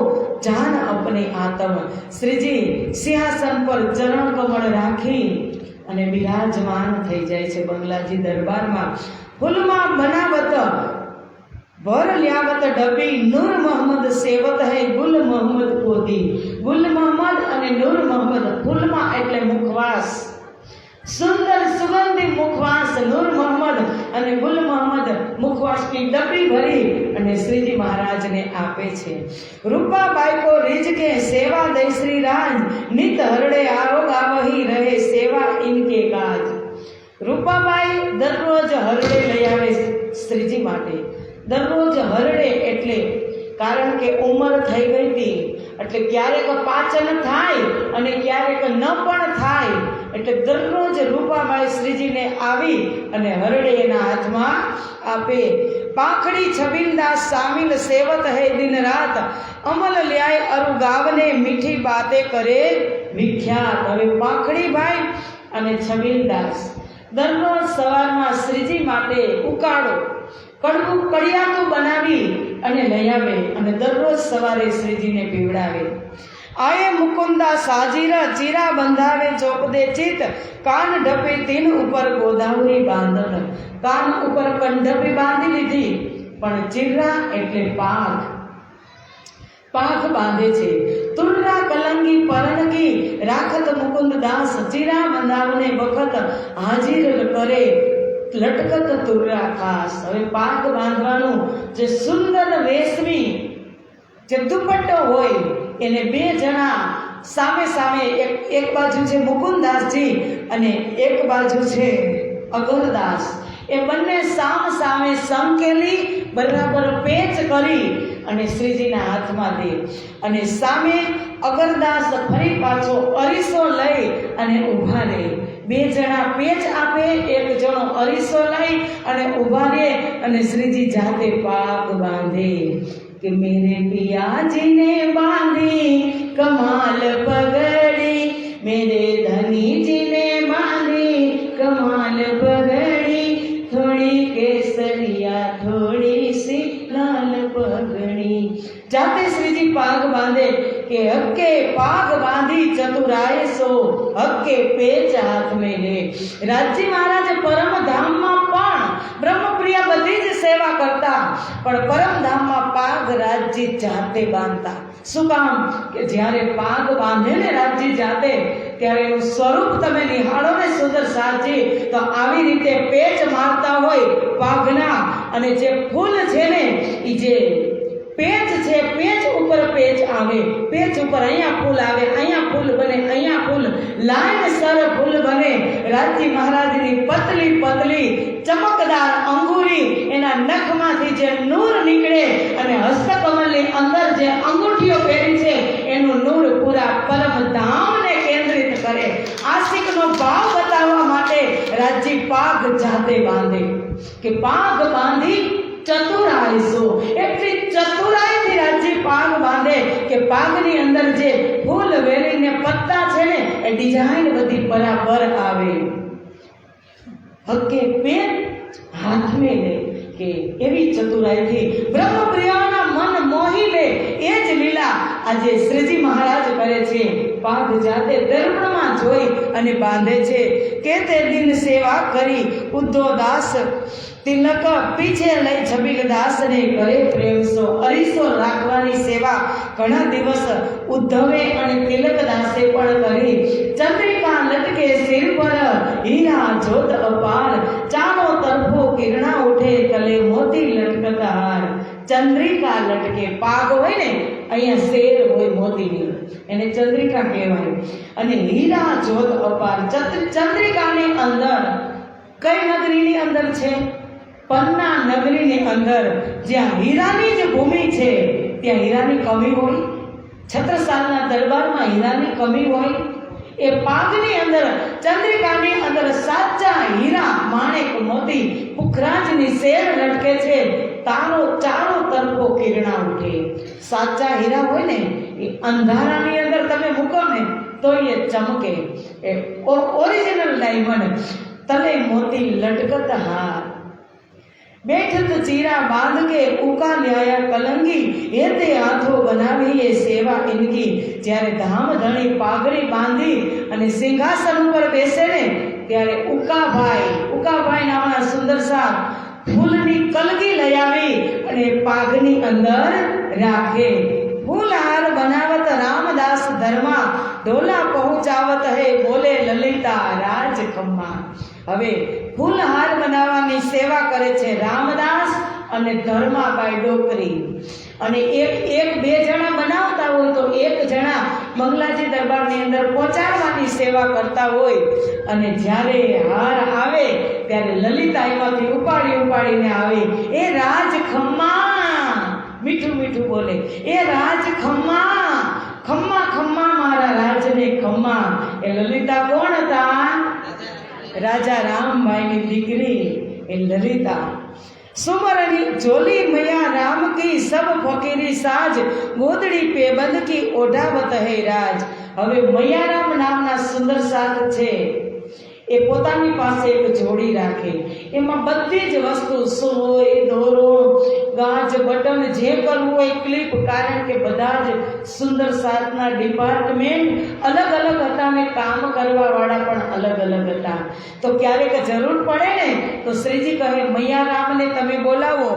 जान अपने आत्म. श्रीजी सिंहासन पर चरण कमल राखी अने विराजमान थई जाय छे बंगलाजी दरबार में. फूलमा बनावत भर ल्यावत डबी, नूर मोहम्मद सेवत है गुल मोहम्मद कोदी. गुल मोहम्मद अने नूर मोहम्मद. फूलमा एटले मुखवास, सुंदर सुगंधी मुखवास नूर मोहम्मद અને ગુલ મોહમ્મદ મુખવાસની ડબ્બી ભરી અને શ્રીજી महाराज ने आपे छे. रूपाबाई को रिज के सेवा दे श्री राज, नित हरड़े आरोग आवही रहे सेवा इनके काज. रूपाबाई दररोज हरड़े लई आवे श्रीजी माटे. दररोज हरड़े एटले कारण के उमर થઈ ગઈ હતી એટલે ક્યારેક પાચન થાય અને ક્યારેક ન પણ થાય એટલે દરરોજ રૂપાબાઈ શ્રીજીને આવી અને હરડે એના હાથમાં આપે. પાંખડી છબીલદાસ સામિલ સેવત હે દિન રાત, અમલ લ્યાય અરુ ગાવને મીઠી બાતે કરે વિખ્યાત. હવે પાંખડીભાઈ અને છબીલદાસ દરરોજ સવારમાં શ્રીજી માટે ઉકાળો કડવું કડિયાતું બનાવી અને લઈ આવે અને દરરોજ સવારે શ્રીજીને પીવડાવે. आए मुकुंदा साजीरा चीरा बंधावे चौपदे चित, कान ढपे तीन ऊपर गोदावरी बांधन. कान ऊपर कंढपी बांधी लीधी पण चीरा एटले पाघ, पाघ बांधे छे. तुर्रा कलंगी परनगी राखत मुकुंद दास, चीरा बंधावने वखत हाजिर करे लटकत तुर्रा खास. હવે પાઘ બાંધવાનું જે સુંદર રેશમી જે દુપટ્ટો હોય એને બે જણા સામે સામે એક બાજુ છે મુકુંદાસજી અને એક બાજુ છે અગરદાસ. એ બંને સામ સામે સંકેલી બરાબર પેચ કરી અને શ્રીજીના હાથમાં દે અને સામે અગરદાસ ફરી પાછો અરીસો લઈ અને ઊભા રહે. બે જણા પેચ આપે, એક જણો અરીસો લઈ અને ઊભા રહે અને શ્રીજી જાતે પાગ બાંધે कि मेरे पिया जी ने बांधी कमाल पगड़ी, मेरे धनी जी ने बांधी कमाल पगड़ी, थोड़ी केसरिया थोड़ी सी लाल पगड़ी. जाते श्रीजी पाग बांधे के हक्के पाग बांधी चतुराय सो, हक्के पेच हाथ में ले. राजी महाराज परम धाम में पण ब्रह्मप्रिया बधी ज सेवा करता पण परमधाम में पाग राजी जाते बांधता. શું કામ કે જ્યારે પાગ બાંધે ને રાજી જાતે ત્યારે એનું સ્વરૂપ તમે નિહાળો ને સુંદર સાજી તો આવી રીતે પેચ મારતા હોય પાગના અને જે ફૂલ છે ને ઈ જે પેચ છે પેચ ઉપર પેચ આવે, પેચ ઉપર અહીંયા ફૂલ આવે, અહીંયા ફૂલ બને, અહીંયા ફૂલ લાઈન સર ફૂલ બને. રાજી મહારાજની પતલી પતલી ચમકદાર અંગૂરી એના નખમાંથી જે નૂર નીકળે અને હસ્તકમલની અંદર જે અંગૂઠીઓ પહેરી છે એનું નૂર પૂરા પરમધામને કેન્દ્રિત કરે. આશિકનો ભાવ બતાવવા માટે રાજી પાગ જાતે બાંધે કે પાગ બાંધી ચતુરાઈ સો. એટલી ચતુરાઈથી રાજી પાગ બાંધે કે પાગની અંદર જે ફૂલ વેલીને પત્તા છે ને એ ડિઝાઇન બધી બરાબર આવે. હકે પેન હાથ में ले કે એવી ચતુરાઈથી બ્રહ્મપ્રિયાના મન મોહી લે. એ જ લીલા આજે શ્રીજી મહારાજ કરે છે. પાગ જાતે દર્પણમાં જોઈ અને બાંધે છે કે તે દિન સેવા કરી ઉદ્ધવ દાસ તિલક પીછે લઈ છબીલદાસ ને કરે પ્રેમ સો. અરીસો રાખવાની સેવા ઘણા દિવસ ઉદ્ધવે અને તિલકદાસે પણ કરી. ચંદ્રિકા લટકે સિર પર હીરા જોત અપાર, ચારો તરફો કિરણા ઉઠે ઓઠે તલે મોતી લટકતા હાર, ચંદ્રિકા લટકે. પાગ હોય ને, અહીંયા શેર હોય મોતીની, એને ચંદ્રિકા કહેવાય. અને હીરા જોત અપાર. ચંદ્રિકાની અંદર કઈ નગરીની અંદર છે? પન્ના નગરીની અંદર, જ્યાં હીરાની જ ભૂમિ છે, ત્યાં હીરાની કમી હોય? છત્રસાલના દરબારમાં હીરાની કમી હોય? એ પાગની અંદર, ચંદ્રિકાની અંદર સાચા હીરા, માણેક, મોતી, પુખરાજની શેર લટકે છે. તારો ચારો તરફો કિરણા ઉઠે. સાચા હીરા હોય ને, એ અંધારાની અંદર તમે મૂકો ને તો એ ચમકે. એ ઓરિજિનલ ડાયમંડ. તલે મોતી લટકત હાર, બેઠત ચીરા બાંધ કે ઉકા લ્યાયા કલંગી, હેતે હાથો બનાવી એ સેવા ઇનકી. જ્યારે ધામધણી પાઘડી બાંધી અને સિંહાસન ઉપર બેસે ને, ત્યારે ઉકાભાઈ નામના સુંદર સાહેબ ફૂલની કલગી લઈ આવી અને પાઘની અંદર રાખે. ફૂલહાર બનાવત રામદાસ ધર્મા, ઢોલા પહોંચાવત હે બોલે લલિતા રાજ ખમ્મા. હવે ફૂલહાર બનાવવાની સેવા કરે છે રામદાસ અને ધર્માબાઈ ડોકરી. અને એક બે જણા બનાવતા હોય તો એક જણા મંગલાજી દરબારની અંદર પહોંચાડવાની સેવા કરતા હોય. અને જ્યારે હાર આવે ત્યારે લલિતા એમાંથી ઉપાડીને આવે. એ રાજ ખમ્મા, મીઠું મીઠું બોલે, એ રાજ ખમ્મા, ખમ્મા ખમ્મા મારા રાજને ખમ્મા. એ લલિતા કોણ હતા? રાજા રામભાઈની દીકરી એ લલિતા. સુમરની જોલી મૈયા રામ કી, સબ ફકીરી સાજ, ગોદડી પે બંધ કી ઓઢાવત હે રાજ. હવે મૈયારામ નામના સુંદર સાથ છે, એ પોતાની પાસે એક જોડી રાખે. એમાં બધી જ વસ્તુ, સોય, દોરો, ગાજ, બટન, જે કરવું હોય ક્લિપ, કારણ કે બધા જ સુંદર સાથના ડિપાર્ટમેન્ટ અલગ અલગ હતા અને કામ કરવાવાળા પણ અલગ અલગ હતા. તો ક્યારેક જરૂર પડે ને તો શ્રીજી કહે મૈયારામને તમે બોલાવો.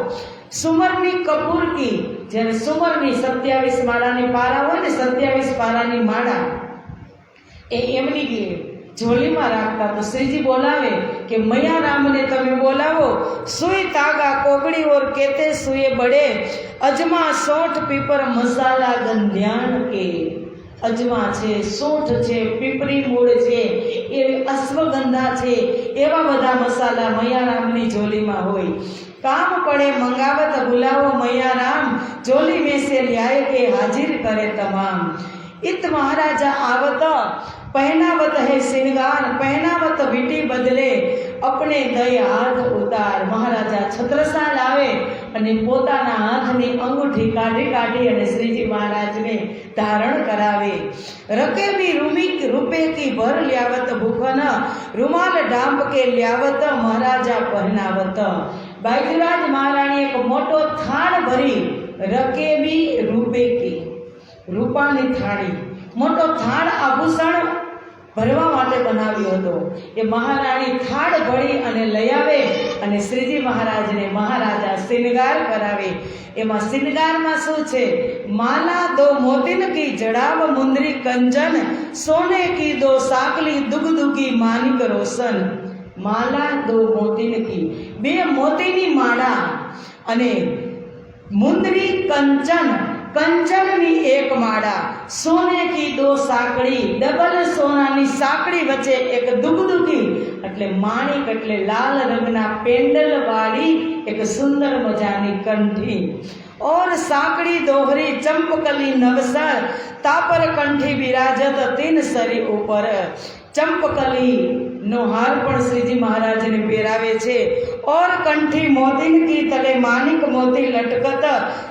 સુમરની કપૂર કી, જ્યારે સુમરની 27 માળાની પારા હોય ને, 27 પારાની માળા એ એમની झोलीમાં રાખતા. तो श्रीजी बोलावे कि मैया राम ने तमे बोलावो। सुई तागा कोगड़ी और केते सुए बड़े, अजमा सोठ पीपर मसाला गंध्यान के। अजमा छे, सोठ छे, पीपरी मूळ छे, ए अश्वगंधा छे, एवा बधा मसाला मैयारामनी झोलीमां होय। काम पड़े मंगावत बुलावो मैयाराम, झोली में से ल्याए के हाजिर करे तमाम। इत महाराजा आवत पहनावत है श्रृंगार, पहनावत वीटी बदले अपने दय हाथ उतार। महाराजा छत्रसाल आवे अने पोताना हाथनी अंगूठी काढी काढी अने श्रीजी महाराज ने धारण करावे। रकेबी रूपे की भर ल्यावत भूखन, रुमाल डांप के ल्यावत महाराजा पहनावत। बाईजराज महाराणी एक मोटो थाळ भरी, रकेबी रूपे की, रूपानी थाળી, मोटो थाळ आभूषण भरवा माटे बनाव्यो हतो। ए महाराणी थाळ भरी अने लई आवे अने श्रीजी महाराज ने महाराजा श्रृंगार करावे। एमां श्रृंगारमां शुं छे? माला दो मोतीन की जड़ाव मुंदरी कंचन, सोने की दो साकली दुगदुगी मानिक रोशन। माला दो मोतीन की, बे मोतीनी माळा अने मुंदरी कंचन, कंचननी एक माळा, सोने की दो साकड़ी, डबल सोनानी साकड़ी वच्चे एक दुगदुगी એટલે માણિક એટલે લાલ રંગના પેન્ડલ વાળી એક સુંદર મજાની કંઠી, और साकड़ी दोहरी चंपकली नवसर, तापर कंठी विराजत तीन सरी ऊपर। चंपकली नो हार पण श्रीजी महाराज ने पहेरावे छे, और कंठी मोतीन की तले मानिक मोती लटकत,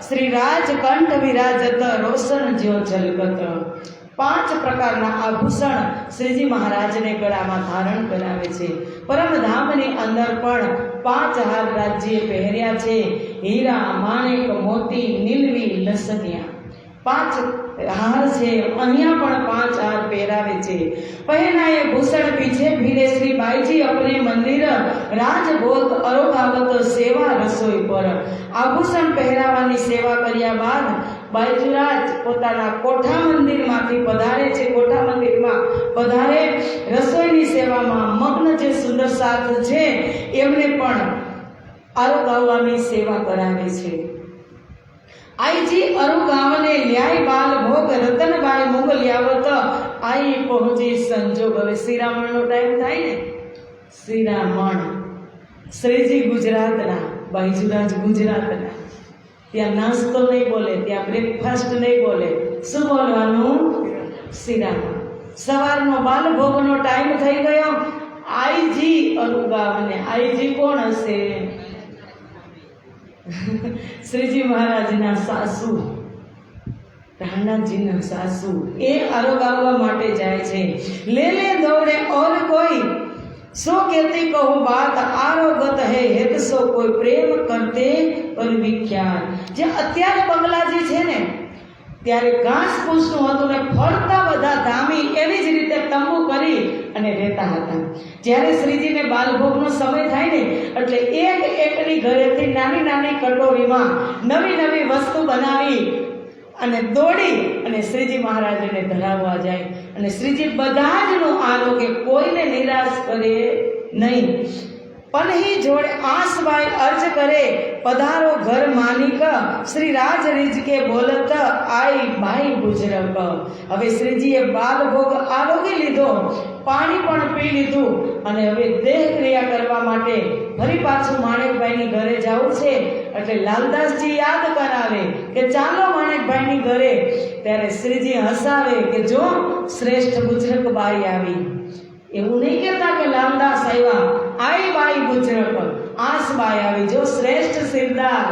श्री राज कंठ विराजत रोशन ज्यो झलकत। 5 प्रकारना आभूषण श्रीजी महाराज ने गळामां धारण करावे छे। परमधामनी अंदर पण 5 हार राज्ये पहेर्या छे, हीरा, माणिक, मोती, नीलवी, लसनिया। 5 हार छे, अहिया पण 5 हार पहेरावे छे। पहनाए भूषण पीछे फिरे श्री बाईजी अपने मंदिर, राजभोग अरोगावत सेवा रसोई पर। आभूषण पहेरावानी सेवा कर्या बाद बाईजीराज पोताना कोठा मंदिरमांथी पधारे छे। कोठा मंदिरमां पधारे रसोईनी सेवामां मग्न जे सुंदर साथ छे एमणे पण અરુગાવાની સેવા કરાવે છે. આઈજી અરુગાવને લ્યાય બાલ ભોગ રતનબાઈ મોગલિયાવત આઈ પહોંચી સંજોગ. હવે શ્રીરામણનો ટાઈમ થાય ને, શ્રીરામણ શ્રીજી ગુજરાતના, બાઈજુરાજ ગુજરાતના. ત્યાં નાસ્તો નહીં બોલે, ત્યાં બ્રેકફાસ્ટ નહીં બોલે. શું બોલવાનું? શ્રીરામણ. સવારનો બાલભોગનો ટાઈમ થઈ ગયો. આઈજી અરુગાવને. આઈજી કોણ હશે? શ્રીજી મહારાજના સાસુ, રાણાજીના સાસુ. એ અરુગાવવા માટે જાય છે. લે લે દોડે ઓર કોઈ સો કહેતી કહું બાત આરોગત હે હેત સો કોઈ પ્રેમ કરતે પર વિખ્યાત. જે અત્યારે બંગલાજી છે ને, ત્યારે ઘાસ ફૂસનું હતું ને ફરતા બધા ધામી એવી જ રીતે તંબુ કરી અને રહેતા હતા. જ્યારે શ્રીજીને બાલભોગનો સમય થાય ને એટલે એક એકની ઘરેથી નાની નાની કટોરીમાં નવી નવી વસ્તુ બનાવી અને દોડી અને શ્રીજી મહારાજને ધરાવવા જાય. અને શ્રીજી બધા જનું આરોગ્ય, કોઈને નિરાશ કરે નહીં. પનહી જોડે આસબાઈ અર્જ કરે પધારો ઘર માલિક શ્રી રાજ રીજ કે બોલત આઈ ભાઈ ગુજરક. હવે શ્રીજીએ બાલભોગ આરોગી લીધો, પાણી પણ પી લીધું અને હવે દેહ ક્રિયા કરવા માટે ફરી પાછું માણેકભાઈની ઘરે જવું છે. એટલે લાલદાસજી યાદ કરાવે કે ચાલો માણેકભાઈની ઘરે. ત્યારે શ્રીજી હસાવે કે જો શ્રેષ્ઠ ગુજરક બાઈ આવી. એવું નહીં કહેતા કે લાલદાસ આવ્યા, આઈ બાઈ ગુજરક, આસબાઈ આવી. જો શ્રેષ્ઠ સિરદાર.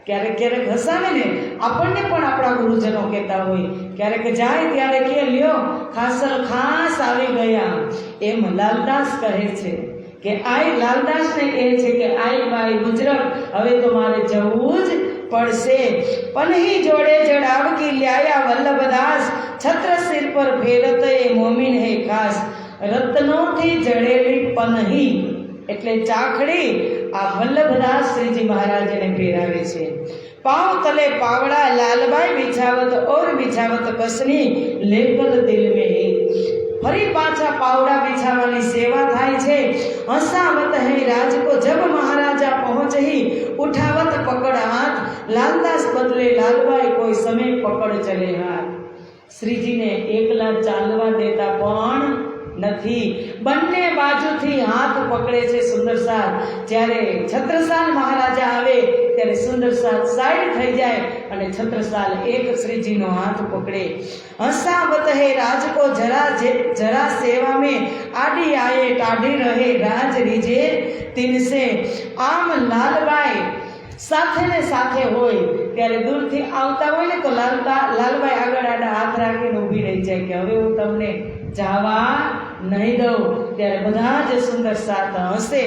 ક્યારેક ક્યારેક હસાવે ને, આપણને પણ આપણા ગુરુજનો કહેતા હોય. ક્યારેક જાય ત્યારે કે લ્યો ખાસલ ખાસ આવી ગયા. એમ લાલદાસ કહે છે કે આઈ, લાલદાસને કહે છે કે આઈ બાઈ ગુજરક, હવે તો મારે જવું જ પડશે. પનહી જોડે જડાવકી લ્યાયા વલ્લભદાસ છત્ર સિર પર ફેરત એ મોમીન હે ખાસ. રત્નોથી જડેલી પનહી એટલે ચાખડી આ વલ્લભદાસ શ્રીજી મહારાજને પહેરાવે છે. પાવ તલે પાવડા લાલબાઈ બિછાવત ઓર બિછાવત કસની લેકલ દિલ में. ફરી પાછા પાવડા બિછાવવાની સેવા થાય છે. હસાવત હે રાજ કો જબ મહારાજા પહોંચી ઉઠાવત પકડ હાથ. લાલદાસ બદલે લાલબાઈ કોઈ સમય પકડ ચલે હાથ. શ્રીજીને એકલા ચાલવા દેતા પણ નથી, બંને બાજુથી હાથ પકડે છે સુંદરસાલ. જ્યારે છત્રસાલ મહારાજા આવે ત્યારે સુંદરસાલ સાઈડ થઈ જાય અને છત્રસાલ એક શ્રીજીનો હાથ પકડે. હસાવત હે રાજ કો જરા સેવા में आडी आए टाढ़ी रहे राज રીજે તિનસે. આમ લાલબાઈ સાથે ને સાથે હોય ત્યારે દૂરથી આવતા હોય ને તો લાલબાઈ આગળ આડા હાથ રાખીને ઊભી રહી જાય કે હવે હું તમને જાવા નહીં દઉં. ત્યારે બધા જ સુંદર સાથ હશે.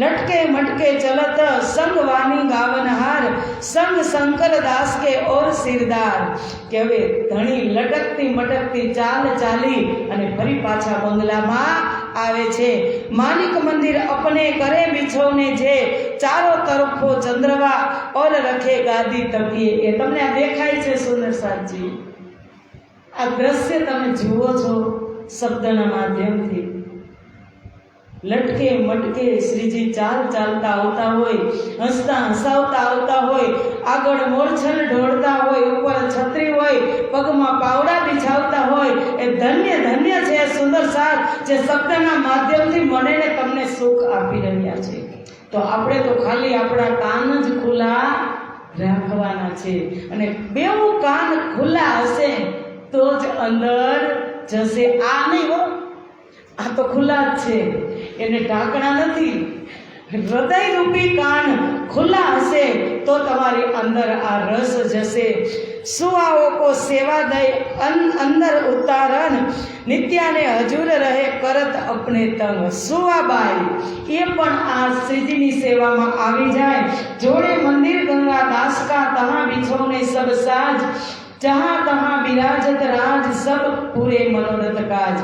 લટકે મટકે ચલત સંગ વાની ગાવનહાર સંગ શંકર દાસ કે ઓર સિરદાર. કે હવે ધણી લટકતી મટકતી ચાલ ચાલી અને ફરી પાછા બંગલામાં આવે છે. માલિક મંદિર અપને કરે બિછોને જે ચારો તરફો ચંદ્રવા ઓર રખે ગાદી તકીએ. એ તમને આ દેખાય છે સુંદર સાથજી? આ દ્રશ્ય તમે જુઓ છો શબ્દના માધ્યમથી. લટકે મટકે શ્રીજી ચાલતા આવતા હોય, હસતા હસાવતા આવતા હોય, આગળ મોરછલ ઢોળતા હોય, ઉપર છત્રી હોય, પગમાં પાવડા બિછાવતા હોય. એ ધન્ય ધન્ય છે સુંદર સાથ જે શબ્દના માધ્યમથી મને ને તમને સુખ આપી રહ્યા છે. તો આપણે તો ખાલી આપણા કાન જ ખુલ્લા રાખવાના છે. અને બેઉ કાન ખુલ્લા હશે તો જ અંદર જશે. આ નહીં હો, આ તો ખુલ્લા જ છે, એને ઢાંકણા નથી. હૃદયરૂપી કાન ખુલ્લા હશે તો તમારી અંદર આ રસ જશે. સુઆઓ કો સેવા દઈ અંદર ઉતારણ નિત્યાને હજુર રહે કરત અપને તંગ. સુવાબાઈ એ પણ આ શ્રીજીની સેવામાં આવી જાય. જોડે મંદિર ગંગા દાસ કા તહાં બિછોને સબ સાજ જહાં તહાં બિરાજત રાજ સબ પૂરે મનોરથ કાજ.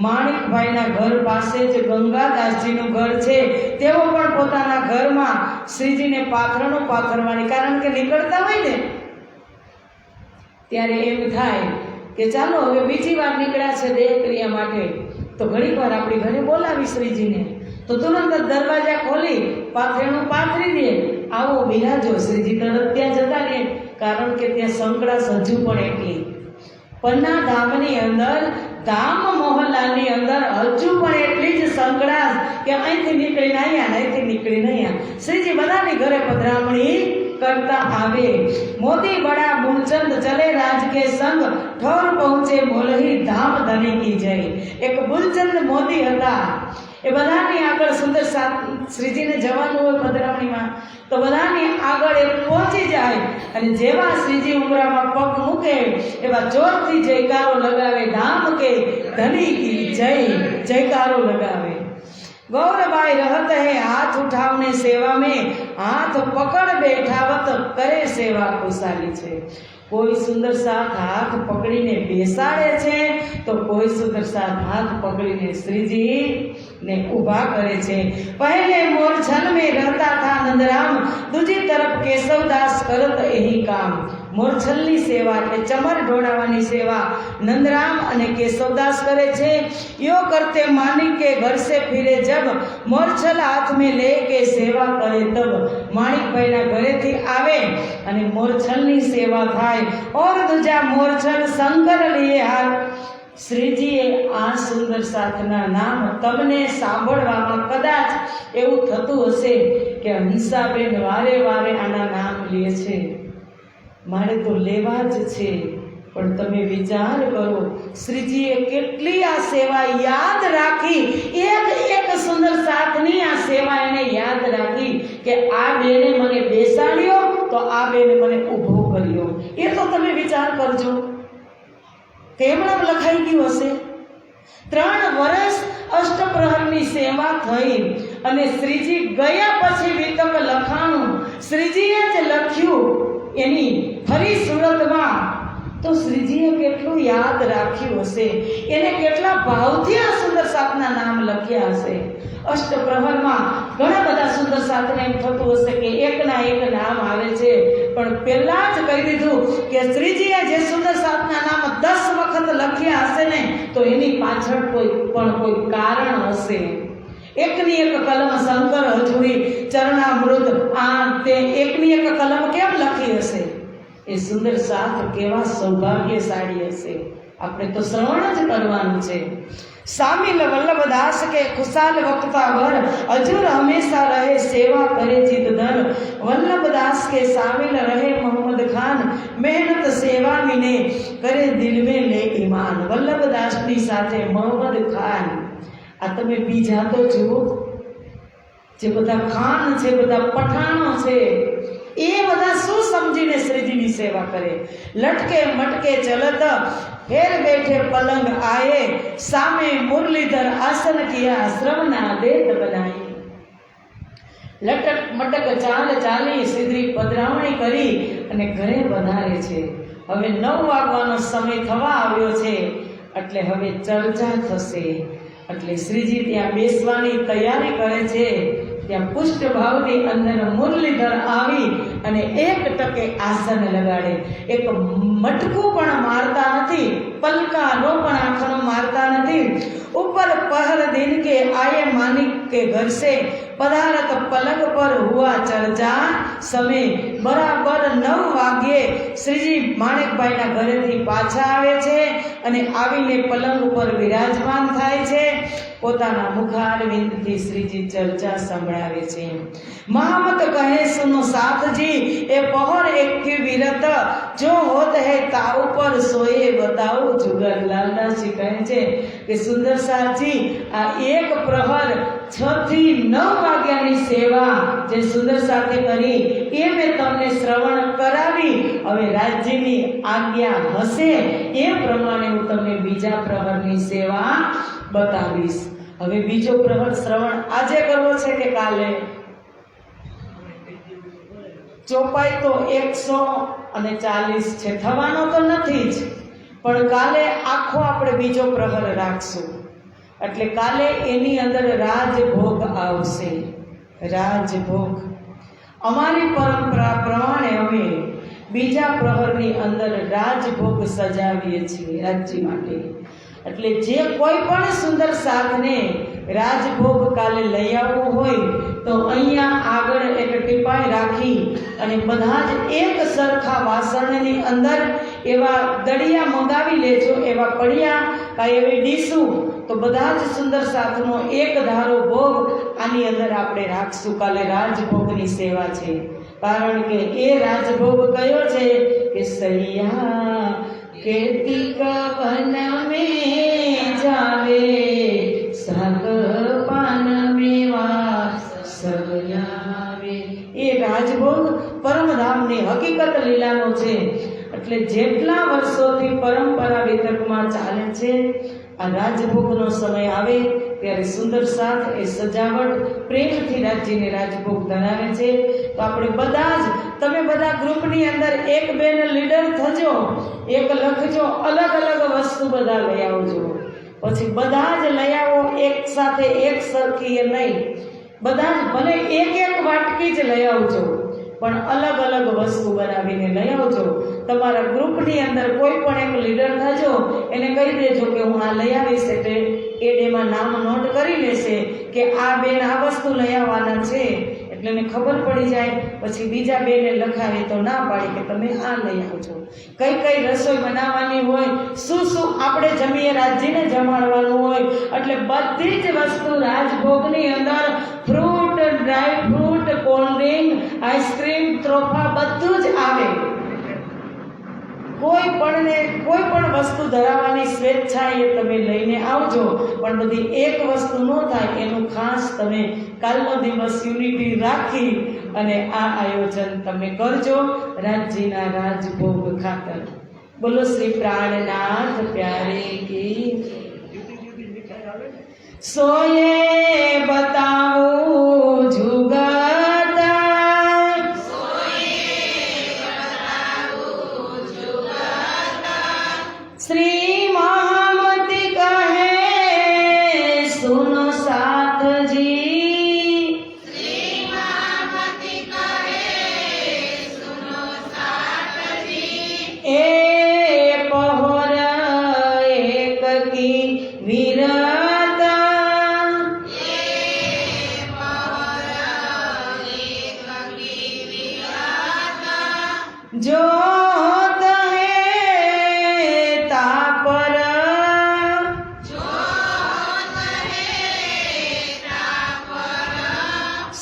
માણિકભાઈના ઘર પાસે જ ગંગાદાસજીનું ઘર છે. તેઓ પણ પોતાના ઘરમાં શ્રીજીને પાથરણું પાથરવાની, કારણ કે નીકળતા હોય ને ત્યારે એમ થાય કે ચાલો હવે બીજી વાર નીકળ્યા છે દેહ ક્રિયા માટે તો ઘણીક વાર આપણી ઘરે બોલાવી શ્રીજીને. તો તુરંત જ દરવાજા ખોલી પાથરણું પાથરી દે, આવો બિરાજો. શ્રીજી તરત ત્યાં જતા રહે, કારણ કે ત્યાં સંકળાશ હજુ પણ એટલી. પન્ના ધામની અંદર, ધામ મોહલ્લાની અંદર હજુ પણ એટલી જ સંકળાશ કે અહીંથી નીકળીને અહીંયા, અહીંથી નીકળીને અહીંયા. શ્રીજી બધાની ઘરે પધરામણી करता आवे। मोती बड़ा मूलचंद चले राज के संग, ठोर पहुंचे मोलही धाम धनी की जय। एक मूलचंद मोती હતા, એ બધાની આગળ સુંદર શ્રીજીને જવાનું હોય પધરામણીમાં, તો બધાની આગળ એ પહોંચી જાય અને જેવા શ્રીજી ઉમરામાં પગ મૂકે એવા જોરથી જયકારો લગાવે, ધામ કે ધની કી જય, જયકારો લગાવે। गौरबाई रहत है हाथ उठावने सेवा में, हाथ पकड़ बैठावत करे सेवा खुशाली छे। कोई सुंदर साथ हाथ पकड़ीने बेसाड़े छे, तो कोई सुंदर साथ हाथ पकड़ीने श्रीजी ने उभा करे छे। पहले मोरछल में रहता था नंदराम, दूजी तरफ केशवदास करत यही काम। मोरछलनी सेवा એટલે ચમર ઢોળાવાની સેવા નંદરામ અને કેશવદાસ કરે છે। यो करते मानिक के घर से फिरे जब, मोरछल हाथ में लेके सेवा करे तब। માણિકભાઈના ઘરેથી આવે અને મોરછલની સેવા થાય, और दूजा मोरछल शंकर लिए हाथ। શ્રીજીએ આ સુંદર સાથના નામ તમને સાંભળવામાં કદાચ એવું થતું હશે કે હંસાબેન વારે વારે આના નામ લે છે, મારે તો લેવા જ છે। પણ તમે વિચાર કરો, શ્રીજીએ કેટલી આ સેવા યાદ રાખી, એક સુંદર સાથની આ સેવા એને યાદ રાખી કે આ બેને મને બેસાડ્યો તો આ બેને મને ઊભો કર્યો। એ તો તમે વિચાર કરજો, કેમણાં લખાઈ ગયું હશે। 3 વર્ષ અષ્ટપ્રહરની સેવા થઈ અને શ્રીજી ગયા પછી વિતક લખાણું શ્રીજીએ જ લખ્યું એની ફરી સુરતમાં, તો શ્રીજીએ કેટલું યાદ રાખ્યું હશે, એને કેટલા ભાવથી આ સુંદર સાથના નામ લખ્યા હશે। અષ્ટપ્રહરમાં ઘણા બધા સુંદર સાથને એમ થતું હશે કે એકના એક નામ આવે છે, પણ પહેલા જ કહી દીધું કે શ્રીજીએ જે સુંદર સાથના નામ 10 વખત લખ્યા હશે ને, તો એની પાછળ કોઈ કારણ હશે। એકની એક કલમ શંકર હજુરી ચરણામૃત આ તે એકની એક કલમ કેમ લખી હશે? એ સુંદર સાથ કેવા સૌભાગ્યશાળી હશે। આપણે તો શ્રવણ જ કરવાનું છે। शामिल वल्लभदास के खुशाल वक्ता वर, अजूर हमेशा रहे सेवा करे जिद धर। वल्लभदास के शामिल रहे मोहम्मद खान, मेहनत सेवा विने करे दिल में ले ईमान। वल्लभदास ની સાથે મોહમ્મદ ખાન, આ તમે બીજા તો જુઓ, જે બધા ખાન છે, બધા પઠાણો છે, એ બધા શું સમજીને શ્રીજીની સેવા કરે। લટકે મટકે ચલત फेर बैठे पलंग आए, सामे मुरलीधर आसन किया श्रवणा देत बनाई। लटक मटक चाल चाली સીધી પધરામણી કરી અને ઘરે વધારે છે। હવે 9 વાગવાનો સમય થવા આવ્યો છે, એટલે હવે ચર્ચા થશે। એટલે શ્રીજી ત્યાં બેસવાની તૈયારી કરે છે। ત્યાં પુષ્ટભાવની અંદર મુરલીધર આવી અને એક ટકે આસન લગાડે। એક મટકું પણ મારતા નથી, પલકાનો પણ આંખનો મારતા નથી। ऊपर पहर दिन के आए मानिक के घर से, पधारत पलंग पर हुआ चर्चा। समय बराबर 9 વાગ્યે શ્રીજી માણેકભાઈના ઘરેથી પાછા આવે છે અને આવીને પલંગ ઉપર વિરાજમાન થાય છે। પોતાના મુખારવિંદથી શ્રીજી ચર્ચા સંભળાવે છે। महामत कहे सुनो साथ जी, ए पहर एक की विरत, जो होत है ताऊ पर सोए बताओ जुगर। लालदासजी કહે છે કે સુંદર સાથજી, આ એક પ્રહર 6 થી 9 વાગ્યાની સેવા જે સુંદર સાથે કરી એ મેં તમને શ્રવણ કરાવી। હવે રાજ્યની આજ્ઞા હશે એ પ્રમાણે હું તમને બીજા પ્રહરની સેવા બતાવીશ। હવે બીજો પ્રહર શ્રવણ આજે કરવો છે કે કાલે? ચોપાઈ તો 140 છે, થવાનો તો નથી જ, પણ કાલે આખો આપણે બીજો પ્રહર રાખશું। એટલે કાલે એની અંદર રાજભોગ આવશે। રાજભોગ અમારી પરંપરા પ્રમાણે અમે બીજા પ્રહરની અંદર રાજભોગ સજાવીએ છીએ રાજ્ય માટે। એટલે જે કોઈ પણ સુંદર સાથને રાજભોગ કાલે લઈ આવવો હોય તો અહીંયા આગળ એક ટીપાઈ રાખી અને બધા જ એક સરખા વાસણની અંદર એવા દળિયા મંગાવી લેજો, એવા પડિયા કાં એવી ડીશું, તો બધા જ સુંદર સાથનો એક ધારો ભોગ આની અંદર આપણે રાખશું. કાલે રાજભોગની સેવા છે, કારણ કે એ રાજભોગ કયો છે કે સૈયા કેતી કવન में जावे साग पान मेवा सब लावे. એ રાજભોગ પરમધામની હકીકત લીલાનો છે. એટલે જેટલા વર્ષોથી પરંપરા વિતર્કમાં ચાલે છે, આ રાજભોગનો સમય આવે ત્યારે સુંદર સાથ એ સજાવટ પ્રેમથી રાજ્યને રાજભોગ ધરાવે છે. તો આપણે બધા જ, તમે બધા ગ્રુપની અંદર એક બેન લીડર થજો, એક લખજો, અલગ અલગ વસ્તુ બધા લઈ આવજો. પછી બધા જ લઈ આવો, એક સાથે એક સરખી નહીં, બધા જ ભલે એક એક વાટકી જ લઈ આવજો, પણ અલગ અલગ વસ્તુ બનાવીને લઈ આવજો. તમારા ગ્રુપની અંદર કોઈ પણ એક લીડર થજો, એને કહી દેજો કે હું આ લઈ આવીશ, એટલે એ ડેમાં નામ નોટ કરી લેશે કે આ બેન આ વસ્તુ લઈ આવવાના છે, એટલે એને ખબર પડી જાય. પછી બીજા બેને લખાવે તો ના પાડી કે તમે આ લઈ આવજો. કઈ કઈ રસોઈ બનાવવાની હોય, શું શું આપણે જમીએ, રાજ્યને જમાડવાનું હોય, એટલે બધી જ વસ્તુ રાજભોગની અંદર fruit, dry fruit, cold drink, ice cream, ત્રોફા બધું જ આવે. કોઈ પણ વસ્તુ ધરાવવાની સ્વેચ્છા એ તમે લઈને આવજો, પણ બધી એક વસ્તુ ન થાય એનું ખાસ તમે કાલનો દિવસ યુનિટી રાખી અને આ આયોજન તમે કરજો રાજ્યના રાજભોગ ખાતર. બોલો શ્રી પ્રાણનાથ પ્યારે કી. સોયે બતાવું જુગા श्री महामती कहे सुनो साथ जी. श्री महामती कहे सुनो साथ जी. ए पहर एक की वीरता, ए पहर एक की वीरता, जो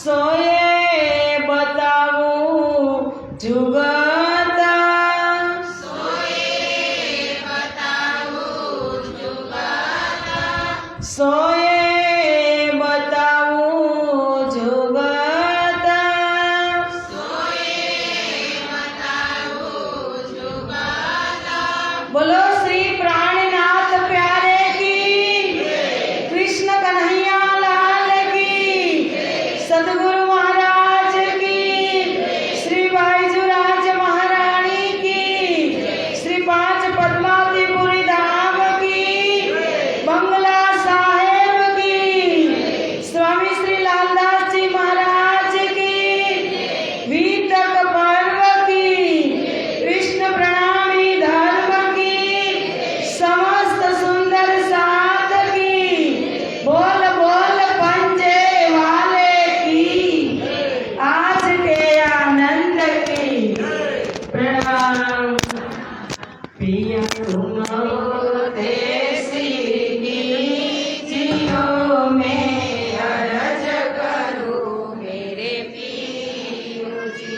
સોયે બતાવું જુગતા, સોયે બતાવું જુગતા, સોયે બતાવું જુગતા, સોયે બતાવું જુગતા. બોલો શ્રી પ્રાણનાથ પ્યારે કી. કૃષ્ણ કન્હૈયા લાલ કી. सदगुरु महाराज की. श्री बाईजूराज महारानी की. श्री पांच पद्मावतीपुरी धाम की. बंगला साहेब की. स्वामी श्री लालदास जी महाराज की. वीतक पर्व की. कृष्ण प्रणामी धर्म की. समस्त सुंदर साथ की. बोल बोल पंचे वाले आज के आनंद की. प्रणाम पिया तुम देसी जियो में अरज करूं मेरे पियो जी.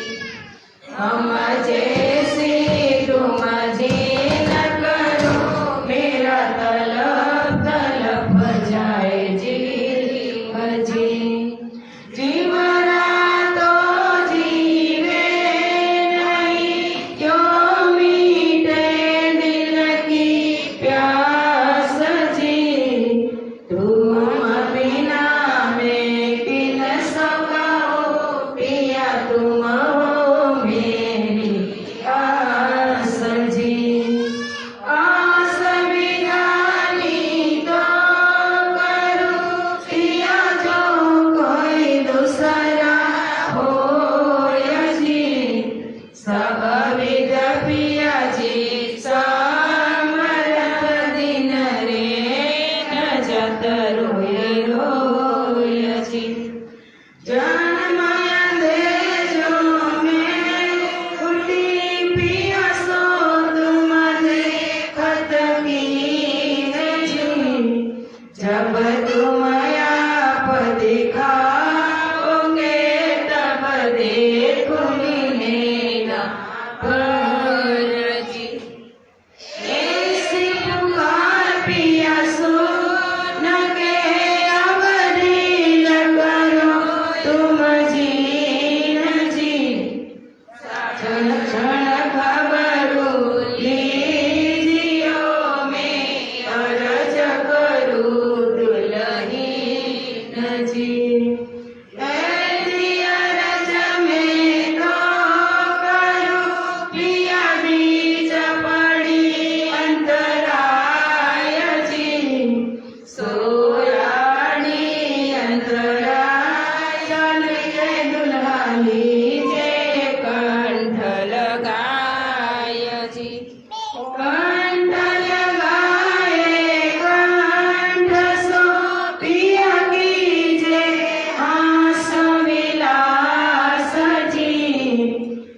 हम जैसी तुम जी न करो, मेरा तलब तलब जाए जी जी. जीवना तो जीवे नहीं, क्यों मीटे दिल की प्यास जी. तुम बिना मैं पी न सका, पिया तुम हो मेरी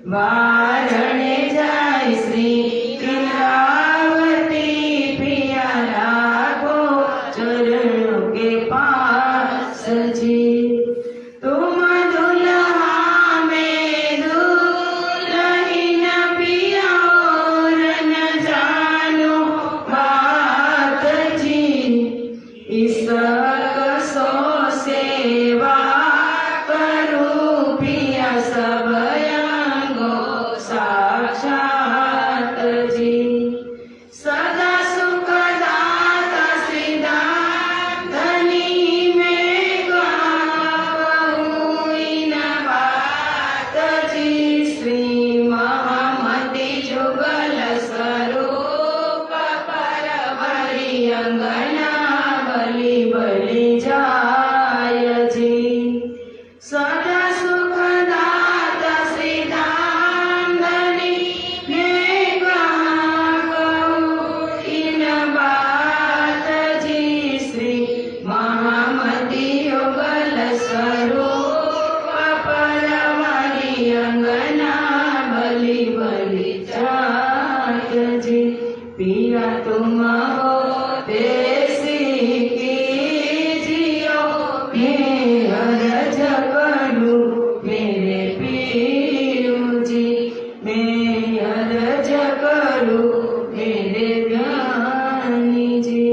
વારણે જાય શ્રી ઇન્દ્રાવતી પિયા રાખો ચરણ કે પાસ જી तुम दुल्हा में दुल्हन पिया और न जानो बात जी इसक सो सेवा करूं पिया सब अंगो साक्षात जी सदा सुख दाता श्रीदान धनी में कहूँ बात जी श्री महामती जुगल स्वरूप पर भरी अंगना बलि बलि जाय जी सदा सुख दाता श्रीदान धनी में कहूँ इन बात जी श्री महामती युगल स्वरूप पर हमारी अंगना बलि बलि जाय जी पिया तुम हो देसी कीजियो मैं अरज करूं मेरे पीरू जी मैं अरज करूं मेरे ज्ञानी जी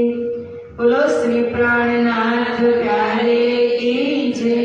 बोलो श्री प्राणनाथ प्यारे की जय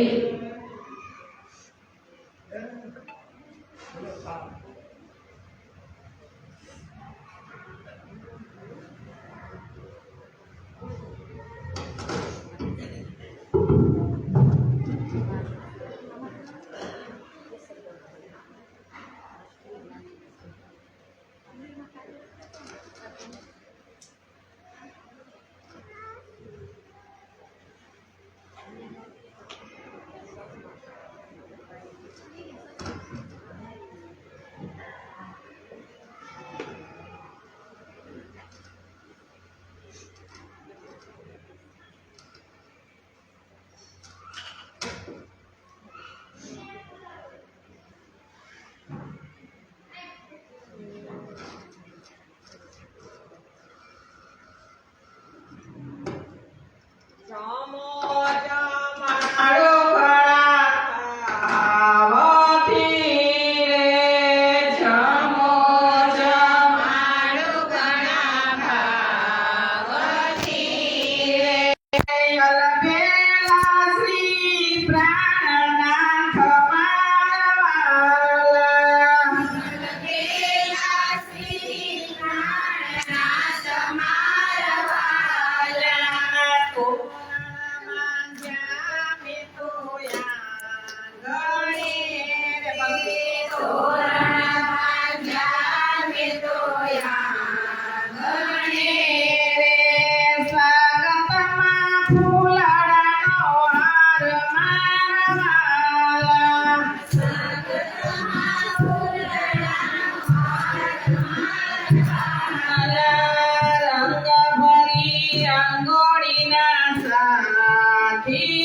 રંગ ભરી રંગોળીના સાથી